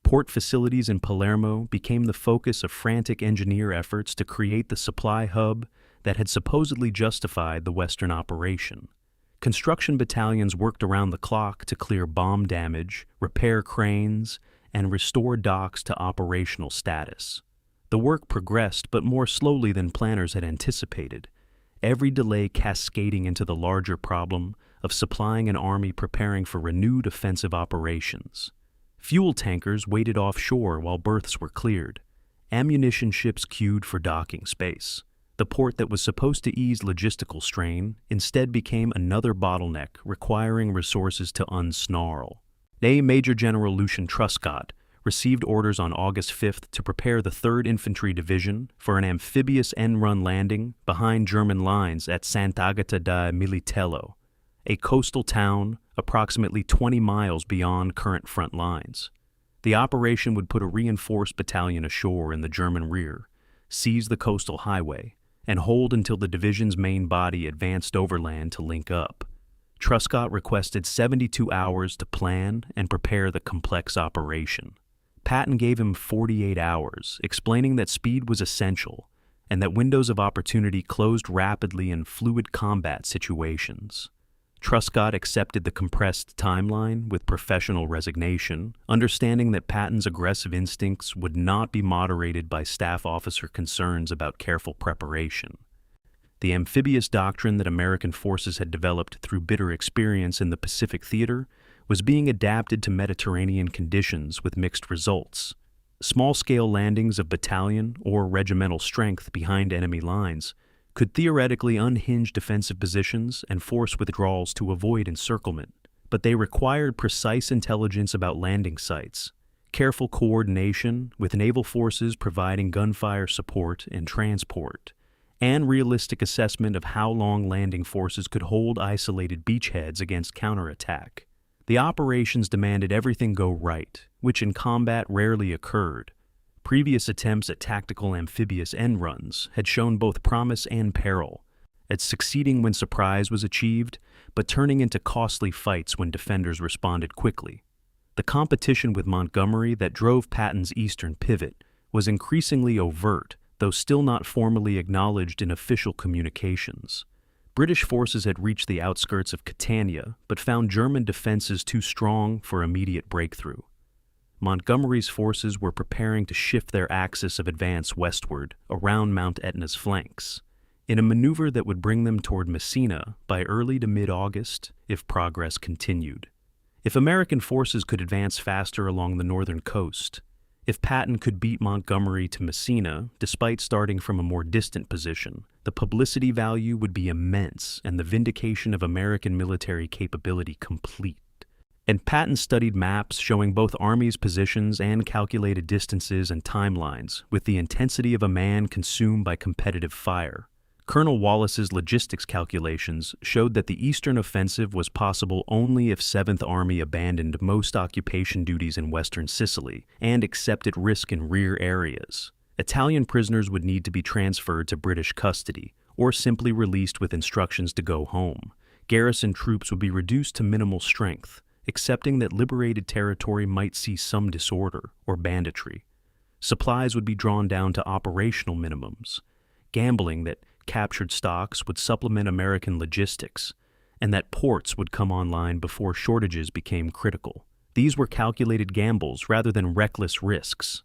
Port facilities in Palermo became the focus of frantic engineer efforts to create the supply hub that had supposedly justified the Western operation. Construction battalions worked around the clock to clear bomb damage, repair cranes, and restore docks to operational status. The work progressed, but more slowly than planners had anticipated, every delay cascading into the larger problem of supplying an army preparing for renewed offensive operations. Fuel tankers waited offshore while berths were cleared. ammunition ships queued for docking space. The port that was supposed to ease logistical strain instead became another bottleneck requiring resources to unsnarl. Major General Lucian Truscott received orders on August 5th to prepare the 3rd Infantry Division for an amphibious end-run landing behind German lines at Sant'Agata da Militello, a coastal town approximately 20 miles beyond current front lines. The operation would put a reinforced battalion ashore in the German rear, seize the coastal highway, and hold until the division's main body advanced overland to link up. Truscott requested 72 hours to plan and prepare the complex operation. Patton gave him 48 hours, explaining that speed was essential and that windows of opportunity closed rapidly in fluid combat situations. Truscott accepted the compressed timeline with professional resignation, understanding that Patton's aggressive instincts would not be moderated by staff officer concerns about careful preparation. The amphibious doctrine that American forces had developed through bitter experience in the Pacific theater was being adapted to Mediterranean conditions with mixed results. Small-scale landings of battalion or regimental strength behind enemy lines could theoretically unhinge defensive positions and force withdrawals to avoid encirclement, but they required precise intelligence about landing sites, careful coordination with naval forces providing gunfire support and transport, and realistic assessment of how long landing forces could hold isolated beachheads against counterattack. The operations demanded everything go right, which in combat rarely occurred. Previous attempts at tactical amphibious end runs had shown both promise and peril, at succeeding when surprise was achieved, but turning into costly fights when defenders responded quickly. The competition with Montgomery that drove Patton's eastern pivot was increasingly overt, though still not formally acknowledged in official communications. British forces had reached the outskirts of Catania, but found German defenses too strong for immediate breakthrough. Montgomery's forces were preparing to shift their axis of advance westward, around Mount Etna's flanks, in a maneuver that would bring them toward Messina by early to mid-August if progress continued. If American forces could advance faster along the northern coast, if Patton could beat Montgomery to Messina despite starting from a more distant position, the publicity value would be immense and the vindication of American military capability complete. And Patton studied maps showing both armies' positions and calculated distances and timelines with the intensity of a man consumed by competitive fire. Colonel Wallace's logistics calculations showed that the eastern offensive was possible only if 7th Army abandoned most occupation duties in western Sicily and accepted risk in rear areas. Italian prisoners would need to be transferred to British custody or simply released with instructions to go home. Garrison troops would be reduced to minimal strength, accepting that liberated territory might see some disorder or banditry. Supplies would be drawn down to operational minimums, gambling that captured stocks would supplement American logistics, and that ports would come online before shortages became critical. These were calculated gambles rather than reckless risks.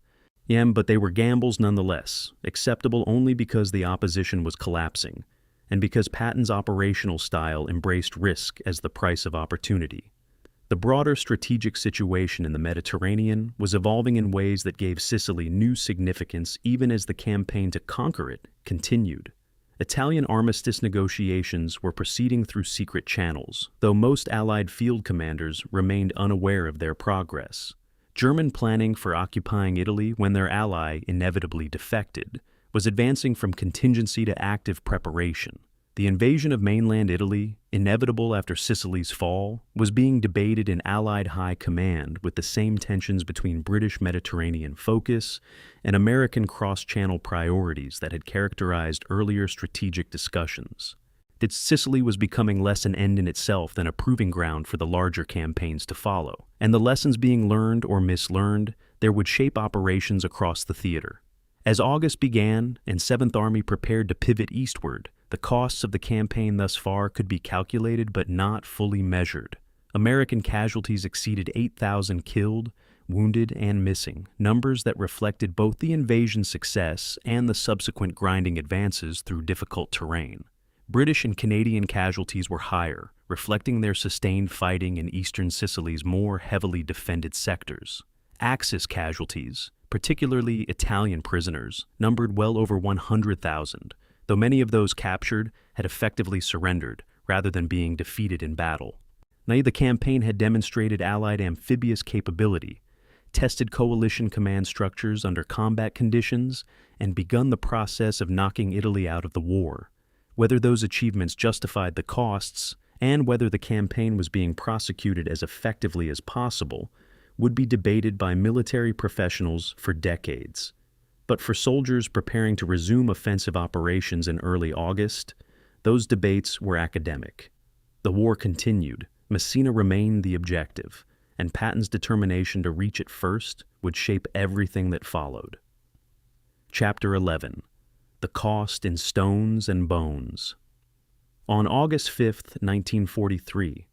But they were gambles nonetheless, acceptable only because the opposition was collapsing, and because Patton's operational style embraced risk as the price of opportunity. The broader strategic situation in the Mediterranean was evolving in ways that gave Sicily new significance even as the campaign to conquer it continued. Italian armistice negotiations were proceeding through secret channels, though most Allied field commanders remained unaware of their progress. German planning for occupying Italy when their ally inevitably defected was advancing from contingency to active preparation. The invasion of mainland Italy, inevitable after Sicily's fall, was being debated in Allied high command with the same tensions between British Mediterranean focus and American cross-channel priorities that had characterized earlier strategic discussions. That Sicily was becoming less an end in itself than a proving ground for the larger campaigns to follow, and the lessons being learned or mislearned there would shape operations across the theater. As August began and 7th Army prepared to pivot eastward, the costs of the campaign thus far could be calculated but not fully measured. American casualties exceeded 8,000 killed, wounded, and missing, numbers that reflected both the invasion's success and the subsequent grinding advances through difficult terrain. British and Canadian casualties were higher, reflecting their sustained fighting in eastern Sicily's more heavily defended sectors. Axis casualties, particularly Italian prisoners, numbered well over 100,000, though many of those captured had effectively surrendered rather than being defeated in battle. Now, the campaign had demonstrated Allied amphibious capability, tested coalition command structures under combat conditions, and begun the process of knocking Italy out of the war. Whether those achievements justified the costs, and whether the campaign was being prosecuted as effectively as possible, would be debated by military professionals for decades. But for soldiers preparing to resume offensive operations in early August, those debates were academic. The war continued. Messina remained the objective, and Patton's determination to reach it first would shape everything that followed. Chapter 11. The Cost in Stones and Bones. On August 5, 1943,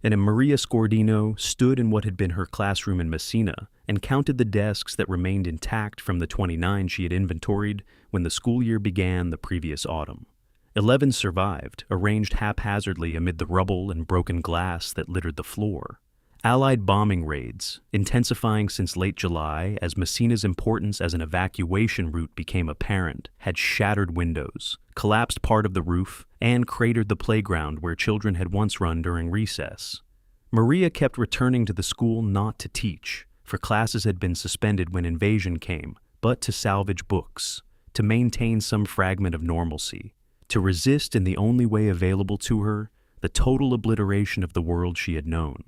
Maria Scordino stood in what had been her classroom in Messina and counted the desks that remained intact from the 29 she had inventoried when the school year began the previous autumn. 11 survived, arranged haphazardly amid the rubble and broken glass that littered the floor. Allied bombing raids, intensifying since late July as Messina's importance as an evacuation route became apparent, had shattered windows, collapsed part of the roof, and cratered the playground where children had once run during recess. Maria kept returning to the school not to teach, for classes had been suspended when invasion came, but to salvage books, to maintain some fragment of normalcy, to resist in the only way available to her, the total obliteration of the world she had known.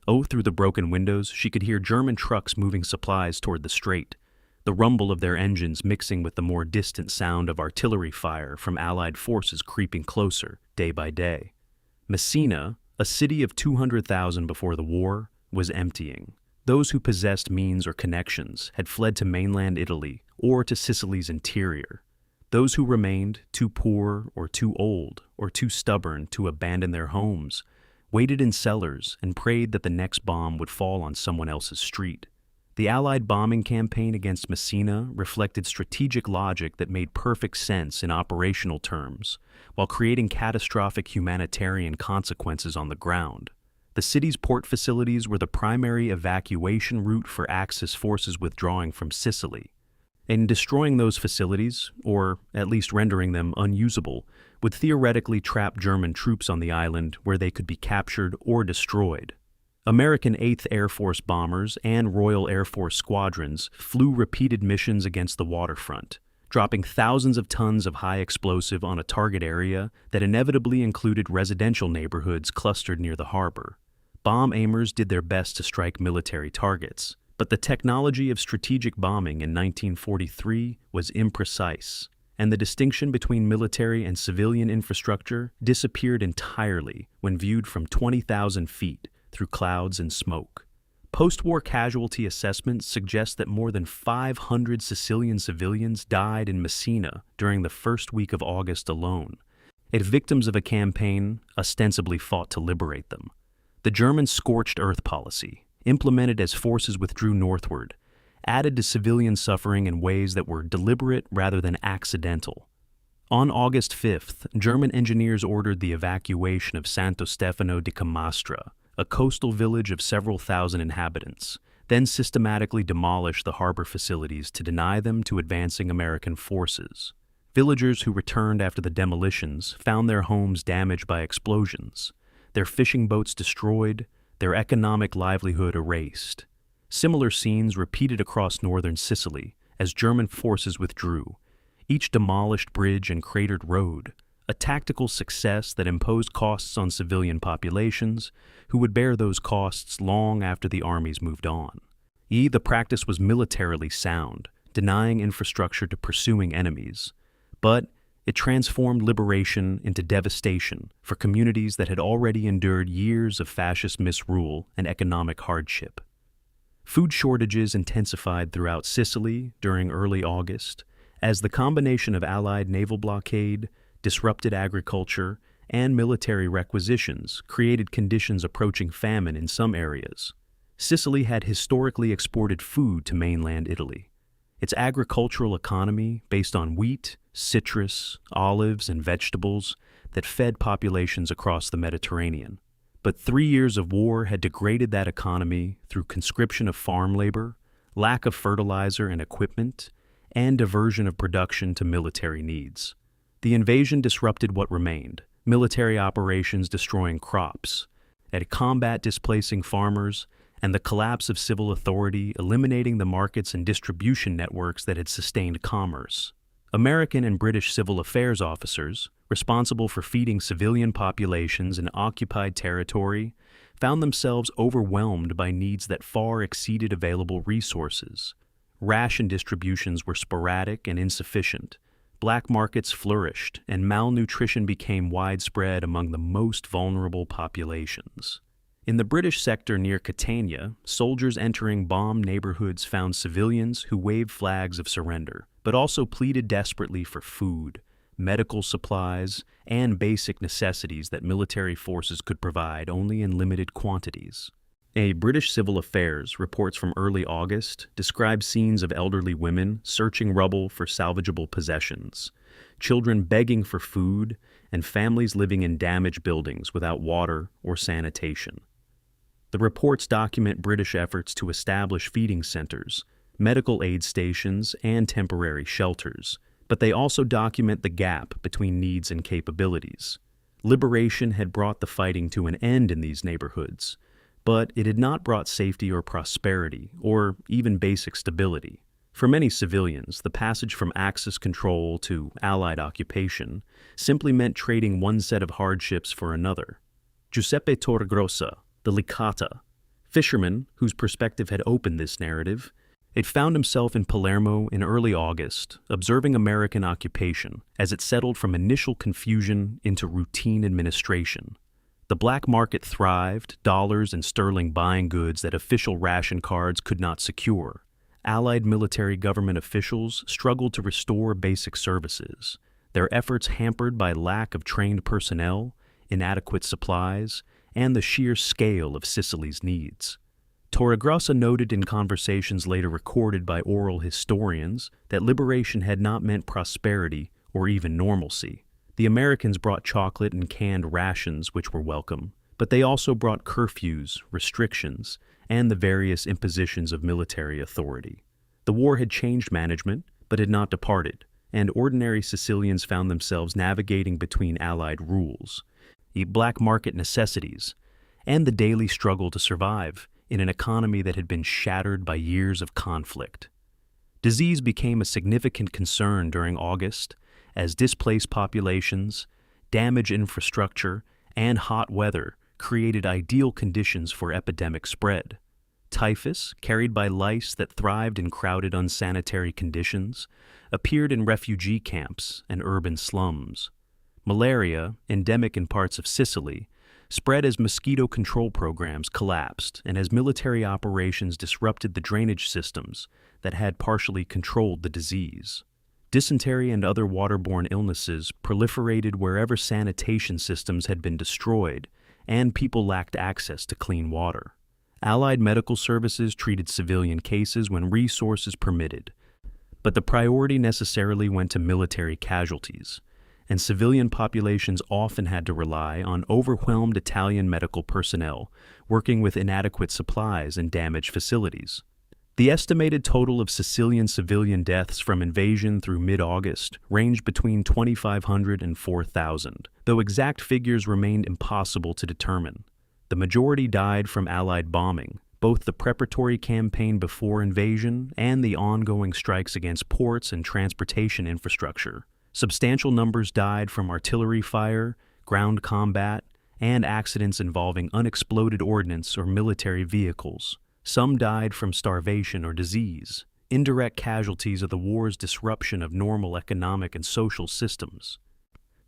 Oh, through the broken windows, she could hear German trucks moving supplies toward the strait, the rumble of their engines mixing with the more distant sound of artillery fire from Allied forces creeping closer, day by day. Messina, a city of 200,000 before the war, was emptying. Those who possessed means or connections had fled to mainland Italy or to Sicily's interior. Those who remained, too poor or too old or too stubborn to abandon their homes, waited in cellars and prayed that the next bomb would fall on someone else's street. The Allied bombing campaign against Messina reflected strategic logic that made perfect sense in operational terms, while creating catastrophic humanitarian consequences on the ground. The city's port facilities were the primary evacuation route for Axis forces withdrawing from Sicily. And destroying those facilities, or at least rendering them unusable, would theoretically trap German troops on the island where they could be captured or destroyed. American 8th Air Force bombers and Royal Air Force squadrons flew repeated missions against the waterfront, dropping thousands of tons of high explosive on a target area that inevitably included residential neighborhoods clustered near the harbor. Bomb aimers did their best to strike military targets, but the technology of strategic bombing in 1943 was imprecise, and the distinction between military and civilian infrastructure disappeared entirely when viewed from 20,000 feet through clouds and smoke. Post-war casualty assessments suggest that more than 500 Sicilian civilians died in Messina during the first week of August alone, as victims of a campaign ostensibly fought to liberate them. The German scorched earth policy, implemented as forces withdrew northward, added to civilian suffering in ways that were deliberate rather than accidental. On August 5th, German engineers ordered the evacuation of Santo Stefano di Camastra, a coastal village of several thousand inhabitants, then systematically demolished the harbor facilities to deny them to advancing American forces. Villagers who returned after the demolitions found their homes damaged by explosions, their fishing boats destroyed, their economic livelihood erased. Similar scenes repeated across northern Sicily as German forces withdrew, each demolished bridge and cratered road, a tactical success that imposed costs on civilian populations who would bear those costs long after the armies moved on. The practice was militarily sound, denying infrastructure to pursuing enemies, but it transformed liberation into devastation for communities that had already endured years of fascist misrule and economic hardship. Food shortages intensified throughout Sicily during early August as the combination of Allied naval blockade, disrupted agriculture, and military requisitions created conditions approaching famine in some areas. Sicily had historically exported food to mainland Italy. Its agricultural economy, based on wheat, citrus, olives, and vegetables, that fed populations across the Mediterranean. But 3 years of war had degraded that economy through conscription of farm labor, lack of fertilizer and equipment, and diversion of production to military needs. The invasion disrupted what remained, military operations destroying crops, and combat displacing farmers, and the collapse of civil authority eliminating the markets and distribution networks that had sustained commerce. American and British civil affairs officers, responsible for feeding civilian populations in occupied territory, found themselves overwhelmed by needs that far exceeded available resources. Ration distributions were sporadic and insufficient. Black markets flourished, and malnutrition became widespread among the most vulnerable populations. In the British sector near Catania, soldiers entering bombed neighborhoods found civilians who waved flags of surrender, but also pleaded desperately for food, medical supplies, and basic necessities that military forces could provide only in limited quantities. A British Civil Affairs reports from early August describe scenes of elderly women searching rubble for salvageable possessions, children begging for food, and families living in damaged buildings without water or sanitation. The reports document British efforts to establish feeding centers, medical aid stations, and temporary shelters, but they also document the gap between needs and capabilities. Liberation had brought the fighting to an end in these neighborhoods, but it had not brought safety or prosperity, or even basic stability. For many civilians, the passage from Axis control to Allied occupation simply meant trading one set of hardships for another. Giuseppe Torregrossa, the Licata, fisherman whose perspective had opened this narrative, it found himself in Palermo in early August, observing American occupation as it settled from initial confusion into routine administration. The black market thrived, dollars and sterling buying goods that official ration cards could not secure. Allied military government officials struggled to restore basic services, their efforts hampered by lack of trained personnel, inadequate supplies, and the sheer scale of Sicily's needs. Torregrossa noted in conversations later recorded by oral historians that liberation had not meant prosperity or even normalcy. The Americans brought chocolate and canned rations, which were welcome, but they also brought curfews, restrictions, and the various impositions of military authority. The war had changed management, but had not departed, and ordinary Sicilians found themselves navigating between Allied rules, black market necessities, and the daily struggle to survive in an economy that had been shattered by years of conflict. Disease became a significant concern during August as displaced populations, damaged infrastructure, and hot weather created ideal conditions for epidemic spread. Typhus, carried by lice that thrived in crowded, unsanitary conditions, appeared in refugee camps and urban slums. Malaria, endemic in parts of Sicily, spread as mosquito control programs collapsed and as military operations disrupted the drainage systems that had partially controlled the disease. Dysentery and other waterborne illnesses proliferated wherever sanitation systems had been destroyed and people lacked access to clean water. Allied medical services treated civilian cases when resources permitted, but the priority necessarily went to military casualties, and civilian populations often had to rely on overwhelmed Italian medical personnel working with inadequate supplies and damaged facilities. The estimated total of Sicilian civilian deaths from invasion through mid-August ranged between 2,500 and 4,000, though exact figures remained impossible to determine. The majority died from Allied bombing, both the preparatory campaign before invasion and the ongoing strikes against ports and transportation infrastructure. Substantial numbers died from artillery fire, ground combat, and accidents involving unexploded ordnance or military vehicles. Some died from starvation or disease, indirect casualties of the war's disruption of normal economic and social systems.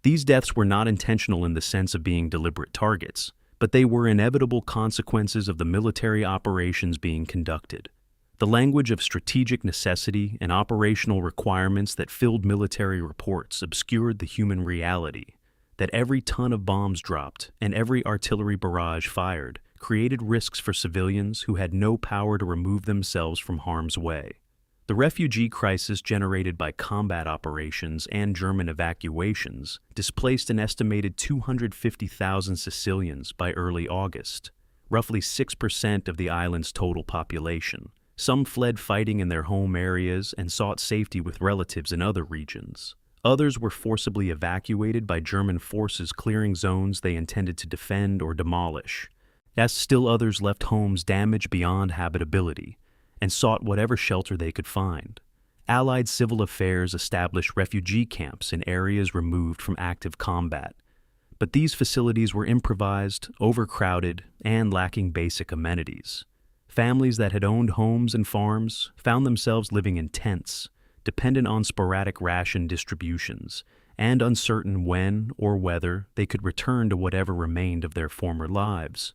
These deaths were not intentional in the sense of being deliberate targets, but they were inevitable consequences of the military operations being conducted. The language of strategic necessity and operational requirements that filled military reports obscured the human reality that every ton of bombs dropped and every artillery barrage fired created risks for civilians who had no power to remove themselves from harm's way. The refugee crisis generated by combat operations and German evacuations displaced an estimated 250,000 Sicilians by early August, roughly 6% of the island's total population. Some fled fighting in their home areas and sought safety with relatives in other regions. Others were forcibly evacuated by German forces clearing zones they intended to defend or demolish. As still others left homes damaged beyond habitability and sought whatever shelter they could find. Allied civil affairs established refugee camps in areas removed from active combat. But these facilities were improvised, overcrowded, and lacking basic amenities. Families that had owned homes and farms found themselves living in tents, dependent on sporadic ration distributions, and uncertain when or whether they could return to whatever remained of their former lives.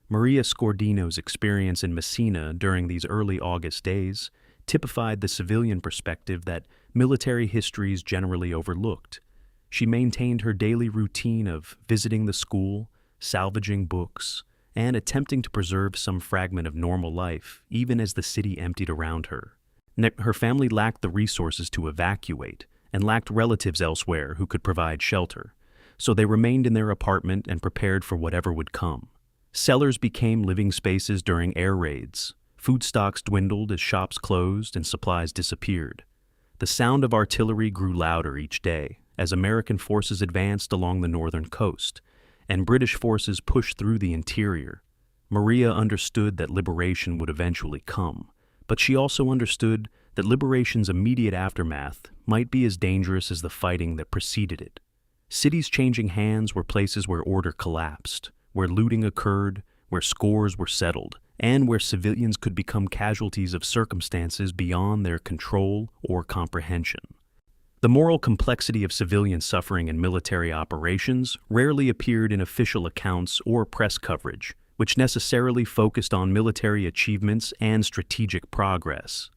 Maria Scordino's experience in Messina during these early August days typified the civilian perspective that military histories generally overlooked. She maintained her daily routine of visiting the school, salvaging books, and attempting to preserve some fragment of normal life, even as the city emptied around her. Her family lacked the resources to evacuate and lacked relatives elsewhere who could provide shelter, so they remained in their apartment and prepared for whatever would come. Cellars became living spaces during air raids. Food stocks dwindled as shops closed and supplies disappeared. The sound of artillery grew louder each day as American forces advanced along the northern coast, and British forces pushed through the interior. Maria understood that liberation would eventually come, but she also understood that liberation's immediate aftermath might be as dangerous as the fighting that preceded it. Cities changing hands were places where order collapsed, where looting occurred, where scores were settled, and where civilians could become casualties of circumstances beyond their control or comprehension. The moral complexity of civilian suffering in military operations rarely appeared in official accounts or press coverage, which necessarily focused on military achievements and strategic progress.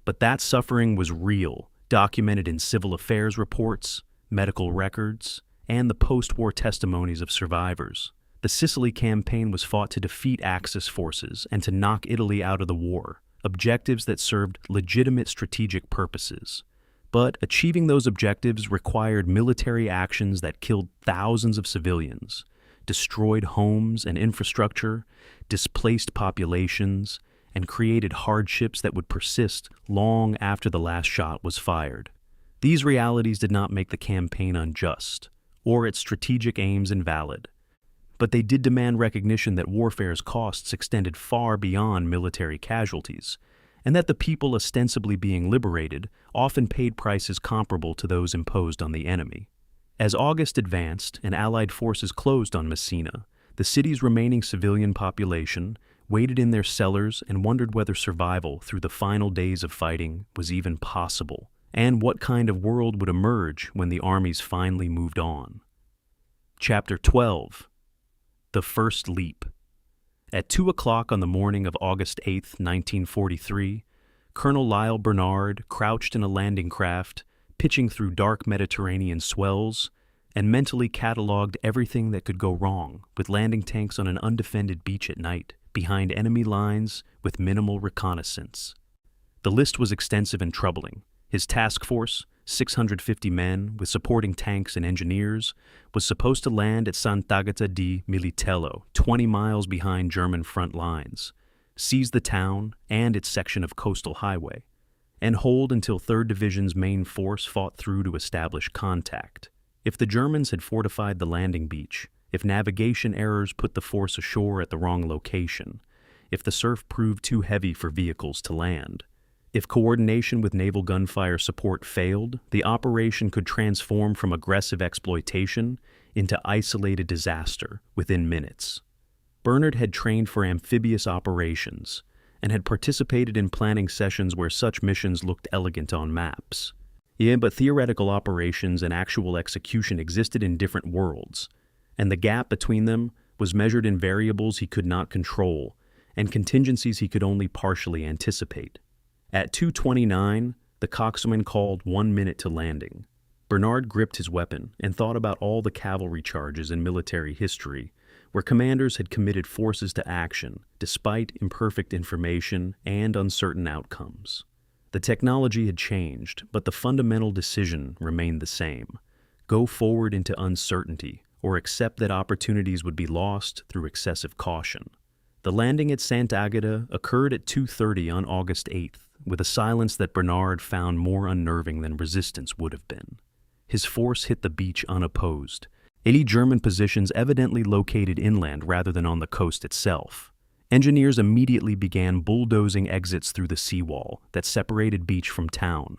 But that suffering was real, documented in civil affairs reports, medical records, and the post-war testimonies of survivors. The Sicily campaign was fought to defeat Axis forces and to knock Italy out of the war, objectives that served legitimate strategic purposes. But achieving those objectives required military actions that killed thousands of civilians, destroyed homes and infrastructure, displaced populations, and created hardships that would persist long after the last shot was fired. These realities did not make the campaign unjust, or its strategic aims invalid. But they did demand recognition that warfare's costs extended far beyond military casualties, and that the people ostensibly being liberated often paid prices comparable to those imposed on the enemy. As August advanced and Allied forces closed on Messina, the city's remaining civilian population waited in their cellars and wondered whether survival through the final days of fighting was even possible, and what kind of world would emerge when the armies finally moved on. Chapter 12. The First Leap. At 2 o'clock on the morning of August 8, 1943, Colonel Lyle Bernard crouched in a landing craft, pitching through dark Mediterranean swells, and mentally cataloged everything that could go wrong with landing tanks on an undefended beach at night, behind enemy lines with minimal reconnaissance. The list was extensive and troubling. His task force, 650 men with supporting tanks and engineers, was supposed to land at Sant'Agata di Militello, 20 miles behind German front lines, seize the town and its section of coastal highway, and hold until 3rd Division's main force fought through to establish contact. If the Germans had fortified the landing beach, if navigation errors put the force ashore at the wrong location, if the surf proved too heavy for vehicles to land, if coordination with naval gunfire support failed, the operation could transform from aggressive exploitation into isolated disaster within minutes. Bernard had trained for amphibious operations and had participated in planning sessions where such missions looked elegant on maps. But theoretical operations and actual execution existed in different worlds, and the gap between them was measured in variables he could not control and contingencies he could only partially anticipate. At 2:29, the coxswain called 1 minute to landing. Bernard gripped his weapon and thought about all the cavalry charges in military history where commanders had committed forces to action despite imperfect information and uncertain outcomes. The technology had changed, but the fundamental decision remained the same: go forward into uncertainty or accept that opportunities would be lost through excessive caution. The landing at Sant'Agata occurred at 2:30 on August 8th, with a silence that Bernard found more unnerving than resistance would have been. His force hit the beach unopposed, any German positions evidently located inland rather than on the coast itself. Engineers immediately began bulldozing exits through the seawall that separated beach from town,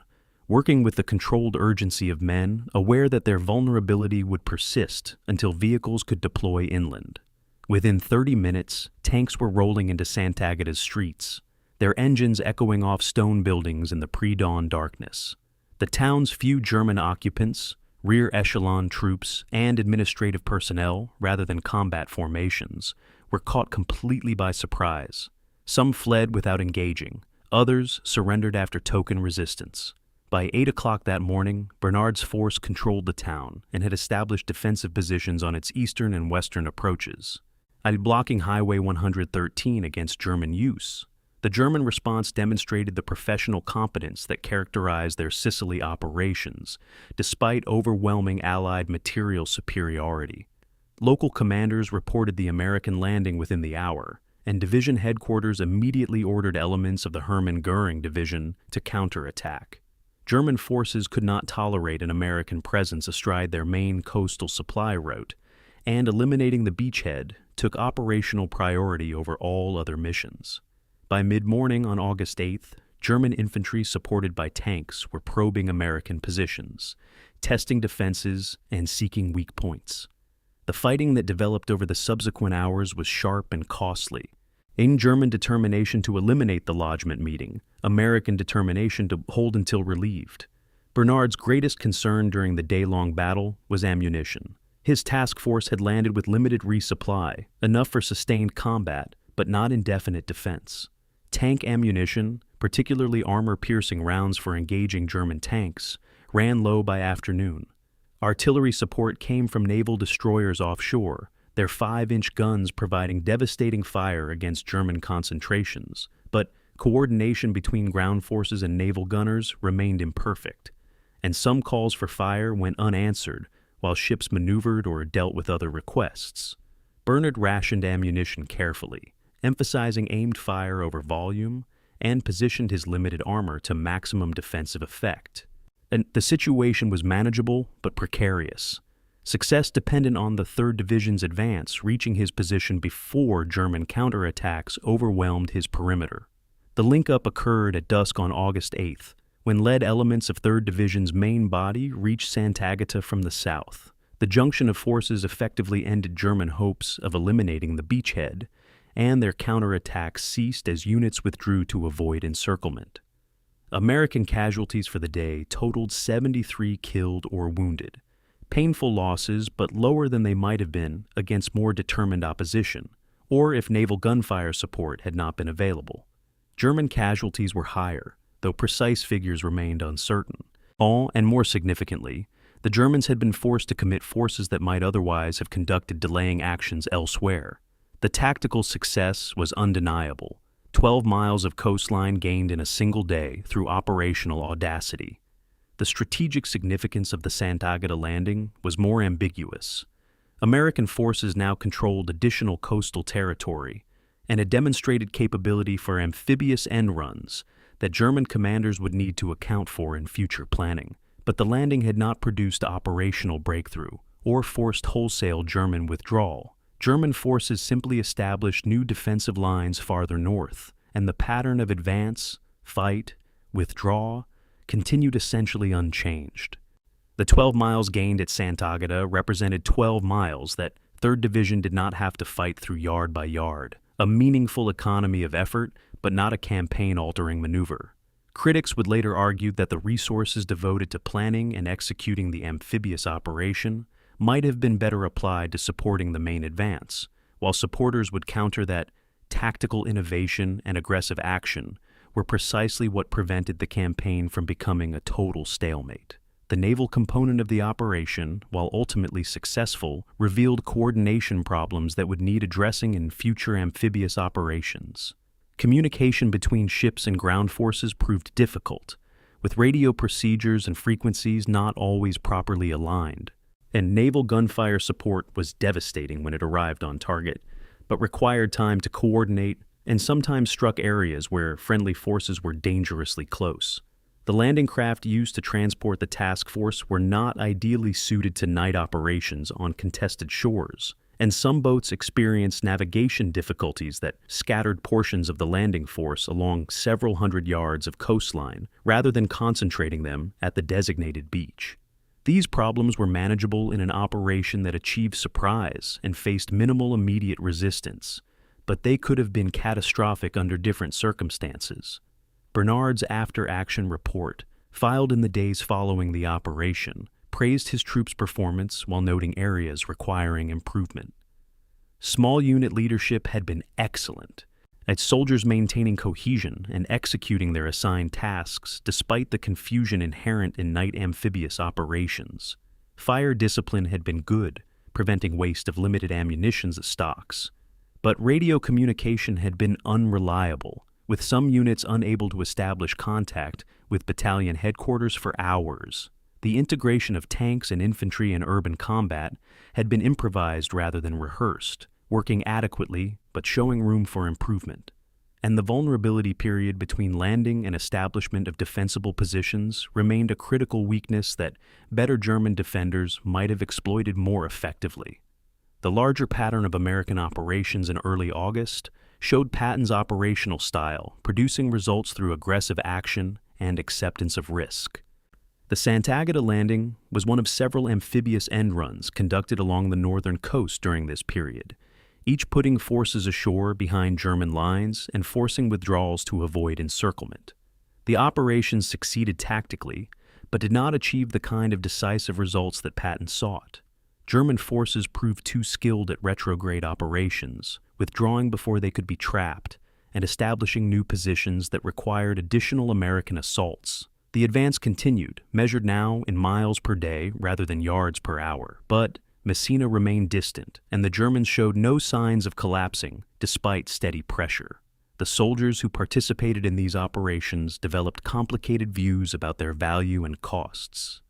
working with the controlled urgency of men aware that their vulnerability would persist until vehicles could deploy inland. Within 30 minutes, tanks were rolling into Sant'Agata's streets, their engines echoing off stone buildings in the pre-dawn darkness. The town's few German occupants, rear echelon troops, and administrative personnel, rather than combat formations, were caught completely by surprise. Some fled without engaging, others surrendered after token resistance. By 8 o'clock that morning, Bernard's force controlled the town and had established defensive positions on its eastern and western approaches, blocking Highway 113 against German use. The German response demonstrated the professional competence that characterized their Sicily operations, despite overwhelming Allied material superiority. Local commanders reported the American landing within the hour, and division headquarters immediately ordered elements of the Hermann Göring division to counterattack. German forces could not tolerate an American presence astride their main coastal supply route, and eliminating the beachhead took operational priority over all other missions. By mid-morning on August 8th, German infantry supported by tanks were probing American positions, testing defenses, and seeking weak points. The fighting that developed over the subsequent hours was sharp and costly. In German determination to eliminate the lodgment meeting, American determination to hold until relieved. Bernard's greatest concern during the day-long battle was ammunition. His task force had landed with limited resupply, enough for sustained combat, but not indefinite defense. Tank ammunition, particularly armor-piercing rounds for engaging German tanks, ran low by afternoon. Artillery support came from naval destroyers offshore, their 5-inch guns providing devastating fire against German concentrations, but coordination between ground forces and naval gunners remained imperfect, and some calls for fire went unanswered while ships maneuvered or dealt with other requests. Bernard rationed ammunition carefully, emphasizing aimed fire over volume, and positioned his limited armor to maximum defensive effect. And the situation was manageable but precarious. Success depended on the 3rd Division's advance reaching his position before German counterattacks overwhelmed his perimeter. The link-up occurred at dusk on August 8th, when lead elements of 3rd Division's main body reached Sant'Agata from the south. The junction of forces effectively ended German hopes of eliminating the beachhead, and their counterattacks ceased as units withdrew to avoid encirclement. American casualties for the day totaled 73 killed or wounded. Painful losses, but lower than they might have been against more determined opposition, or if naval gunfire support had not been available. German casualties were higher, though precise figures remained uncertain. All, and more significantly, the Germans had been forced to commit forces that might otherwise have conducted delaying actions elsewhere. The tactical success was undeniable. 12 miles of coastline gained in a single day through operational audacity. The strategic significance of the Sant'Agata landing was more ambiguous. American forces now controlled additional coastal territory and a demonstrated capability for amphibious end runs that German commanders would need to account for in future planning. But the landing had not produced operational breakthrough or forced wholesale German withdrawal. German forces simply established new defensive lines farther north, and the pattern of advance, fight, withdraw continued essentially unchanged. The 12 miles gained at Sant'Agata represented 12 miles that 3rd Division did not have to fight through yard by yard, a meaningful economy of effort, but not a campaign-altering maneuver. Critics would later argue that the resources devoted to planning and executing the amphibious operation might have been better applied to supporting the main advance, while supporters would counter that tactical innovation and aggressive action were precisely what prevented the campaign from becoming a total stalemate. The naval component of the operation, while ultimately successful, revealed coordination problems that would need addressing in future amphibious operations. Communication between ships and ground forces proved difficult, with radio procedures and frequencies not always properly aligned. And naval gunfire support was devastating when it arrived on target, but required time to coordinate and sometimes struck areas where friendly forces were dangerously close. The landing craft used to transport the task force were not ideally suited to night operations on contested shores, and some boats experienced navigation difficulties that scattered portions of the landing force along several hundred yards of coastline rather than concentrating them at the designated beach. These problems were manageable in an operation that achieved surprise and faced minimal immediate resistance, but they could have been catastrophic under different circumstances. Bernard's after-action report, filed in the days following the operation, praised his troops' performance while noting areas requiring improvement. Small unit leadership had been excellent, its soldiers maintaining cohesion and executing their assigned tasks despite the confusion inherent in night amphibious operations. Fire discipline had been good, preventing waste of limited ammunition stocks. But radio communication had been unreliable, with some units unable to establish contact with battalion headquarters for hours. The integration of tanks and infantry in urban combat had been improvised rather than rehearsed, working adequately but showing room for improvement. And the vulnerability period between landing and establishment of defensible positions remained a critical weakness that better German defenders might have exploited more effectively. The larger pattern of American operations in early August showed Patton's operational style, producing results through aggressive action and acceptance of risk. The Sant'Agata landing was one of several amphibious end runs conducted along the northern coast during this period, each putting forces ashore behind German lines and forcing withdrawals to avoid encirclement. The operations succeeded tactically, but did not achieve the kind of decisive results that Patton sought. German forces proved too skilled at retrograde operations, withdrawing before they could be trapped, and establishing new positions that required additional American assaults. The advance continued, measured now in miles per day rather than yards per hour, but Messina remained distant, and the Germans showed no signs of collapsing despite steady pressure. The soldiers who participated in these operations developed complicated views about their value and costs.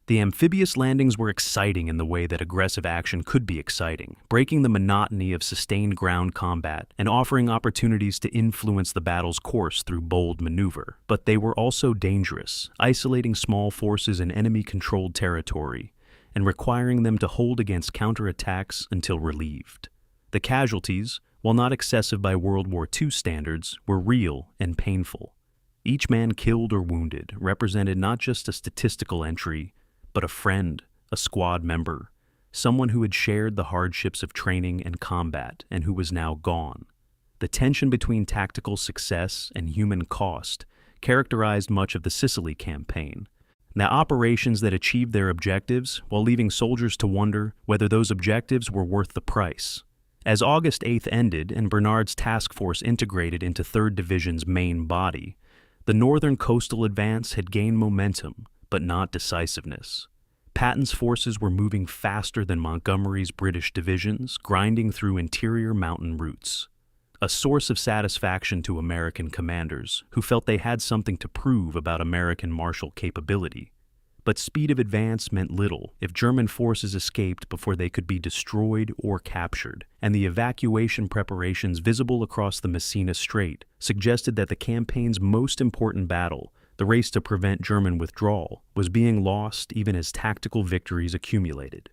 The amphibious landings were exciting in the way that aggressive action could be exciting, breaking the monotony of sustained ground combat and offering opportunities to influence the battle's course through bold maneuver. But they were also dangerous, isolating small forces in enemy-controlled territory and requiring them to hold against counterattacks until relieved. The casualties, while not excessive by World War II standards, were real and painful. Each man killed or wounded represented not just a statistical entry, but a friend, a squad member, someone who had shared the hardships of training and combat and who was now gone. The tension between tactical success and human cost characterized much of the Sicily campaign. The operations that achieved their objectives while leaving soldiers to wonder whether those objectives were worth the price. As August 8th ended and Bernard's task force integrated into 3rd Division's main body, the northern coastal advance had gained momentum, but not decisiveness. Patton's forces were moving faster than Montgomery's British divisions, grinding through interior mountain routes. A source of satisfaction to American commanders who felt they had something to prove about American martial capability. But speed of advance meant little if German forces escaped before they could be destroyed or captured, and the evacuation preparations visible across the Messina Strait suggested that the campaign's most important battle, the race to prevent German withdrawal, was being lost even as tactical victories accumulated.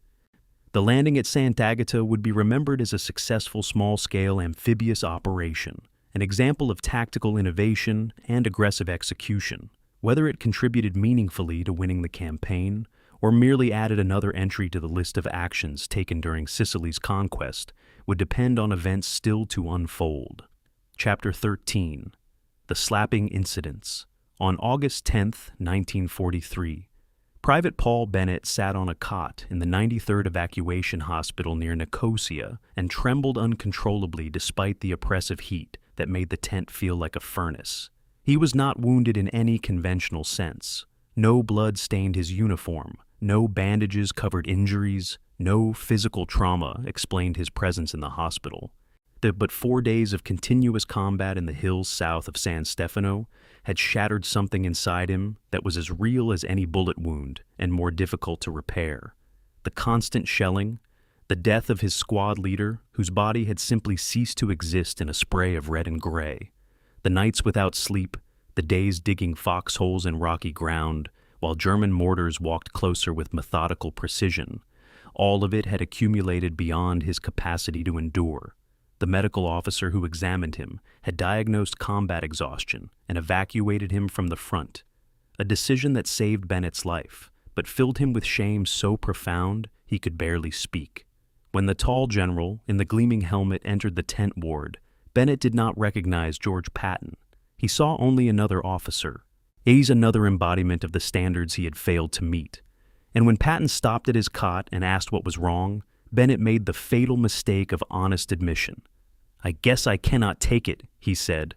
The landing at Sant'Agata would be remembered as a successful small-scale amphibious operation, an example of tactical innovation and aggressive execution. Whether it contributed meaningfully to winning the campaign or merely added another entry to the list of actions taken during Sicily's conquest would depend on events still to unfold. Chapter 13. The Slapping Incidents. On August 10, 1943, Private Paul Bennett sat on a cot in the 93rd Evacuation Hospital near Nicosia and trembled uncontrollably despite the oppressive heat that made the tent feel like a furnace. He was not wounded in any conventional sense. No blood stained his uniform, no bandages covered injuries, no physical trauma explained his presence in the hospital. But 4 days of continuous combat in the hills south of San Stefano had shattered something inside him that was as real as any bullet wound and more difficult to repair. The constant shelling, The death of his squad leader, whose body had simply ceased to exist in a spray of red and gray. The nights without sleep, the days digging foxholes in rocky ground, while German mortars walked closer with methodical precision. All of it had accumulated beyond his capacity to endure. The medical officer who examined him had diagnosed combat exhaustion and evacuated him from the front, a decision that saved Bennett's life, but filled him with shame so profound he could barely speak. When the tall general in the gleaming helmet entered the tent ward, Bennett did not recognize George Patton. He saw only another officer. He's another embodiment of the standards he had failed to meet. And when Patton stopped at his cot and asked what was wrong, Bennett made the fatal mistake of honest admission. "I guess I cannot take it," he said.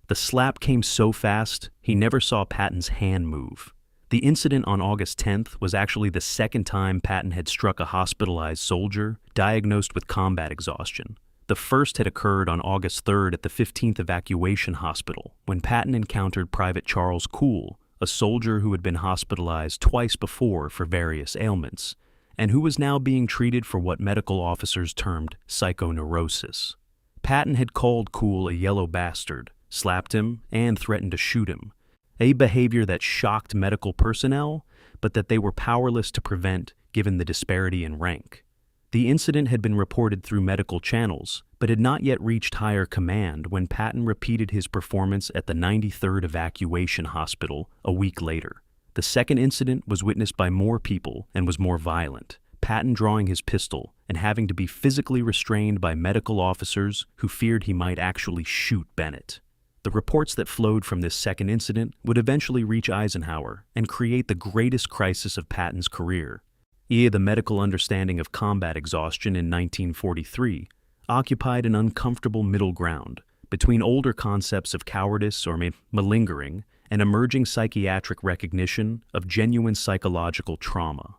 The slap came so fast, he never saw Patton's hand move. The incident on August 10th was actually the second time Patton had struck a hospitalized soldier diagnosed with combat exhaustion. The first had occurred on August 3rd at the 15th Evacuation Hospital, when Patton encountered Private Charles Cool, a soldier who had been hospitalized twice before for various ailments, and who was now being treated for what medical officers termed psychoneurosis. Patton had called Cool a yellow bastard, slapped him, and threatened to shoot him, a behavior that shocked medical personnel, but that they were powerless to prevent given the disparity in rank. The incident had been reported through medical channels, but had not yet reached higher command when Patton repeated his performance at the 93rd Evacuation Hospital a week later. The second incident was witnessed by more people and was more violent, Patton drawing his pistol and having to be physically restrained by medical officers who feared he might actually shoot Bennett. The reports that flowed from this second incident would eventually reach Eisenhower and create the greatest crisis of Patton's career. The medical understanding of combat exhaustion in 1943 occupied an uncomfortable middle ground between older concepts of cowardice or malingering and emerging psychiatric recognition of genuine psychological trauma.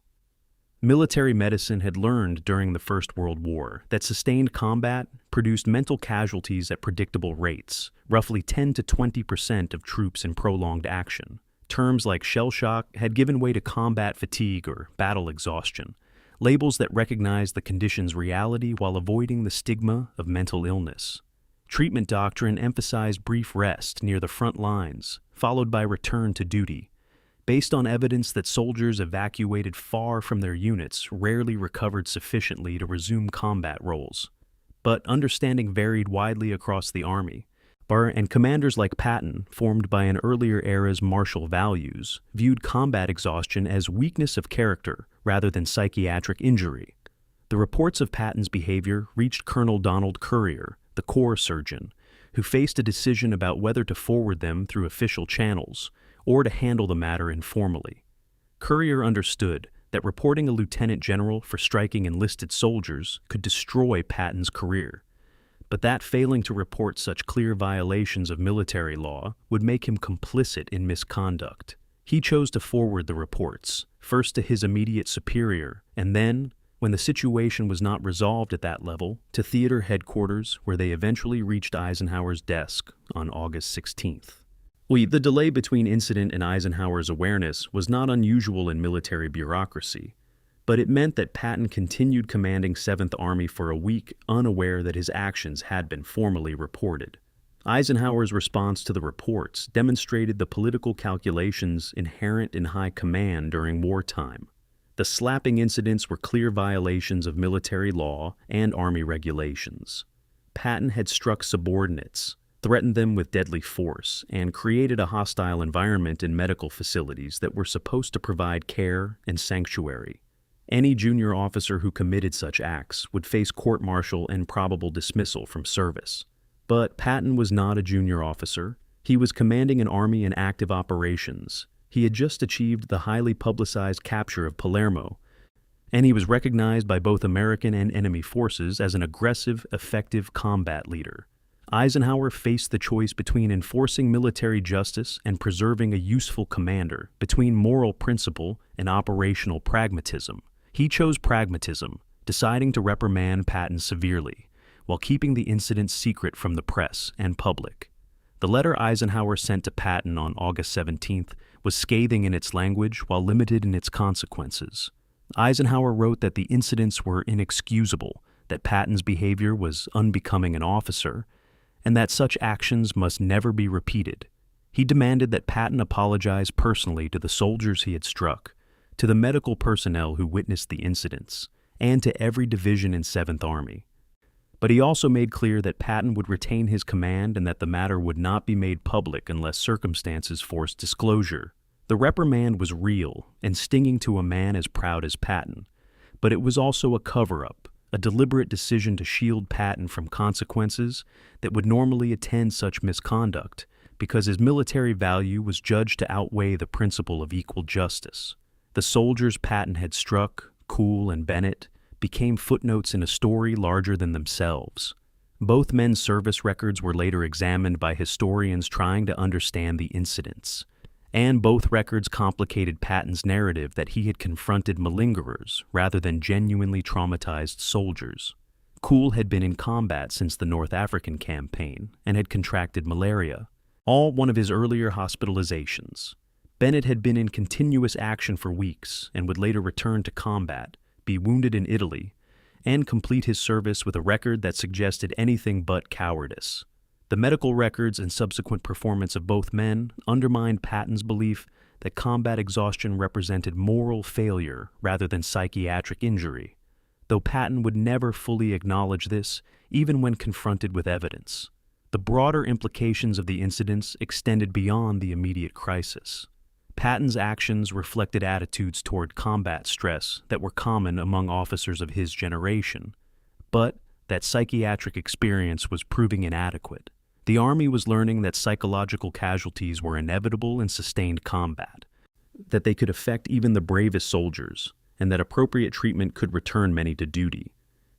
Military medicine had learned during the First World War that sustained combat produced mental casualties at predictable rates, roughly 10 to 20% of troops in prolonged action. Terms like shell shock had given way to combat fatigue or battle exhaustion, labels that recognized the condition's reality while avoiding the stigma of mental illness. Treatment doctrine emphasized brief rest near the front lines, followed by return to duty, based on evidence that soldiers evacuated far from their units rarely recovered sufficiently to resume combat roles. But understanding varied widely across the Army, and commanders like Patton, formed by an earlier era's martial values, viewed combat exhaustion as weakness of character rather than psychiatric injury. The reports of Patton's behavior reached Colonel Donald Currier, the Corps surgeon, who faced a decision about whether to forward them through official channels or to handle the matter informally. Currier understood that reporting a lieutenant general for striking enlisted soldiers could destroy Patton's career, but that failing to report such clear violations of military law would make him complicit in misconduct. He chose to forward the reports, first to his immediate superior, and then, when the situation was not resolved at that level, to theater headquarters, where they eventually reached Eisenhower's desk on August 16th. The delay between incident and Eisenhower's awareness was not unusual in military bureaucracy, but it meant that Patton continued commanding 7th Army for a week, unaware that his actions had been formally reported. Eisenhower's response to the reports demonstrated the political calculations inherent in high command during wartime. The slapping incidents were clear violations of military law and Army regulations. Patton had struck subordinates, threatened them with deadly force, and created a hostile environment in medical facilities that were supposed to provide care and sanctuary. Any junior officer who committed such acts would face court-martial and probable dismissal from service. But Patton was not a junior officer. He was commanding an army in active operations. He had just achieved the highly publicized capture of Palermo, and he was recognized by both American and enemy forces as an aggressive, effective combat leader. Eisenhower faced the choice between enforcing military justice and preserving a useful commander, between moral principle and operational pragmatism. He chose pragmatism, deciding to reprimand Patton severely, while keeping the incident secret from the press and public. The letter Eisenhower sent to Patton on August 17th was scathing in its language while limited in its consequences. Eisenhower wrote that the incidents were inexcusable, that Patton's behavior was unbecoming an officer, and that such actions must never be repeated. He demanded that Patton apologize personally to the soldiers he had struck, to the medical personnel who witnessed the incidents, and to every division in 7th Army. But he also made clear that Patton would retain his command and that the matter would not be made public unless circumstances forced disclosure. The reprimand was real and stinging to a man as proud as Patton, but it was also a cover-up, a deliberate decision to shield Patton from consequences that would normally attend such misconduct because his military value was judged to outweigh the principle of equal justice. The soldiers Patton had struck, Cool and Bennett, became footnotes in a story larger than themselves. Both men's service records were later examined by historians trying to understand the incidents, and both records complicated Patton's narrative that he had confronted malingerers rather than genuinely traumatized soldiers. Cool had been in combat since the North African campaign and had contracted malaria, all one of his earlier hospitalizations. Bennett had been in continuous action for weeks and would later return to combat, be wounded in Italy, and complete his service with a record that suggested anything but cowardice. The medical records and subsequent performance of both men undermined Patton's belief that combat exhaustion represented moral failure rather than psychiatric injury, though Patton would never fully acknowledge this, even when confronted with evidence. The broader implications of the incidents extended beyond the immediate crisis. Patton's actions reflected attitudes toward combat stress that were common among officers of his generation, but that psychiatric experience was proving inadequate. The Army was learning that psychological casualties were inevitable in sustained combat, that they could affect even the bravest soldiers, and that appropriate treatment could return many to duty.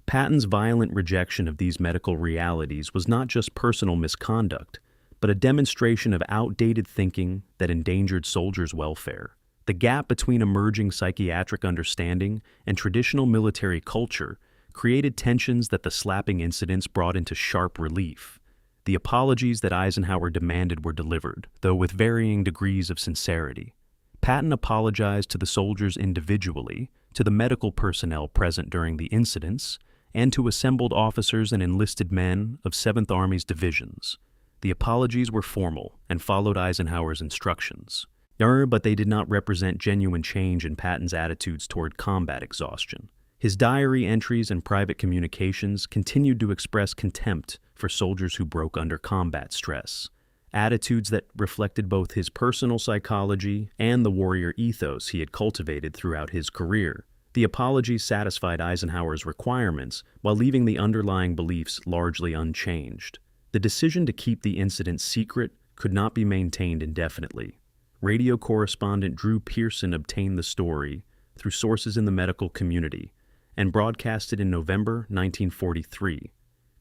Patton's violent rejection of these medical realities was not just personal misconduct, but a demonstration of outdated thinking that endangered soldiers' welfare. The gap between emerging psychiatric understanding and traditional military culture created tensions that the slapping incidents brought into sharp relief. The apologies that Eisenhower demanded were delivered, though with varying degrees of sincerity. Patton apologized to the soldiers individually, to the medical personnel present during the incidents, and to assembled officers and enlisted men of 7th Army's divisions. The apologies were formal and followed Eisenhower's instructions. But they did not represent genuine change in Patton's attitudes toward combat exhaustion. His diary entries and private communications continued to express contempt for soldiers who broke under combat stress, attitudes that reflected both his personal psychology and the warrior ethos he had cultivated throughout his career. The apologies satisfied Eisenhower's requirements while leaving the underlying beliefs largely unchanged. The decision to keep the incident secret could not be maintained indefinitely. Radio correspondent Drew Pearson obtained the story through sources in the medical community and broadcast it in November 1943,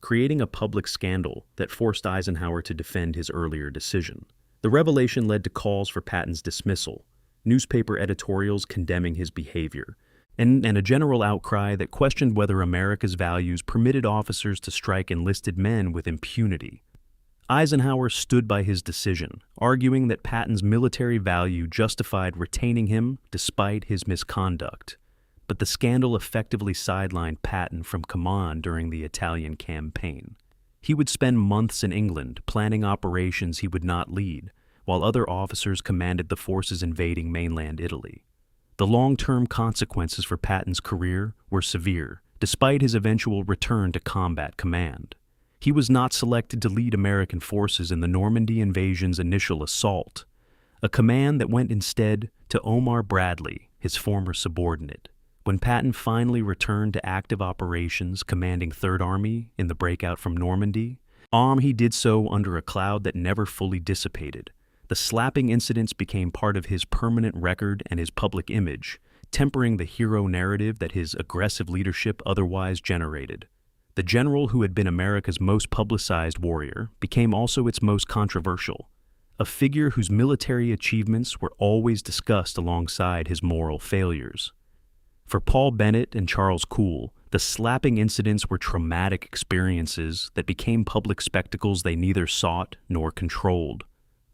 creating a public scandal that forced Eisenhower to defend his earlier decision. The revelation led to calls for Patton's dismissal, newspaper editorials condemning his behavior, and a general outcry that questioned whether America's values permitted officers to strike enlisted men with impunity. Eisenhower stood by his decision, arguing that Patton's military value justified retaining him despite his misconduct. But the scandal effectively sidelined Patton from command during the Italian campaign. He would spend months in England planning operations he would not lead, while other officers commanded the forces invading mainland Italy. The long-term consequences for Patton's career were severe, despite his eventual return to combat command. He was not selected to lead American forces in the Normandy invasion's initial assault, a command that went instead to Omar Bradley, his former subordinate. When Patton finally returned to active operations commanding 3rd Army in the breakout from Normandy, he did so under a cloud that never fully dissipated. The slapping incidents became part of his permanent record and his public image, tempering the hero narrative that his aggressive leadership otherwise generated. The general who had been America's most publicized warrior became also its most controversial, a figure whose military achievements were always discussed alongside his moral failures. For Paul Bennett and Charles Cool, the slapping incidents were traumatic experiences that became public spectacles they neither sought nor controlled.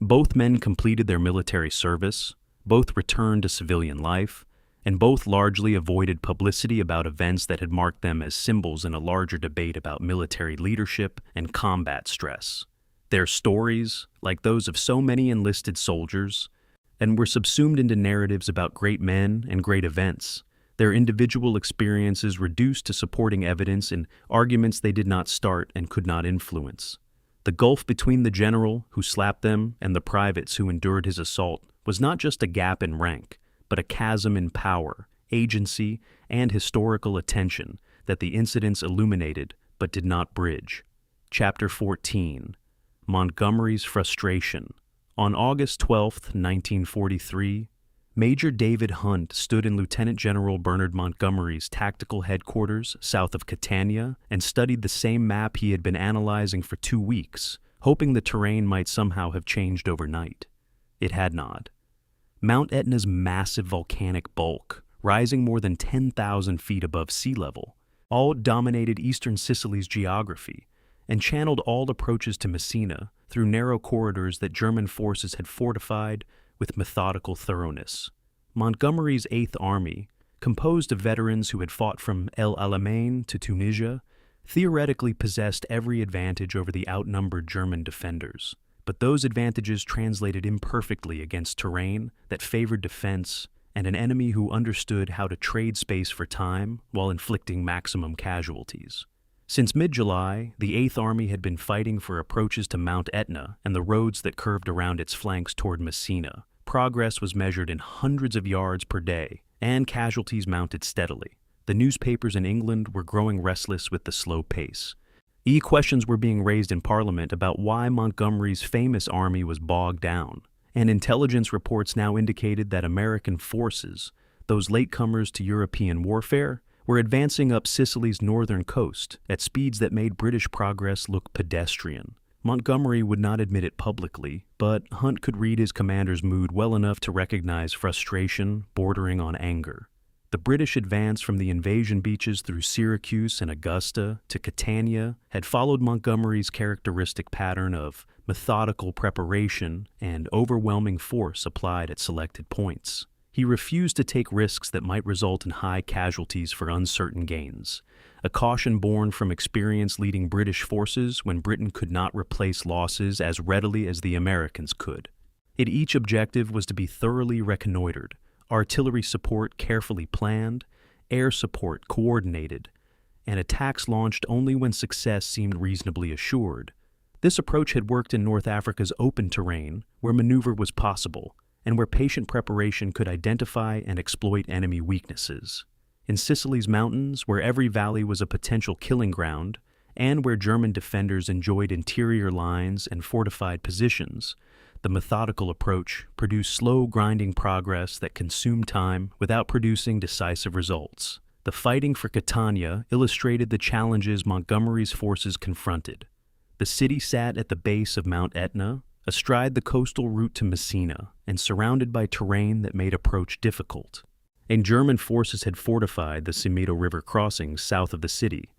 Both men completed their military service, both returned to civilian life, and both largely avoided publicity about events that had marked them as symbols in a larger debate about military leadership and combat stress. Their stories, like those of so many enlisted soldiers, and were subsumed into narratives about great men and great events, their individual experiences reduced to supporting evidence in arguments they did not start and could not influence. The gulf between the general who slapped them and the privates who endured his assault was not just a gap in rank, but a chasm in power, agency, and historical attention that the incidents illuminated but did not bridge. Chapter 14. Montgomery's Frustration. On August 12, 1943, Major David Hunt stood in Lieutenant General Bernard Montgomery's tactical headquarters south of Catania and studied the same map he had been analyzing for 2 weeks, hoping the terrain might somehow have changed overnight. It had not. Mount Etna's massive volcanic bulk, rising more than 10,000 feet above sea level, all dominated eastern Sicily's geography and channeled all approaches to Messina through narrow corridors that German forces had fortified with methodical thoroughness. Montgomery's Eighth Army, composed of veterans who had fought from El Alamein to Tunisia, theoretically possessed every advantage over the outnumbered German defenders, but those advantages translated imperfectly against terrain that favored defense and an enemy who understood how to trade space for time while inflicting maximum casualties. Since mid-July, the Eighth Army had been fighting for approaches to Mount Etna and the roads that curved around its flanks toward Messina. Progress was measured in hundreds of yards per day, and casualties mounted steadily. The newspapers in England were growing restless with the slow pace. Questions were being raised in Parliament about why Montgomery's famous army was bogged down, and intelligence reports now indicated that American forces, those latecomers to European warfare, were advancing up Sicily's northern coast at speeds that made British progress look pedestrian. Montgomery would not admit it publicly, but Hunt could read his commander's mood well enough to recognize frustration bordering on anger. The British advance from the invasion beaches through Syracuse and Augusta to Catania had followed Montgomery's characteristic pattern of methodical preparation and overwhelming force applied at selected points. He refused to take risks that might result in high casualties for uncertain gains, a caution born from experience leading British forces when Britain could not replace losses as readily as the Americans could. Each objective was to be thoroughly reconnoitered, artillery support carefully planned, air support coordinated, and attacks launched only when success seemed reasonably assured. This approach had worked in North Africa's open terrain, where maneuver was possible, and where patient preparation could identify and exploit enemy weaknesses. In Sicily's mountains, where every valley was a potential killing ground, and where German defenders enjoyed interior lines and fortified positions, the methodical approach produced slow, grinding progress that consumed time without producing decisive results. The fighting for Catania illustrated the challenges Montgomery's forces confronted. The city sat at the base of Mount Etna, astride the coastal route to Messina, and surrounded by terrain that made approach difficult. And German forces had fortified the Cimito River crossings south of the city,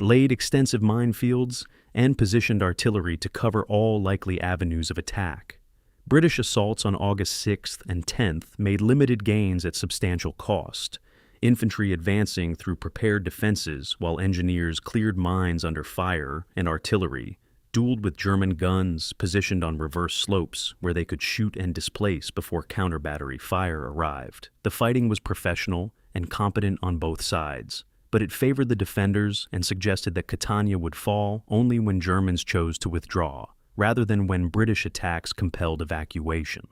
laid extensive minefields, and positioned artillery to cover all likely avenues of attack. British assaults on August 6th and 10th made limited gains at substantial cost, infantry advancing through prepared defenses while engineers cleared mines under fire, and artillery dueled with German guns positioned on reverse slopes where they could shoot and displace before counter-battery fire arrived. The fighting was professional and competent on both sides, but it favored the defenders and suggested that Catania would fall only when Germans chose to withdraw, rather than when British attacks compelled evacuation.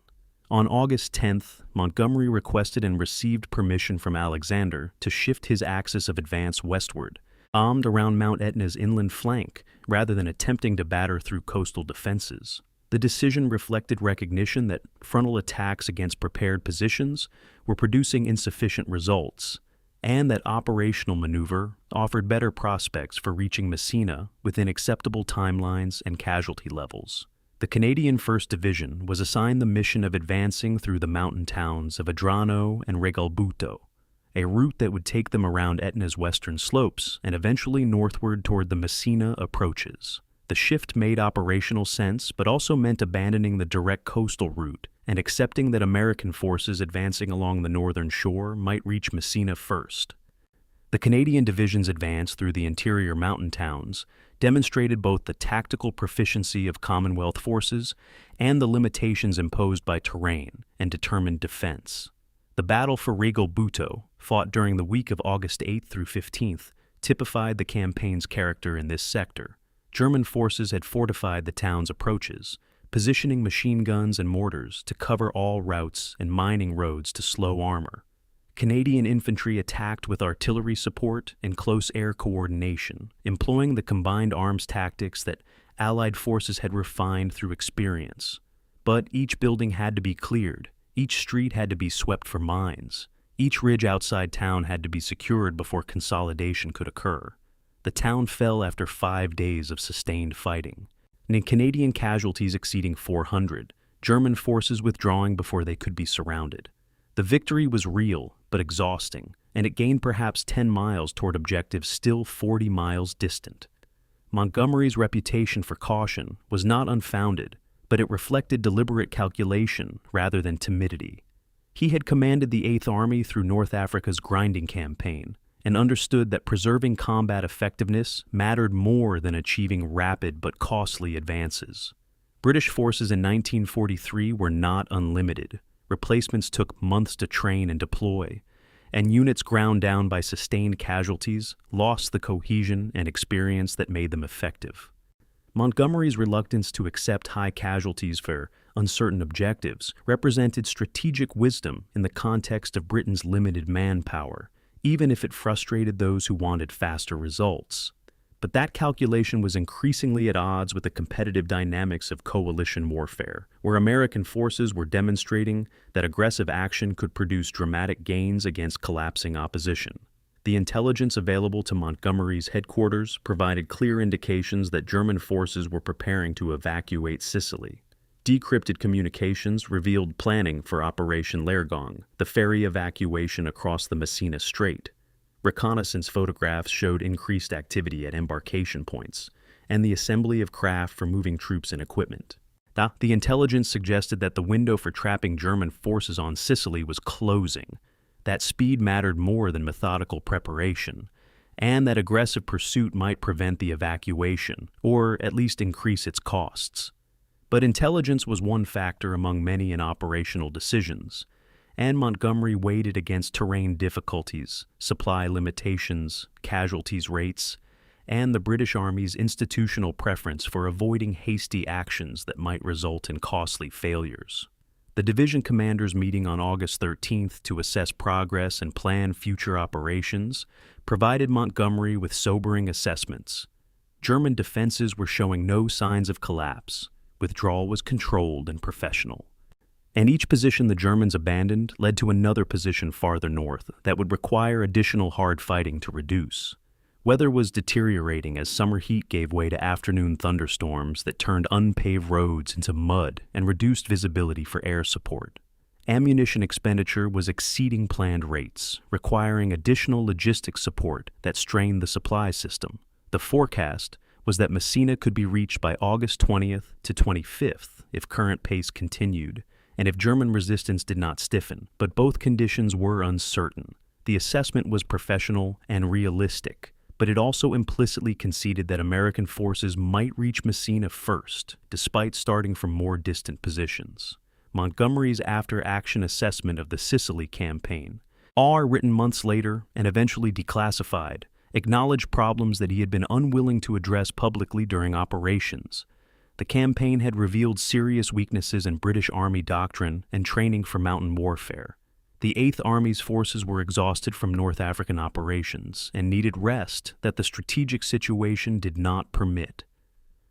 On August 10th, Montgomery requested and received permission from Alexander to shift his axis of advance westward, armed around Mount Etna's inland flank, rather than attempting to batter through coastal defenses. The decision reflected recognition that frontal attacks against prepared positions were producing insufficient results, and that operational maneuver offered better prospects for reaching Messina within acceptable timelines and casualty levels. The Canadian 1st Division was assigned the mission of advancing through the mountain towns of Adrano and Regalbuto, a route that would take them around Etna's western slopes and eventually northward toward the Messina approaches. The shift made operational sense, but also meant abandoning the direct coastal route and accepting that American forces advancing along the northern shore might reach Messina first. The Canadian division's advance through the interior mountain towns demonstrated both the tactical proficiency of Commonwealth forces and the limitations imposed by terrain and determined defense. The battle for Regal Buto, fought during the week of August 8th through 15th, typified the campaign's character in this sector. German forces had fortified the town's approaches, positioning machine guns and mortars to cover all routes and mining roads to slow armor. Canadian infantry attacked with artillery support and close air coordination, employing the combined arms tactics that Allied forces had refined through experience. But each building had to be cleared, each street had to be swept for mines, each ridge outside town had to be secured before consolidation could occur. The town fell after 5 days of sustained fighting, and in Canadian casualties exceeding 400, German forces withdrawing before they could be surrounded. The victory was real, but exhausting, and it gained perhaps 10 miles toward objectives still 40 miles distant. Montgomery's reputation for caution was not unfounded, but it reflected deliberate calculation rather than timidity. He had commanded the 8th Army through North Africa's grinding campaign, and understood that preserving combat effectiveness mattered more than achieving rapid but costly advances. British forces in 1943 were not unlimited. Replacements took months to train and deploy, and units ground down by sustained casualties lost the cohesion and experience that made them effective. Montgomery's reluctance to accept high casualties for uncertain objectives represented strategic wisdom in the context of Britain's limited manpower, even if it frustrated those who wanted faster results. But that calculation was increasingly at odds with the competitive dynamics of coalition warfare, where American forces were demonstrating that aggressive action could produce dramatic gains against collapsing opposition. The intelligence available to Montgomery's headquarters provided clear indications that German forces were preparing to evacuate Sicily. Decrypted communications revealed planning for Operation Lergong, the ferry evacuation across the Messina Strait. Reconnaissance photographs showed increased activity at embarkation points and the assembly of craft for moving troops and equipment. The intelligence suggested that the window for trapping German forces on Sicily was closing, that speed mattered more than methodical preparation, and that aggressive pursuit might prevent the evacuation, or at least increase its costs. But intelligence was one factor among many in operational decisions, and Montgomery weighed it against terrain difficulties, supply limitations, casualties rates, and the British Army's institutional preference for avoiding hasty actions that might result in costly failures. The division commanders meeting on August 13th to assess progress and plan future operations provided Montgomery with sobering assessments. German defenses were showing no signs of collapse. Withdrawal was controlled and professional. And each position the Germans abandoned led to another position farther north that would require additional hard fighting to reduce. Weather was deteriorating as summer heat gave way to afternoon thunderstorms that turned unpaved roads into mud and reduced visibility for air support. Ammunition expenditure was exceeding planned rates, requiring additional logistics support that strained the supply system. The forecast was that Messina could be reached by August 20th to 25th if current pace continued, and if German resistance did not stiffen, but both conditions were uncertain. The assessment was professional and realistic, but it also implicitly conceded that American forces might reach Messina first, despite starting from more distant positions. Montgomery's after-action assessment of the Sicily campaign, written months later and eventually declassified, acknowledged problems that he had been unwilling to address publicly during operations. The campaign had revealed serious weaknesses in British Army doctrine and training for mountain warfare. The 8th Army's forces were exhausted from North African operations and needed rest that the strategic situation did not permit.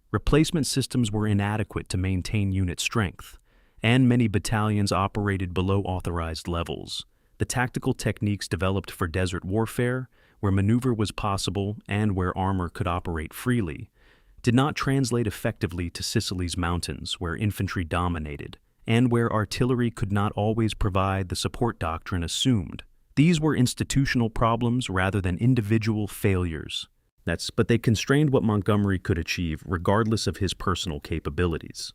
Replacement systems were inadequate to maintain unit strength, and many battalions operated below authorized levels. The tactical techniques developed for desert warfare, where maneuver was possible and where armor could operate freely, did not translate effectively to Sicily's mountains, where infantry dominated, and where artillery could not always provide the support doctrine assumed. These were institutional problems rather than individual failures. But they constrained what Montgomery could achieve regardless of his personal capabilities.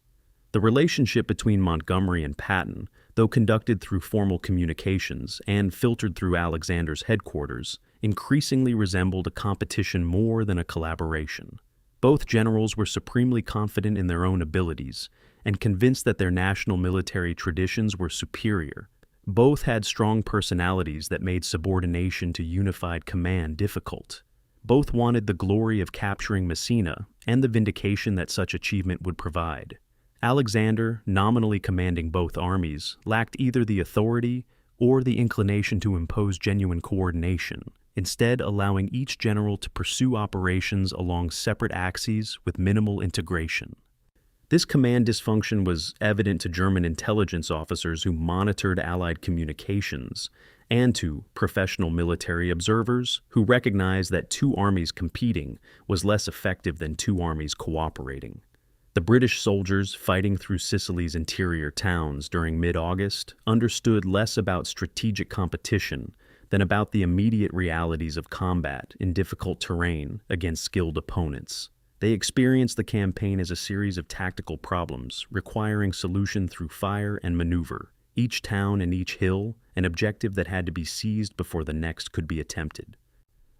The relationship between Montgomery and Patton, though conducted through formal communications and filtered through Alexander's headquarters, increasingly resembled a competition more than a collaboration. Both generals were supremely confident in their own abilities and convinced that their national military traditions were superior. Both had strong personalities that made subordination to unified command difficult. Both wanted the glory of capturing Messina and the vindication that such achievement would provide. Alexander, nominally commanding both armies, lacked either the authority or the inclination to impose genuine coordination, instead allowing each general to pursue operations along separate axes with minimal integration. This command dysfunction was evident to German intelligence officers who monitored Allied communications, and to professional military observers who recognized that two armies competing was less effective than two armies cooperating. The British soldiers fighting through Sicily's interior towns during mid-August understood less about strategic competition than about the immediate realities of combat in difficult terrain against skilled opponents. They experienced the campaign as a series of tactical problems requiring solution through fire and maneuver, each town and each hill an objective that had to be seized before the next could be attempted.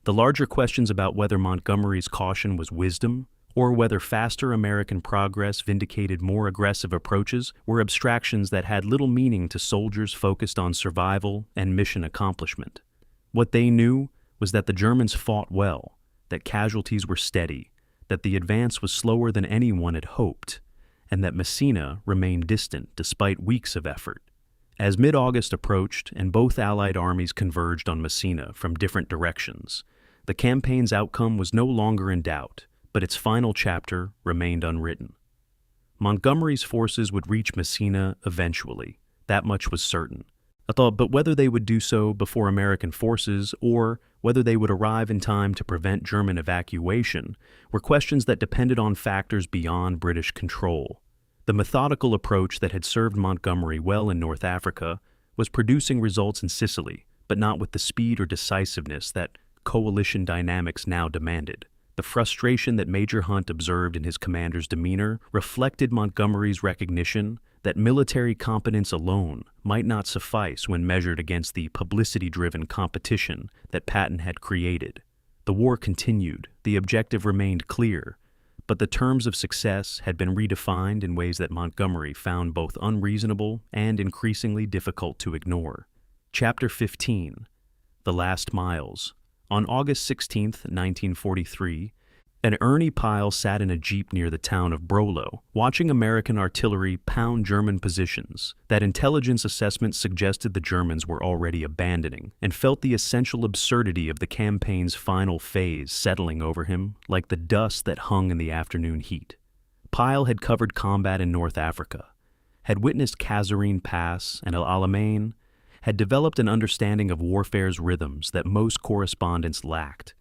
The larger questions about whether Montgomery's caution was wisdom or whether faster American progress vindicated more aggressive approaches were abstractions that had little meaning to soldiers focused on survival and mission accomplishment. What they knew was that the Germans fought well, that casualties were steady, that the advance was slower than anyone had hoped, and that Messina remained distant despite weeks of effort. As mid-August approached and both Allied armies converged on Messina from different directions, the campaign's outcome was no longer in doubt, but its final chapter remained unwritten. Montgomery's forces would reach Messina eventually, that much was certain. But whether they would do so before American forces or whether they would arrive in time to prevent German evacuation were questions that depended on factors beyond British control. The methodical approach that had served Montgomery well in North Africa was producing results in Sicily, but not with the speed or decisiveness that coalition dynamics now demanded. The frustration that Major Hunt observed in his commander's demeanor reflected Montgomery's recognition that military competence alone might not suffice when measured against the publicity-driven competition that Patton had created. The war continued, the objective remained clear, but the terms of success had been redefined in ways that Montgomery found both unreasonable and increasingly difficult to ignore. Chapter 15. The Last Miles. On August 16, 1943, an Ernie Pyle sat in a jeep near the town of Brolo, watching American artillery pound German positions that intelligence assessments suggested the Germans were already abandoning, and felt the essential absurdity of the campaign's final phase settling over him like the dust that hung in the afternoon heat. Pyle had covered combat in North Africa, had witnessed Kasserine Pass and El Alamein, had developed an understanding of warfare's rhythms that most correspondents lacked.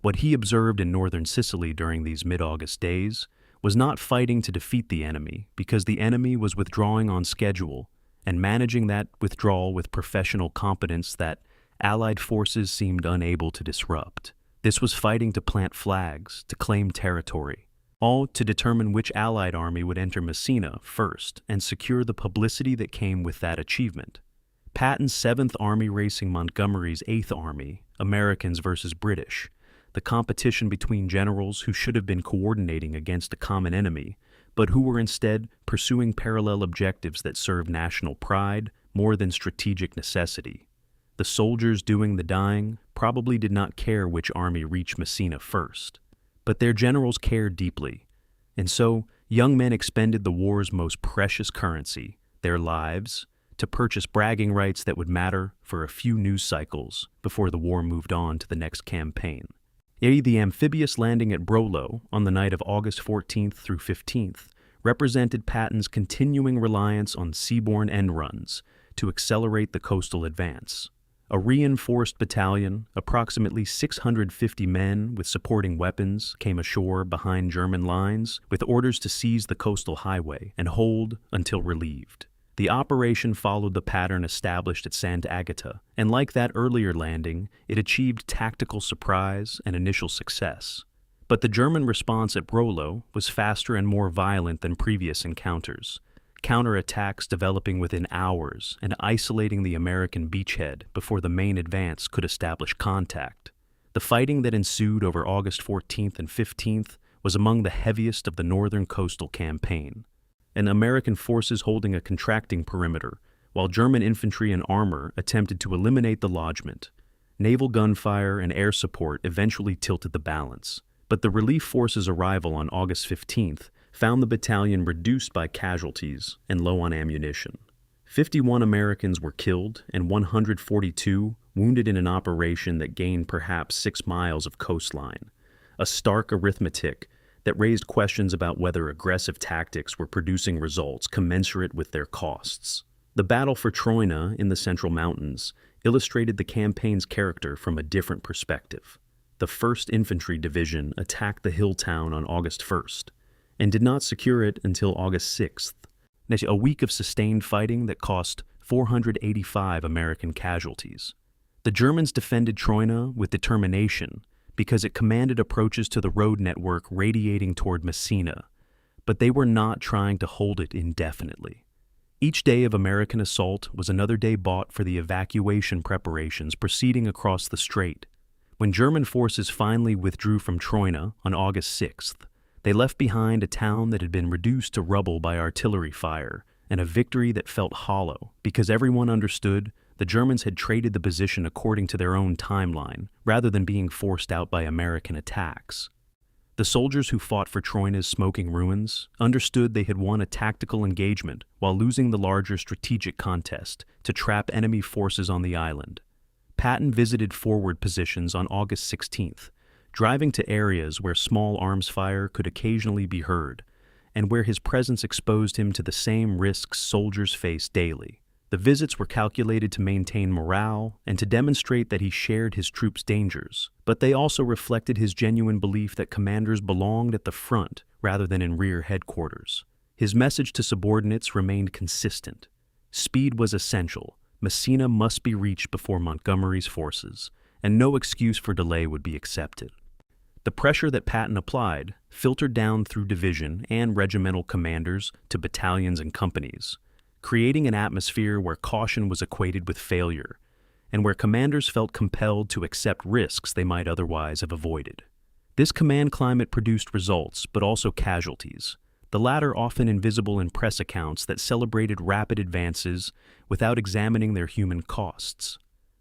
What he observed in northern Sicily during these mid-August days was not fighting to defeat the enemy because the enemy was withdrawing on schedule and managing that withdrawal with professional competence that Allied forces seemed unable to disrupt. This was fighting to plant flags, to claim territory, all to determine which Allied army would enter Messina first and secure the publicity that came with that achievement. Patton's 7th Army racing Montgomery's 8th Army, Americans versus British, the competition between generals who should have been coordinating against a common enemy, but who were instead pursuing parallel objectives that served national pride more than strategic necessity. The soldiers doing the dying probably did not care which army reached Messina first, but their generals cared deeply, and so young men expended the war's most precious currency, their lives, to purchase bragging rights that would matter for a few news cycles before the war moved on to the next campaign. The amphibious landing at Brolo on the night of August 14th through 15th represented Patton's continuing reliance on seaborne end runs to accelerate the coastal advance. A reinforced battalion, approximately 650 men with supporting weapons, came ashore behind German lines with orders to seize the coastal highway and hold until relieved. The operation followed the pattern established at Santa Agata, and like that earlier landing, it achieved tactical surprise and initial success. But the German response at Brolo was faster and more violent than previous encounters, counterattacks developing within hours and isolating the American beachhead before the main advance could establish contact. The fighting that ensued over August 14th and 15th was among the heaviest of the northern coastal campaign, and American forces holding a contracting perimeter, while German infantry and armor attempted to eliminate the lodgment. Naval gunfire and air support eventually tilted the balance, but the relief forces' arrival on August 15th found the battalion reduced by casualties and low on ammunition. 51 Americans were killed and 142 wounded in an operation that gained perhaps 6 miles of coastline, a stark arithmetic that raised questions about whether aggressive tactics were producing results commensurate with their costs. The battle for Troina in the Central Mountains illustrated the campaign's character from a different perspective. The 1st Infantry Division attacked the hill town on August 1st and did not secure it until August 6th, a week of sustained fighting that cost 485 American casualties. The Germans defended Troina with determination because it commanded approaches to the road network radiating toward Messina, but they were not trying to hold it indefinitely. Each day of American assault was another day bought for the evacuation preparations proceeding across the strait. When German forces finally withdrew from Troina on August 6th, they left behind a town that had been reduced to rubble by artillery fire, and a victory that felt hollow because everyone understood the Germans had traded the position according to their own timeline, rather than being forced out by American attacks. The soldiers who fought for Troina's smoking ruins understood they had won a tactical engagement while losing the larger strategic contest to trap enemy forces on the island. Patton visited forward positions on August 16th, driving to areas where small arms fire could occasionally be heard, and where his presence exposed him to the same risks soldiers face daily. The visits were calculated to maintain morale and to demonstrate that he shared his troops' dangers, but they also reflected his genuine belief that commanders belonged at the front rather than in rear headquarters. His message to subordinates remained consistent. Speed was essential. Messina must be reached before Montgomery's forces, and no excuse for delay would be accepted. The pressure that Patton applied filtered down through division and regimental commanders to battalions and companies, creating an atmosphere where caution was equated with failure, and where commanders felt compelled to accept risks they might otherwise have avoided. This command climate produced results, but also casualties, the latter often invisible in press accounts that celebrated rapid advances without examining their human costs.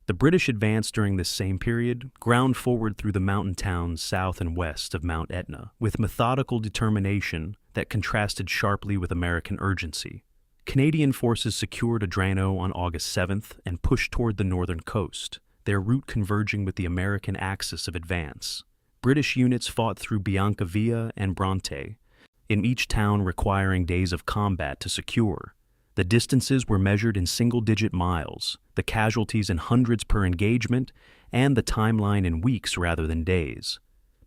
The British advance during this same period ground forward through the mountain towns south and west of Mount Etna with methodical determination that contrasted sharply with American urgency. Canadian forces secured Adrano on August 7th and pushed toward the northern coast, their route converging with the American axis of advance. British units fought through Biancavilla and Bronte, in each town requiring days of combat to secure. The distances were measured in single-digit miles, the casualties in hundreds per engagement, and the timeline in weeks rather than days.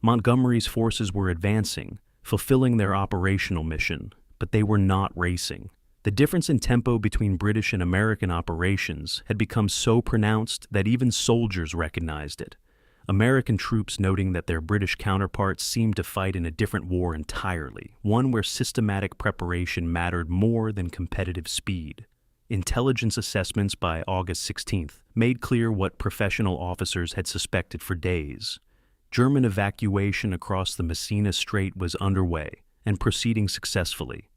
Montgomery's forces were advancing, fulfilling their operational mission, but they were not racing. The difference in tempo between British and American operations had become so pronounced that even soldiers recognized it, American troops noting that their British counterparts seemed to fight in a different war entirely, one where systematic preparation mattered more than competitive speed. Intelligence assessments by August 16th made clear what professional officers had suspected for days. German evacuation across the Messina Strait was underway and proceeding successfully.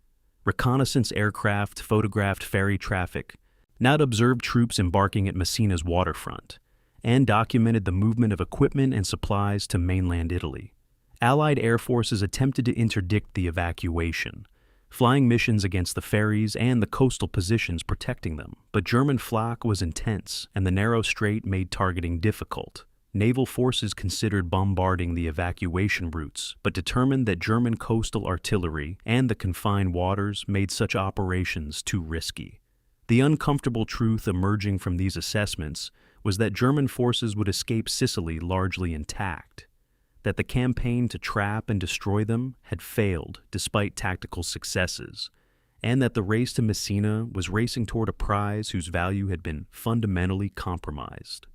Reconnaissance aircraft photographed ferry traffic, not observed troops embarking at Messina's waterfront, and documented the movement of equipment and supplies to mainland Italy. Allied air forces attempted to interdict the evacuation, flying missions against the ferries and the coastal positions protecting them, but German flak was intense, and the narrow strait made targeting difficult. Naval forces considered bombarding the evacuation routes, but determined that German coastal artillery and the confined waters made such operations too risky. The uncomfortable truth emerging from these assessments was that German forces would escape Sicily largely intact, that the campaign to trap and destroy them had failed despite tactical successes, and that the race to Messina was racing toward a prize whose value had been fundamentally compromised.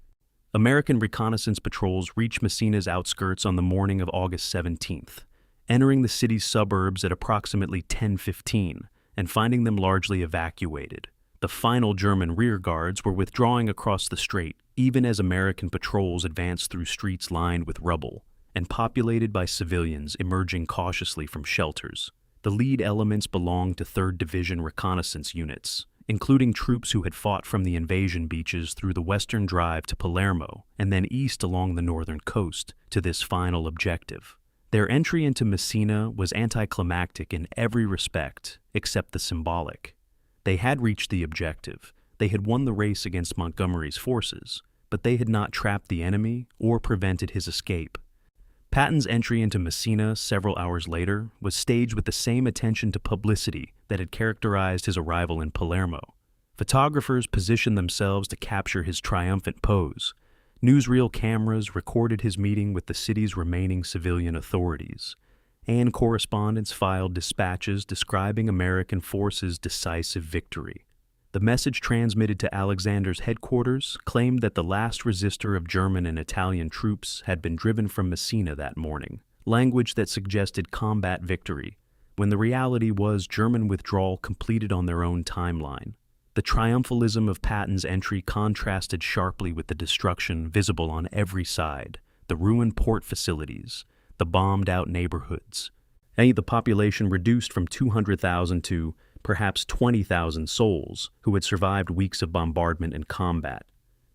American reconnaissance patrols reached Messina's outskirts on the morning of August 17th, entering the city's suburbs at approximately 10:15 and finding them largely evacuated. The final German rearguards were withdrawing across the strait even as American patrols advanced through streets lined with rubble and populated by civilians emerging cautiously from shelters. The lead elements belonged to 3rd Division reconnaissance units, including troops who had fought from the invasion beaches through the western drive to Palermo and then east along the northern coast to this final objective. Their entry into Messina was anticlimactic in every respect except the symbolic. They had reached the objective. They had won the race against Montgomery's forces, but they had not trapped the enemy or prevented his escape. Patton's entry into Messina several hours later was staged with the same attention to publicity that had characterized his arrival in Palermo. Photographers positioned themselves to capture his triumphant pose. Newsreel cameras recorded his meeting with the city's remaining civilian authorities, and correspondents filed dispatches describing American forces' decisive victory. The message transmitted to Alexander's headquarters claimed that the last resistor of German and Italian troops had been driven from Messina that morning, language that suggested combat victory, when the reality was German withdrawal completed on their own timeline. The triumphalism of Patton's entry contrasted sharply with the destruction visible on every side, the ruined port facilities, the bombed-out neighborhoods, and the population reduced from 200,000 to perhaps 20,000 souls who had survived weeks of bombardment and combat.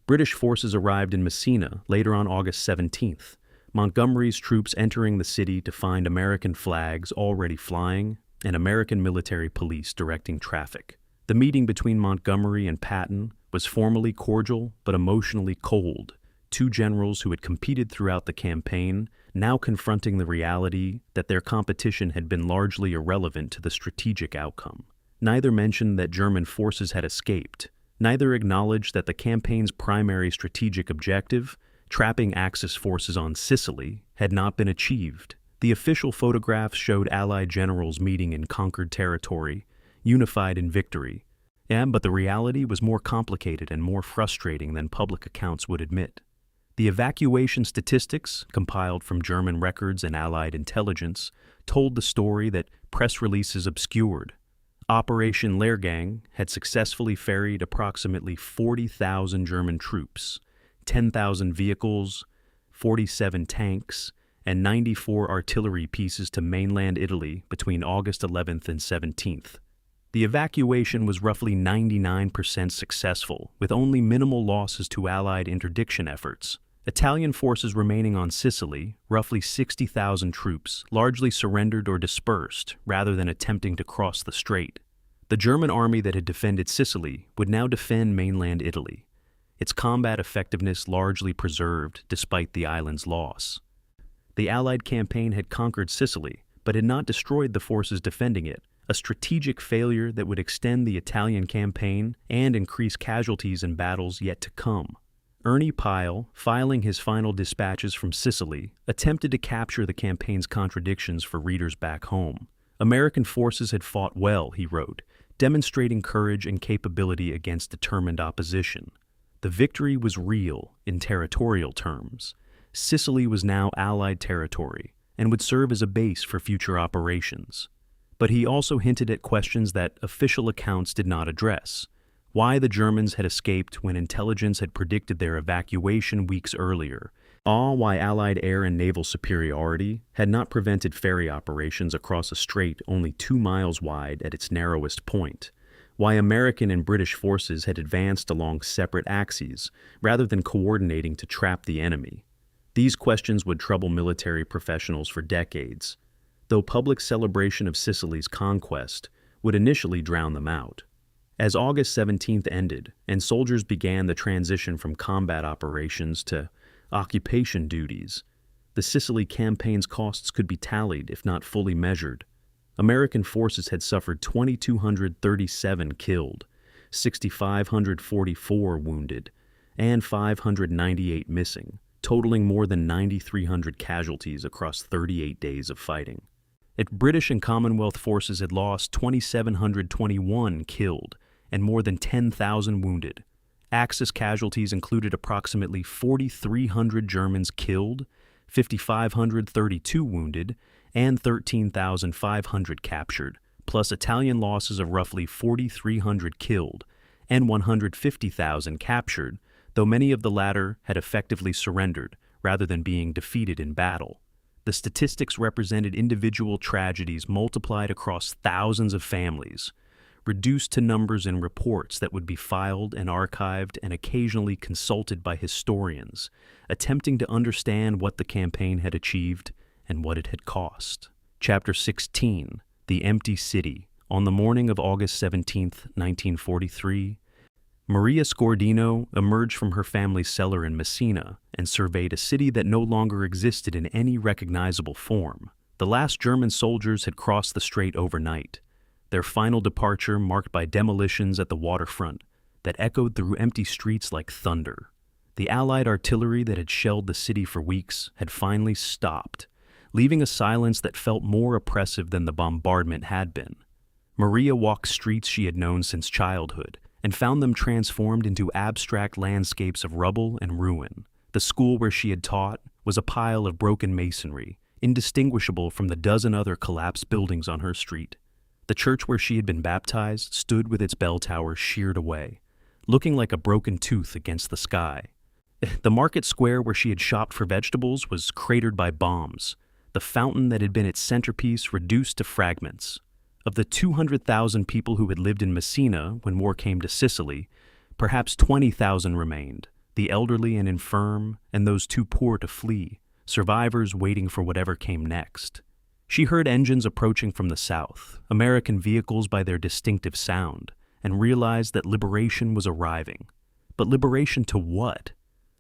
British forces arrived in Messina later on August 17th, Montgomery's troops entering the city to find American flags already flying and American military police directing traffic. The meeting between Montgomery and Patton was formally cordial but emotionally cold, two generals who had competed throughout the campaign now confronting the reality that their competition had been largely irrelevant to the strategic outcome. Neither mentioned that German forces had escaped. Neither acknowledged that the campaign's primary strategic objective, trapping Axis forces on Sicily, had not been achieved. The official photographs showed Allied generals meeting in conquered territory, unified in victory, but the reality was more complicated and more frustrating than public accounts would admit. The evacuation statistics, compiled from German records and Allied intelligence, told the story that press releases obscured. Operation Lehrgang had successfully ferried approximately 40,000 German troops, 10,000 vehicles, 47 tanks, and 94 artillery pieces to mainland Italy between August 11th and 17th. The evacuation was roughly 99% successful, with only minimal losses to Allied interdiction efforts. Italian forces remaining on Sicily, roughly 60,000 troops, largely surrendered or dispersed rather than attempting to cross the strait. The German army that had defended Sicily would now defend mainland Italy, its combat effectiveness largely preserved despite the island's loss. The Allied campaign had conquered Sicily, but had not destroyed the forces defending it, a strategic failure that would extend the Italian campaign and increase casualties in battles yet to come. Ernie Pyle, filing his final dispatches from Sicily, attempted to capture the campaign's contradictions for readers back home. American forces had fought well, he wrote, demonstrating courage and capability against determined opposition. The victory was real in territorial terms. Sicily was now Allied territory and would serve as a base for future operations. But he also hinted at questions that official accounts did not address. Why the Germans had escaped when intelligence had predicted their evacuation weeks earlier. Why Allied air and naval superiority had not prevented ferry operations across a strait only 2 miles wide at its narrowest point. Why American and British forces had advanced along separate axes rather than coordinating to trap the enemy. These questions would trouble military professionals for decades, though public celebration of Sicily's conquest would initially drown them out. As August 17th ended and soldiers began the transition from combat operations to occupation duties, the Sicily campaign's costs could be tallied if not fully measured. American forces had suffered 2,237 killed, 6,544 wounded, and 598 missing, totaling more than 9,300 casualties across 38 days of fighting. British and Commonwealth forces had lost 2,721 killed and more than 10,000 wounded. Axis casualties included approximately 4,300 Germans killed, 5,532 wounded, and 13,500 captured, plus Italian losses of roughly 4,300 killed and 150,000 captured, though many of the latter had effectively surrendered rather than being defeated in battle. The statistics represented individual tragedies multiplied across thousands of families, reduced to numbers in reports that would be filed and archived and occasionally consulted by historians, attempting to understand what the campaign had achieved and what it had cost. Chapter 16, The Empty City. On the morning of August 17, 1943, Maria Scordino emerged from her family's cellar in Messina and surveyed a city that no longer existed in any recognizable form. The last German soldiers had crossed the strait overnight, their final departure marked by demolitions at the waterfront that echoed through empty streets like thunder. The Allied artillery that had shelled the city for weeks had finally stopped, leaving a silence that felt more oppressive than the bombardment had been. Maria walked streets she had known since childhood and found them transformed into abstract landscapes of rubble and ruin. The school where she had taught was a pile of broken masonry, indistinguishable from the dozen other collapsed buildings on her street. The church where she had been baptized stood with its bell tower sheared away, looking like a broken tooth against the sky. The market square where she had shopped for vegetables was cratered by bombs, the fountain that had been its centerpiece reduced to fragments. Of the 200,000 people who had lived in Messina when war came to Sicily, perhaps 20,000 remained, the elderly and infirm, and those too poor to flee, survivors waiting for whatever came next. She heard engines approaching from the south, American vehicles by their distinctive sound, and realized that liberation was arriving. But liberation to what?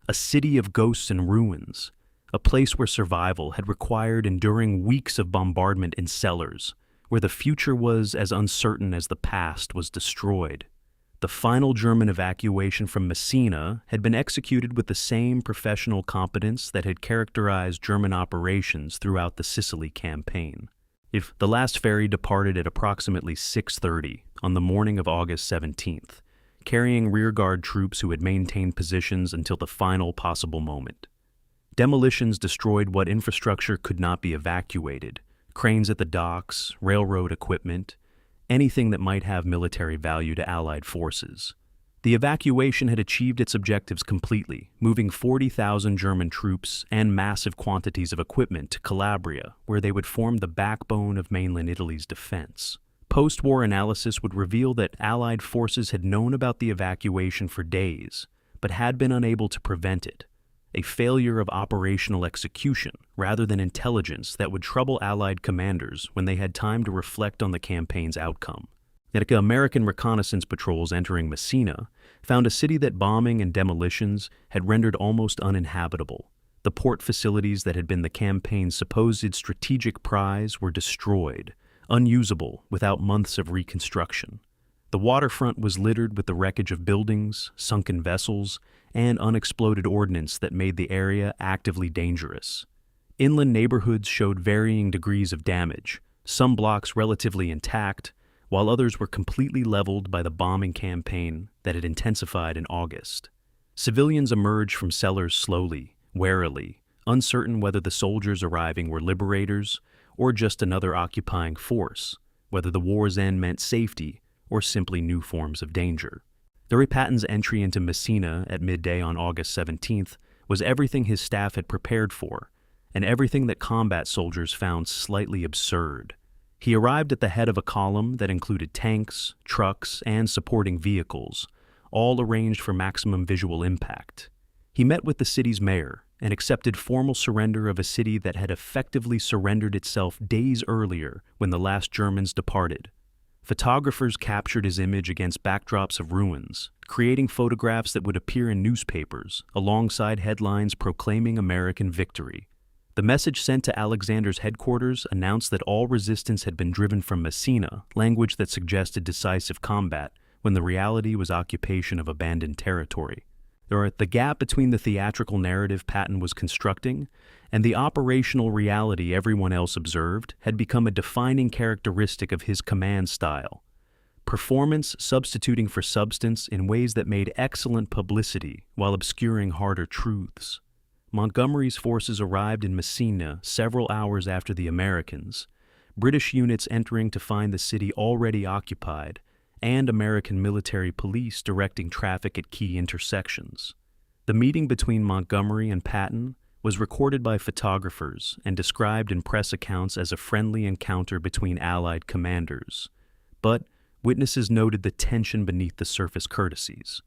A city of ghosts and ruins, a place where survival had required enduring weeks of bombardment in cellars, where the future was as uncertain as the past was destroyed. The final German evacuation from Messina had been executed with the same professional competence that had characterized German operations throughout the Sicily campaign. If the last ferry departed at approximately 6:30 on the morning of August 17th, carrying rearguard troops who had maintained positions until the final possible moment. Demolitions destroyed what infrastructure could not be evacuated: cranes at the docks, railroad equipment, anything that might have military value to Allied forces. The evacuation had achieved its objectives completely, moving 40,000 German troops and massive quantities of equipment to Calabria, where they would form the backbone of mainland Italy's defense. Post-war analysis would reveal that Allied forces had known about the evacuation for days, but had been unable to prevent it. A failure of operational execution rather than intelligence that would trouble Allied commanders when they had time to reflect on the campaign's outcome. Yet American reconnaissance patrols entering Messina found a city that bombing and demolitions had rendered almost uninhabitable. The port facilities that had been the campaign's supposed strategic prize were destroyed, unusable without months of reconstruction. The waterfront was littered with the wreckage of buildings, sunken vessels, and unexploded ordnance that made the area actively dangerous. Inland neighborhoods showed varying degrees of damage, some blocks relatively intact, while others were completely leveled by the bombing campaign that had intensified in August. Civilians emerged from cellars slowly, warily, uncertain whether the soldiers arriving were liberators or just another occupying force, whether the war's end meant safety or simply new forms of danger. Patton's entry into Messina at midday on August 17th was everything his staff had prepared for, and everything that combat soldiers found slightly absurd. He arrived at the head of a column that included tanks, trucks, and supporting vehicles, all arranged for maximum visual impact. He met with the city's mayor and accepted formal surrender of a city that had effectively surrendered itself days earlier when the last Germans departed. Photographers captured his image against backdrops of ruins, creating photographs that would appear in newspapers alongside headlines proclaiming American victory. The message sent to Alexander's headquarters announced that all resistance had been driven from Messina, language that suggested decisive combat, when the reality was occupation of abandoned territory. The gap between the theatrical narrative Patton was constructing and the operational reality everyone else observed had become a defining characteristic of his command style. performance substituting for substance in ways that made excellent publicity while obscuring harder truths. Montgomery's forces arrived in Messina several hours after the Americans, British units entering to find the city already occupied, and American military police directing traffic at key intersections. The meeting between Montgomery and Patton was recorded by photographers and described in press accounts as a friendly encounter between Allied commanders. But witnesses noted the tension beneath the surface courtesies.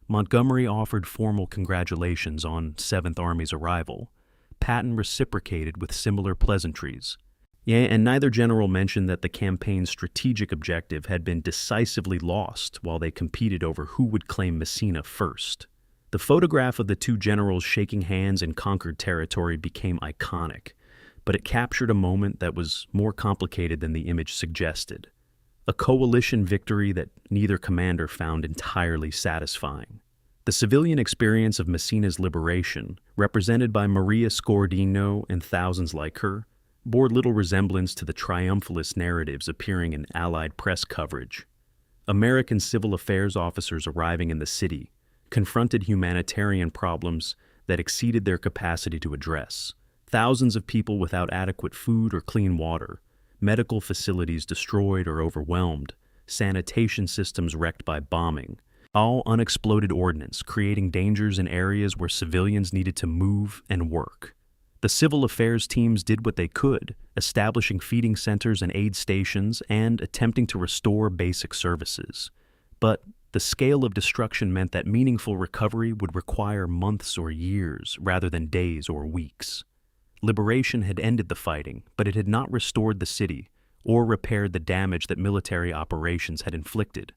Montgomery offered formal congratulations on 7th Army's arrival. Patton reciprocated with similar pleasantries. And neither general mentioned that the campaign's strategic objective had been decisively lost while they competed over who would claim Messina first. The photograph of the two generals shaking hands in conquered territory became iconic, but it captured a moment that was more complicated than the image suggested. A coalition victory that neither commander found entirely satisfying. The civilian experience of Messina's liberation, represented by Maria Scordino and thousands like her, bore little resemblance to the triumphalist narratives appearing in Allied press coverage. American civil affairs officers arriving in the city confronted humanitarian problems that exceeded their capacity to address. Thousands of people without adequate food or clean water, medical facilities destroyed or overwhelmed, sanitation systems wrecked by bombing, all unexploded ordnance creating dangers in areas where civilians needed to move and work. The civil affairs teams did what they could, establishing feeding centers and aid stations and attempting to restore basic services. But the scale of destruction meant that meaningful recovery would require months or years rather than days or weeks. Liberation had ended the fighting, but it had not restored the city or repaired the damage that military operations had inflicted.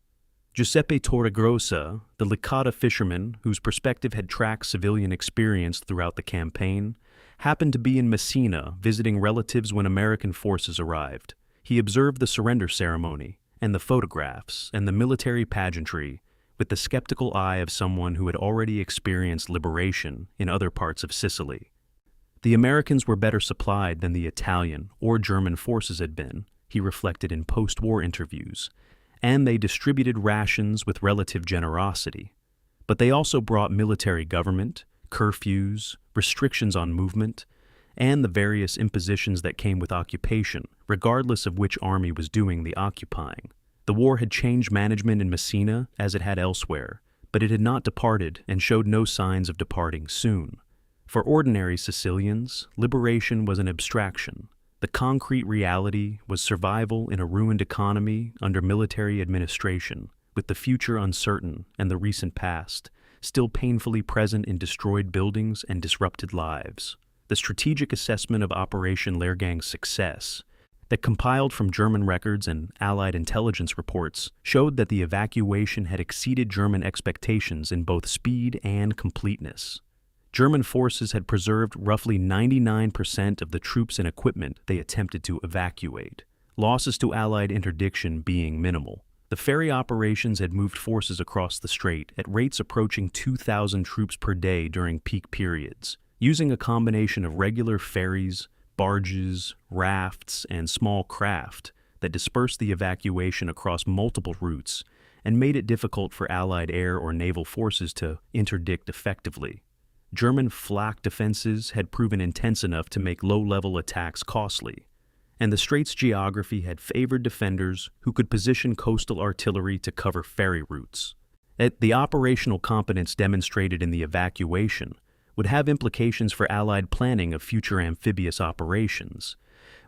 Giuseppe Torregrossa, the Licata fisherman whose perspective had tracked civilian experience throughout the campaign, happened to be in Messina visiting relatives when American forces arrived. He observed the surrender ceremony and the photographs and the military pageantry with the skeptical eye of someone who had already experienced liberation in other parts of Sicily. The Americans were better supplied than the Italian or German forces had been, he reflected in post-war interviews, and they distributed rations with relative generosity. But they also brought military government, curfews, restrictions on movement, and the various impositions that came with occupation, regardless of which army was doing the occupying. The war had changed management in Messina as it had elsewhere, but it had not departed and showed no signs of departing soon. For ordinary Sicilians, liberation was an abstraction. The concrete reality was survival in a ruined economy under military administration, with the future uncertain and the recent past still painfully present in destroyed buildings and disrupted lives. The strategic assessment of Operation Lehrgang's success, that compiled from German records and Allied intelligence reports, showed that the evacuation had exceeded German expectations in both speed and completeness. German forces had preserved roughly 99% of the troops and equipment they attempted to evacuate, losses to Allied interdiction being minimal. The ferry operations had moved forces across the strait at rates approaching 2,000 troops per day during peak periods, using a combination of regular ferries, barges, rafts, and small craft that dispersed the evacuation across multiple routes and made it difficult for Allied air or naval forces to interdict effectively. German flak defenses had proven intense enough to make low-level attacks costly, and the strait's geography had favored defenders who could position coastal artillery to cover ferry routes. The operational competence demonstrated in the evacuation would have implications for Allied planning of future amphibious operations,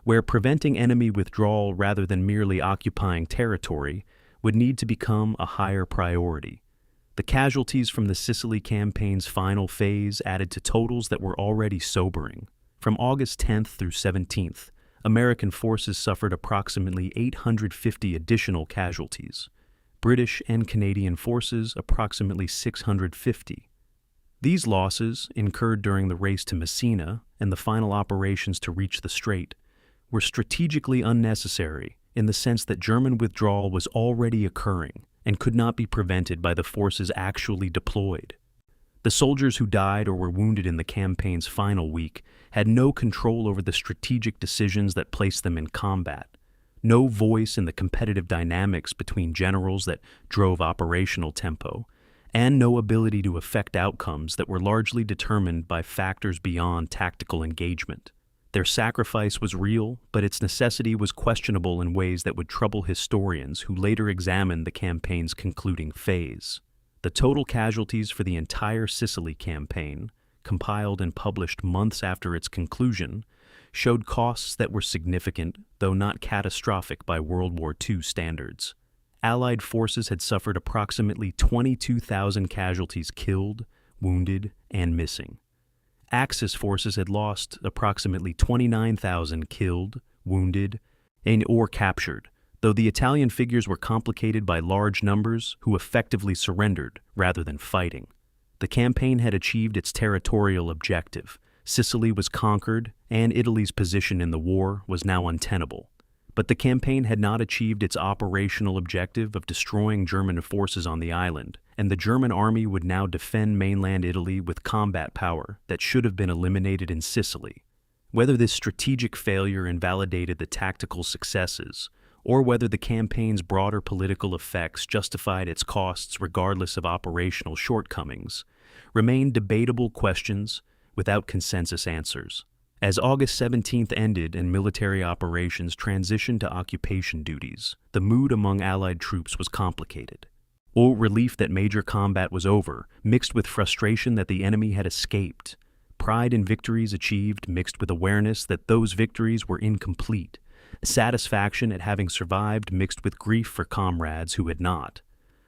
where preventing enemy withdrawal rather than merely occupying territory would need to become a higher priority. The casualties from the Sicily campaign's final phase added to totals that were already sobering. From August 10th through 17th, American forces suffered approximately 850 additional casualties. British and Canadian forces approximately 650. These losses, incurred during the race to Messina and the final operations to reach the strait, were strategically unnecessary in the sense that German withdrawal was already occurring and could not be prevented by the forces actually deployed. The soldiers who died or were wounded in the campaign's final week had no control over the strategic decisions that placed them in combat. no voice in the competitive dynamics between generals that drove operational tempo, and no ability to affect outcomes that were largely determined by factors beyond tactical engagement. Their sacrifice was real, but its necessity was questionable in ways that would trouble historians who later examined the campaign's concluding phase. The total casualties for the entire Sicily campaign, compiled and published months after its conclusion, showed costs that were significant, though not catastrophic by World War II standards. Allied forces had suffered approximately 22,000 casualties killed, wounded, and missing. Axis forces had lost approximately 29,000 killed, wounded, or captured, though the Italian figures were complicated by large numbers who effectively surrendered rather than fighting. The campaign had achieved its territorial objective. Sicily was conquered, and Italy's position in the war was now untenable. But the campaign had not achieved its operational objective of destroying German forces on the island, and the German army would now defend mainland Italy with combat power that should have been eliminated in Sicily. Whether this strategic failure invalidated the tactical successes, or whether the campaign's broader political effects justified its costs regardless of operational shortcomings, remain debatable questions without consensus answers. As August 17th ended and military operations transitioned to occupation duties, the mood among Allied troops was complicated. Relief that major combat was over, mixed with frustration that the enemy had escaped. Pride in victories achieved, mixed with awareness that those victories were incomplete. Satisfaction at having survived, mixed with grief for comrades who had not.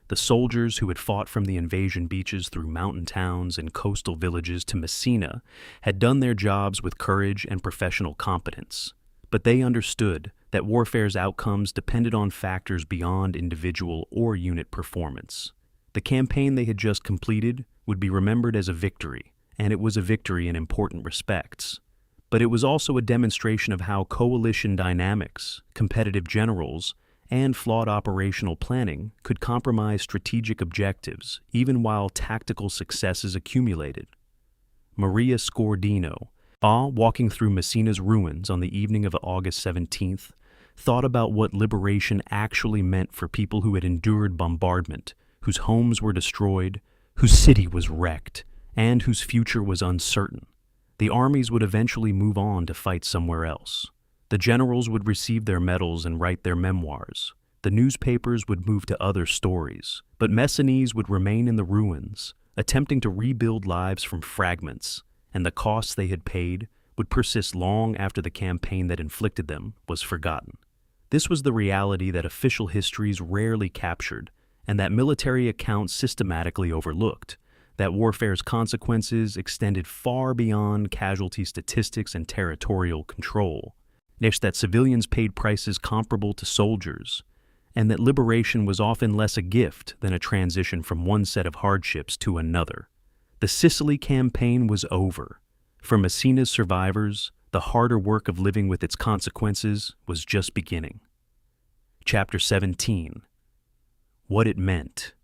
The soldiers who had fought from the invasion beaches through mountain towns and coastal villages to Messina had done their jobs with courage and professional competence. But they understood that warfare's outcomes depended on factors beyond individual or unit performance. The campaign they had just completed would be remembered as a victory, and it was a victory in important respects. But it was also a demonstration of how coalition dynamics, competitive generals, and flawed operational planning could compromise strategic objectives even while tactical successes accumulated. Maria Scordino, walking through Messina's ruins on the evening of August 17th, thought about what liberation actually meant for people who had endured bombardment, whose homes were destroyed, whose city was wrecked, and whose future was uncertain. The armies would eventually move on to fight somewhere else. The generals would receive their medals and write their memoirs. The newspapers would move to other stories, but Messinese would remain in the ruins, attempting to rebuild lives from fragments, and the costs they had paid would persist long after the campaign that inflicted them was forgotten. This was the reality that official histories rarely captured, and that military accounts systematically overlooked, that warfare's consequences extended far beyond casualty statistics and territorial control. That civilians paid prices comparable to soldiers, and that liberation was often less a gift than a transition from one set of hardships to another. The Sicily campaign was over. For Messina's survivors, the harder work of living with its consequences was just beginning. Chapter 17. What it meant.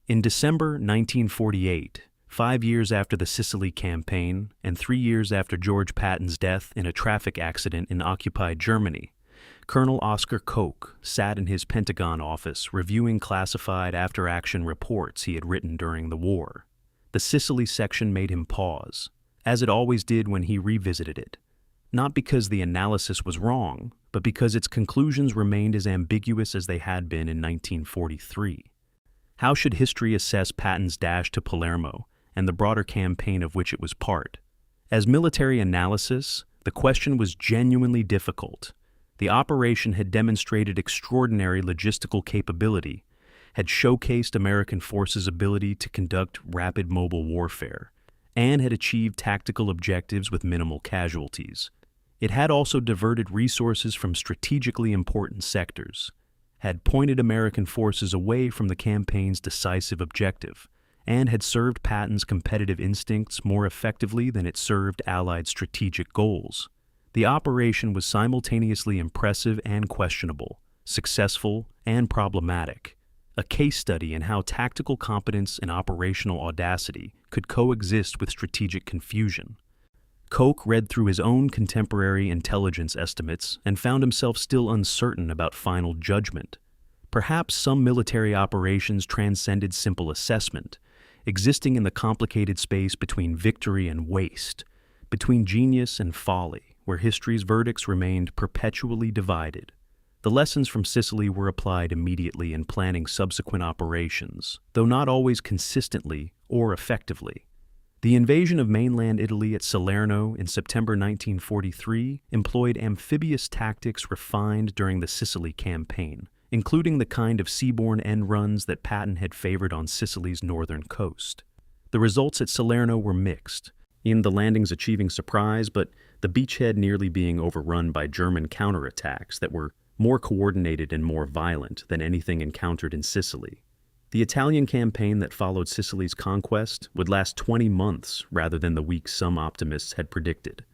In December 1948, 5 years after the Sicily campaign and 3 years after George Patton's death in a traffic accident in occupied Germany, Colonel Oscar Koch sat in his Pentagon office reviewing classified after-action reports he had written during the war. The Sicily section made him pause, as it always did when he revisited it, not because the analysis was wrong, but because its conclusions remained as ambiguous as they had been in 1943. How should history assess Patton's dash to Palermo and the broader campaign of which it was part? As military analysis, the question was genuinely difficult. The operation had demonstrated extraordinary logistical capability, had showcased American forces' ability to conduct rapid mobile warfare, and had achieved tactical objectives with minimal casualties. It had also diverted resources from strategically important sectors, had pointed American forces away from the campaign's decisive objective, and had served Patton's competitive instincts more effectively than it served Allied strategic goals. The operation was simultaneously impressive and questionable, successful and problematic, a case study in how tactical competence and operational audacity could coexist with strategic confusion. Koch read through his own contemporary intelligence estimates and found himself still uncertain about final judgment. Perhaps some military operations transcended simple assessment, existing in the complicated space between victory and waste, between genius and folly, where history's verdicts remained perpetually divided. The lessons from Sicily were applied immediately in planning subsequent operations, though not always consistently or effectively. The invasion of mainland Italy at Salerno in September 1943 employed amphibious tactics refined during the Sicily campaign, including the kind of seaborne end runs that Patton had favored on Sicily's northern coast. The results at Salerno were mixed, in the landings achieving surprise, but the beachhead nearly being overrun by German counterattacks that were more coordinated and more violent than anything encountered in Sicily. The Italian campaign that followed Sicily's conquest would last 20 months rather than the weeks some optimists had predicted,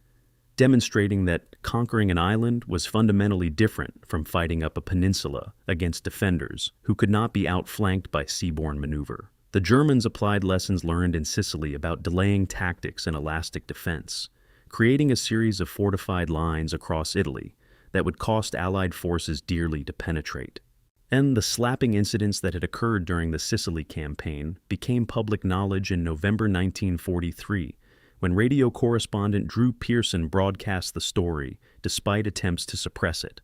demonstrating that conquering an island was fundamentally different from fighting up a peninsula against defenders who could not be outflanked by seaborne maneuver. The Germans applied lessons learned in Sicily about delaying tactics and elastic defense, creating a series of fortified lines across Italy that would cost Allied forces dearly to penetrate. And the slapping incidents that had occurred during the Sicily campaign became public knowledge in November 1943, when radio correspondent Drew Pearson broadcast the story despite attempts to suppress it.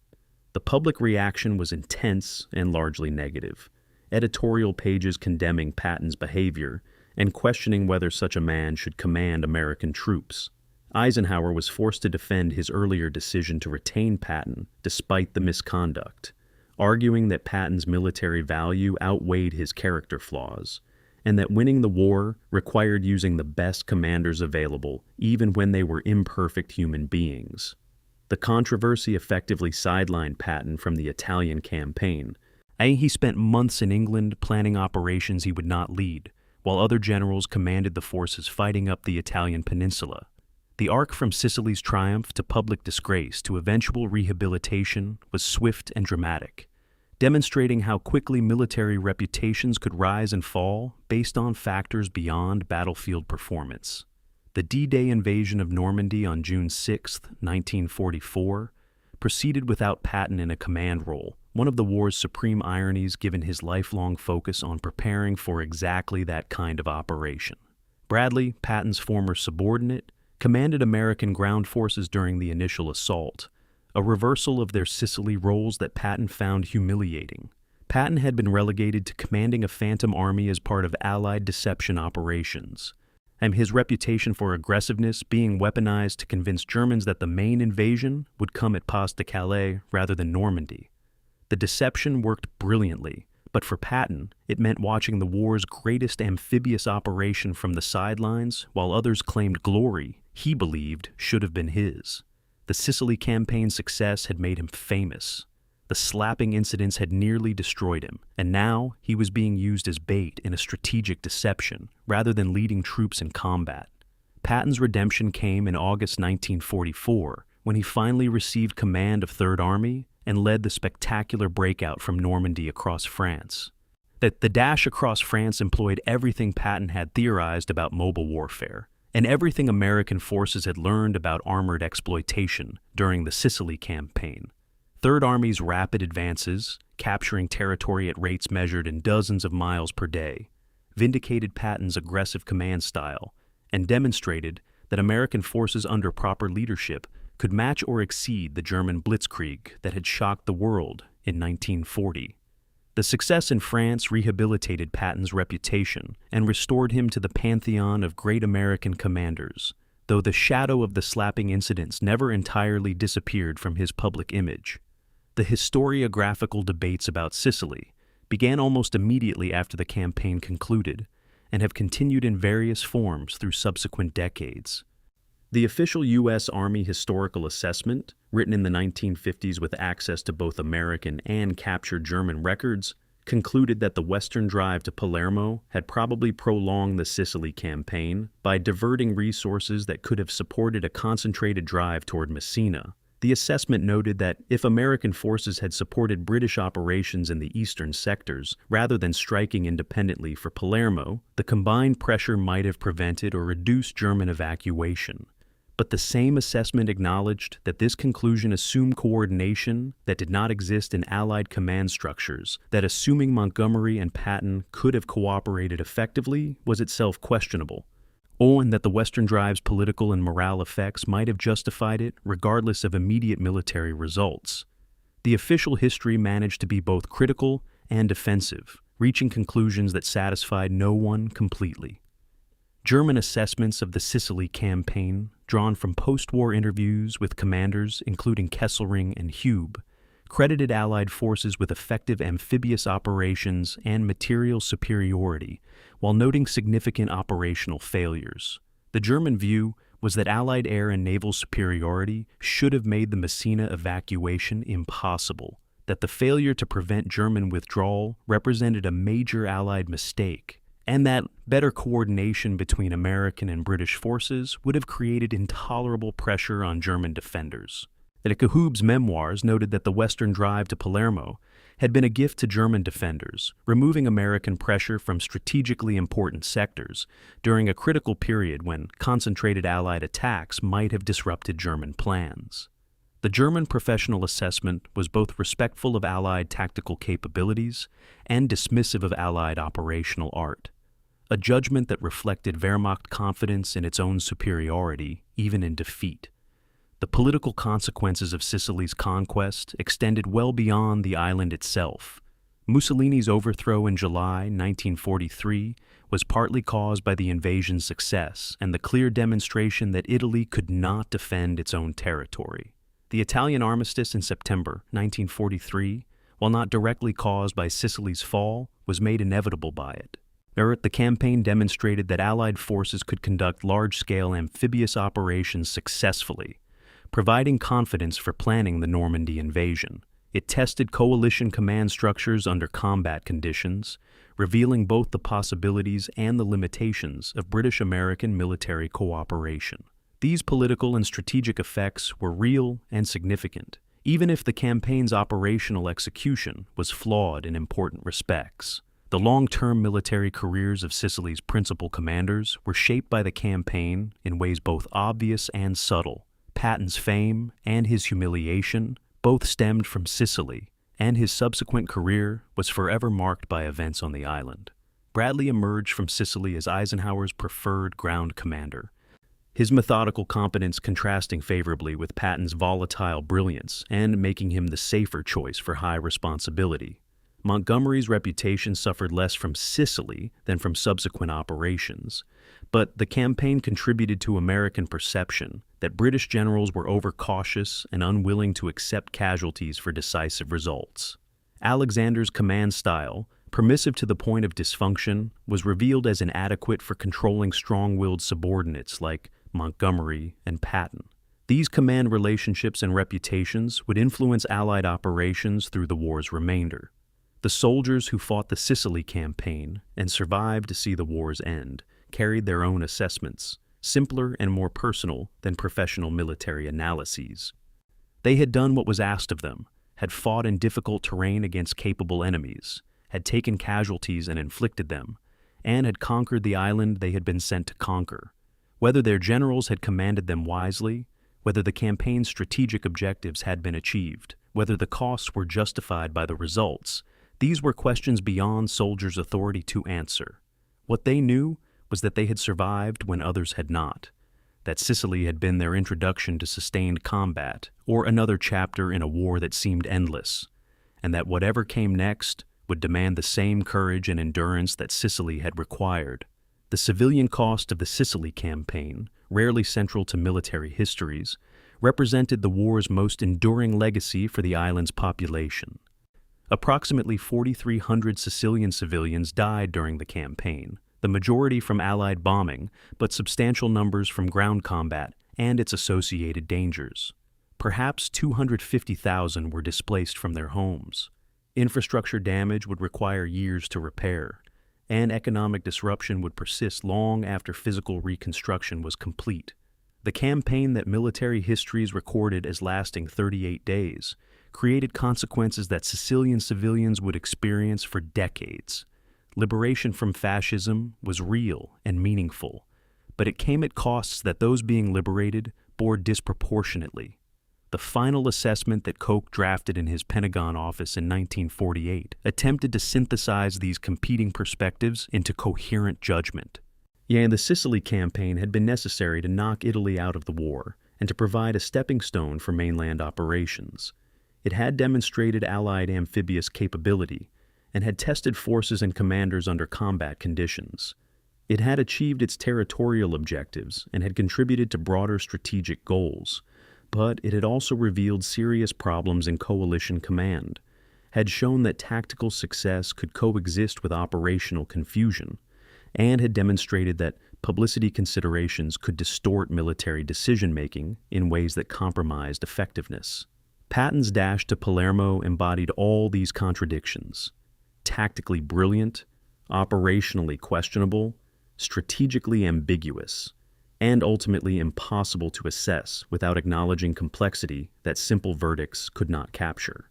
The public reaction was intense and largely negative, editorial pages condemning Patton's behavior and questioning whether such a man should command American troops. Eisenhower was forced to defend his earlier decision to retain Patton despite the misconduct, arguing that Patton's military value outweighed his character flaws, and that winning the war required using the best commanders available, even when they were imperfect human beings. The controversy effectively sidelined Patton from the Italian campaign. He spent months in England planning operations he would not lead, while other generals commanded the forces fighting up the Italian peninsula. The arc from Sicily's triumph to public disgrace to eventual rehabilitation was swift and dramatic, demonstrating how quickly military reputations could rise and fall based on factors beyond battlefield performance. The D-Day invasion of Normandy on June 6, 1944, proceeded without Patton in a command role, one of the war's supreme ironies given his lifelong focus on preparing for exactly that kind of operation. Bradley, Patton's former subordinate, commanded American ground forces during the initial assault, a reversal of their Sicily roles that Patton found humiliating. Patton had been relegated to commanding a phantom army as part of Allied deception operations, and his reputation for aggressiveness being weaponized to convince Germans that the main invasion would come at Pas de Calais rather than Normandy. The deception worked brilliantly, but for Patton, it meant watching the war's greatest amphibious operation from the sidelines while others claimed glory he believed should have been his. The Sicily campaign's success had made him famous. The slapping incidents had nearly destroyed him, and now he was being used as bait in a strategic deception rather than leading troops in combat. Patton's redemption came in August 1944 when he finally received command of Third Army and led the spectacular breakout from Normandy across France. The dash across France employed everything Patton had theorized about mobile warfare, and everything American forces had learned about armored exploitation during the Sicily campaign. Third Army's rapid advances, capturing territory at rates measured in dozens of miles per day, vindicated Patton's aggressive command style and demonstrated that American forces under proper leadership could match or exceed the German blitzkrieg that had shocked the world in 1940. The success in France rehabilitated Patton's reputation and restored him to the pantheon of great American commanders, though the shadow of the slapping incidents never entirely disappeared from his public image. The historiographical debates about Sicily began almost immediately after the campaign concluded and have continued in various forms through subsequent decades. The official U.S. Army Historical Assessment, written in the 1950s with access to both American and captured German records, concluded that the western drive to Palermo had probably prolonged the Sicily campaign by diverting resources that could have supported a concentrated drive toward Messina. The assessment noted that if American forces had supported British operations in the eastern sectors rather than striking independently for Palermo, the combined pressure might have prevented or reduced German evacuation. But the same assessment acknowledged that this conclusion assumed coordination that did not exist in Allied command structures, that assuming Montgomery and Patton could have cooperated effectively was itself questionable, and that the Western Drive's political and morale effects might have justified it regardless of immediate military results. The official history managed to be both critical and defensive, reaching conclusions that satisfied no one completely. German assessments of the Sicily campaign, drawn from post-war interviews with commanders including Kesselring and Hube, credited Allied forces with effective amphibious operations and material superiority, while noting significant operational failures. The German view was that Allied air and naval superiority should have made the Messina evacuation impossible, that the failure to prevent German withdrawal represented a major Allied mistake, and that better coordination between American and British forces would have created intolerable pressure on German defenders. Hube's memoirs noted that the Western Drive to Palermo had been a gift to German defenders, removing American pressure from strategically important sectors during a critical period when concentrated Allied attacks might have disrupted German plans. The German professional assessment was both respectful of Allied tactical capabilities and dismissive of Allied operational art, a judgment that reflected Wehrmacht confidence in its own superiority, even in defeat. The political consequences of Sicily's conquest extended well beyond the island itself. Mussolini's overthrow in July 1943 was partly caused by the invasion's success and the clear demonstration that Italy could not defend its own territory. The Italian armistice in September 1943, while not directly caused by Sicily's fall, was made inevitable by it. The campaign demonstrated that Allied forces could conduct large-scale amphibious operations successfully, providing confidence for planning the Normandy invasion. It tested coalition command structures under combat conditions, revealing both the possibilities and the limitations of British-American military cooperation. These political and strategic effects were real and significant, even if the campaign's operational execution was flawed in important respects. The long-term military careers of Sicily's principal commanders were shaped by the campaign in ways both obvious and subtle. Patton's fame and his humiliation both stemmed from Sicily, and his subsequent career was forever marked by events on the island. Bradley emerged from Sicily as Eisenhower's preferred ground commander, his methodical competence contrasting favorably with Patton's volatile brilliance and making him the safer choice for high responsibility. Montgomery's reputation suffered less from Sicily than from subsequent operations, but the campaign contributed to American perception that British generals were overcautious and unwilling to accept casualties for decisive results. Alexander's command style, permissive to the point of dysfunction, was revealed as inadequate for controlling strong-willed subordinates like Montgomery and Patton. These command relationships and reputations would influence Allied operations through the war's remainder. The soldiers who fought the Sicily campaign and survived to see the war's end carried their own assessments, simpler and more personal than professional military analyses. They had done what was asked of them, had fought in difficult terrain against capable enemies, had taken casualties and inflicted them, and had conquered the island they had been sent to conquer. Whether their generals had commanded them wisely, whether the campaign's strategic objectives had been achieved, whether the costs were justified by the results, these were questions beyond soldiers' authority to answer. What they knew was that they had survived when others had not, that Sicily had been their introduction to sustained combat, or another chapter in a war that seemed endless, and that whatever came next would demand the same courage and endurance that Sicily had required. The civilian cost of the Sicily campaign, rarely central to military histories, represented the war's most enduring legacy for the island's population. Approximately 4,300 Sicilian civilians died during the campaign, the majority from Allied bombing, but substantial numbers from ground combat and its associated dangers. Perhaps 250,000 were displaced from their homes. Infrastructure damage would require years to repair, and economic disruption would persist long after physical reconstruction was complete. The campaign that military histories recorded as lasting 38 days created consequences that Sicilian civilians would experience for decades. Liberation from fascism was real and meaningful, but it came at costs that those being liberated bore disproportionately. The final assessment that Koch drafted in his Pentagon office in 1948 attempted to synthesize these competing perspectives into coherent judgment. The Sicily campaign had been necessary to knock Italy out of the war and to provide a stepping stone for mainland operations. It had demonstrated Allied amphibious capability and had tested forces and commanders under combat conditions. It had achieved its territorial objectives and had contributed to broader strategic goals, but it had also revealed serious problems in coalition command, had shown that tactical success could coexist with operational confusion, and had demonstrated that publicity considerations could distort military decision-making in ways that compromised effectiveness. Patton's dash to Palermo embodied all these contradictions: tactically brilliant, operationally questionable, strategically ambiguous, and ultimately impossible to assess without acknowledging complexity that simple verdicts could not capture.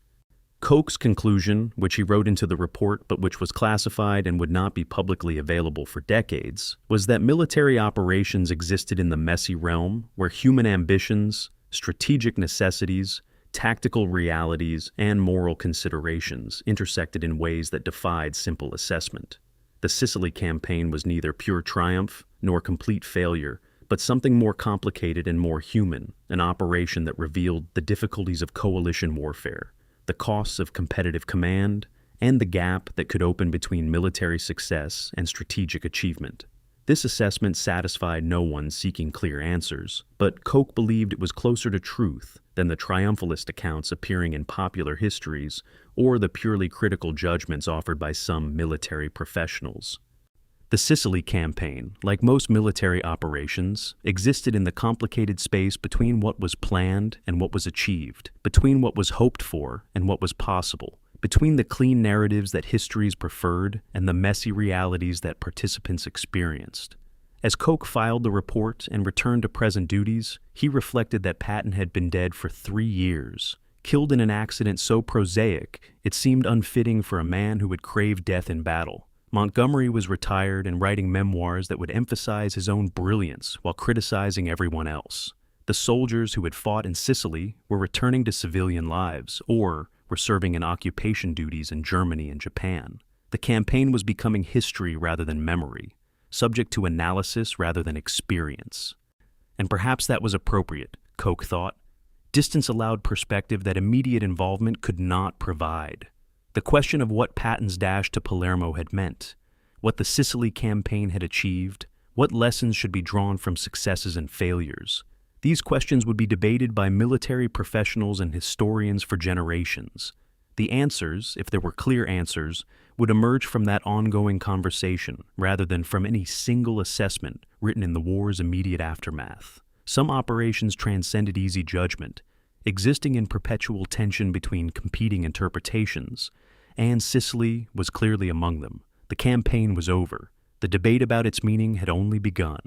Koch's conclusion, which he wrote into the report but which was classified and would not be publicly available for decades, was that military operations existed in the messy realm where human ambitions, strategic necessities, tactical realities, and moral considerations intersected in ways that defied simple assessment. The Sicily campaign was neither pure triumph nor complete failure, but something more complicated and more human, an operation that revealed the difficulties of coalition warfare, the costs of competitive command, and the gap that could open between military success and strategic achievement. This assessment satisfied no one seeking clear answers, but Koch believed it was closer to truth than the triumphalist accounts appearing in popular histories or the purely critical judgments offered by some military professionals. The Sicily campaign, like most military operations, existed in the complicated space between what was planned and what was achieved, between what was hoped for and what was possible, between the clean narratives that histories preferred and the messy realities that participants experienced. As Koch filed the report and returned to present duties, he reflected that Patton had been dead for 3 years, killed in an accident so prosaic it seemed unfitting for a man who had craved death in battle. Montgomery was retired and writing memoirs that would emphasize his own brilliance while criticizing everyone else. The soldiers who had fought in Sicily were returning to civilian lives or were serving in occupation duties in Germany and Japan. The campaign was becoming history rather than memory, subject to analysis rather than experience. And perhaps that was appropriate, Koch thought. Distance allowed perspective that immediate involvement could not provide. The question of what Patton's dash to Palermo had meant, what the Sicily campaign had achieved, what lessons should be drawn from successes and failures. These questions would be debated by military professionals and historians for generations. The answers, if there were clear answers, would emerge from that ongoing conversation rather than from any single assessment written in the war's immediate aftermath. Some operations transcended easy judgment, existing in perpetual tension between competing interpretations, and Sicily was clearly among them. The campaign was over. The debate about its meaning had only begun.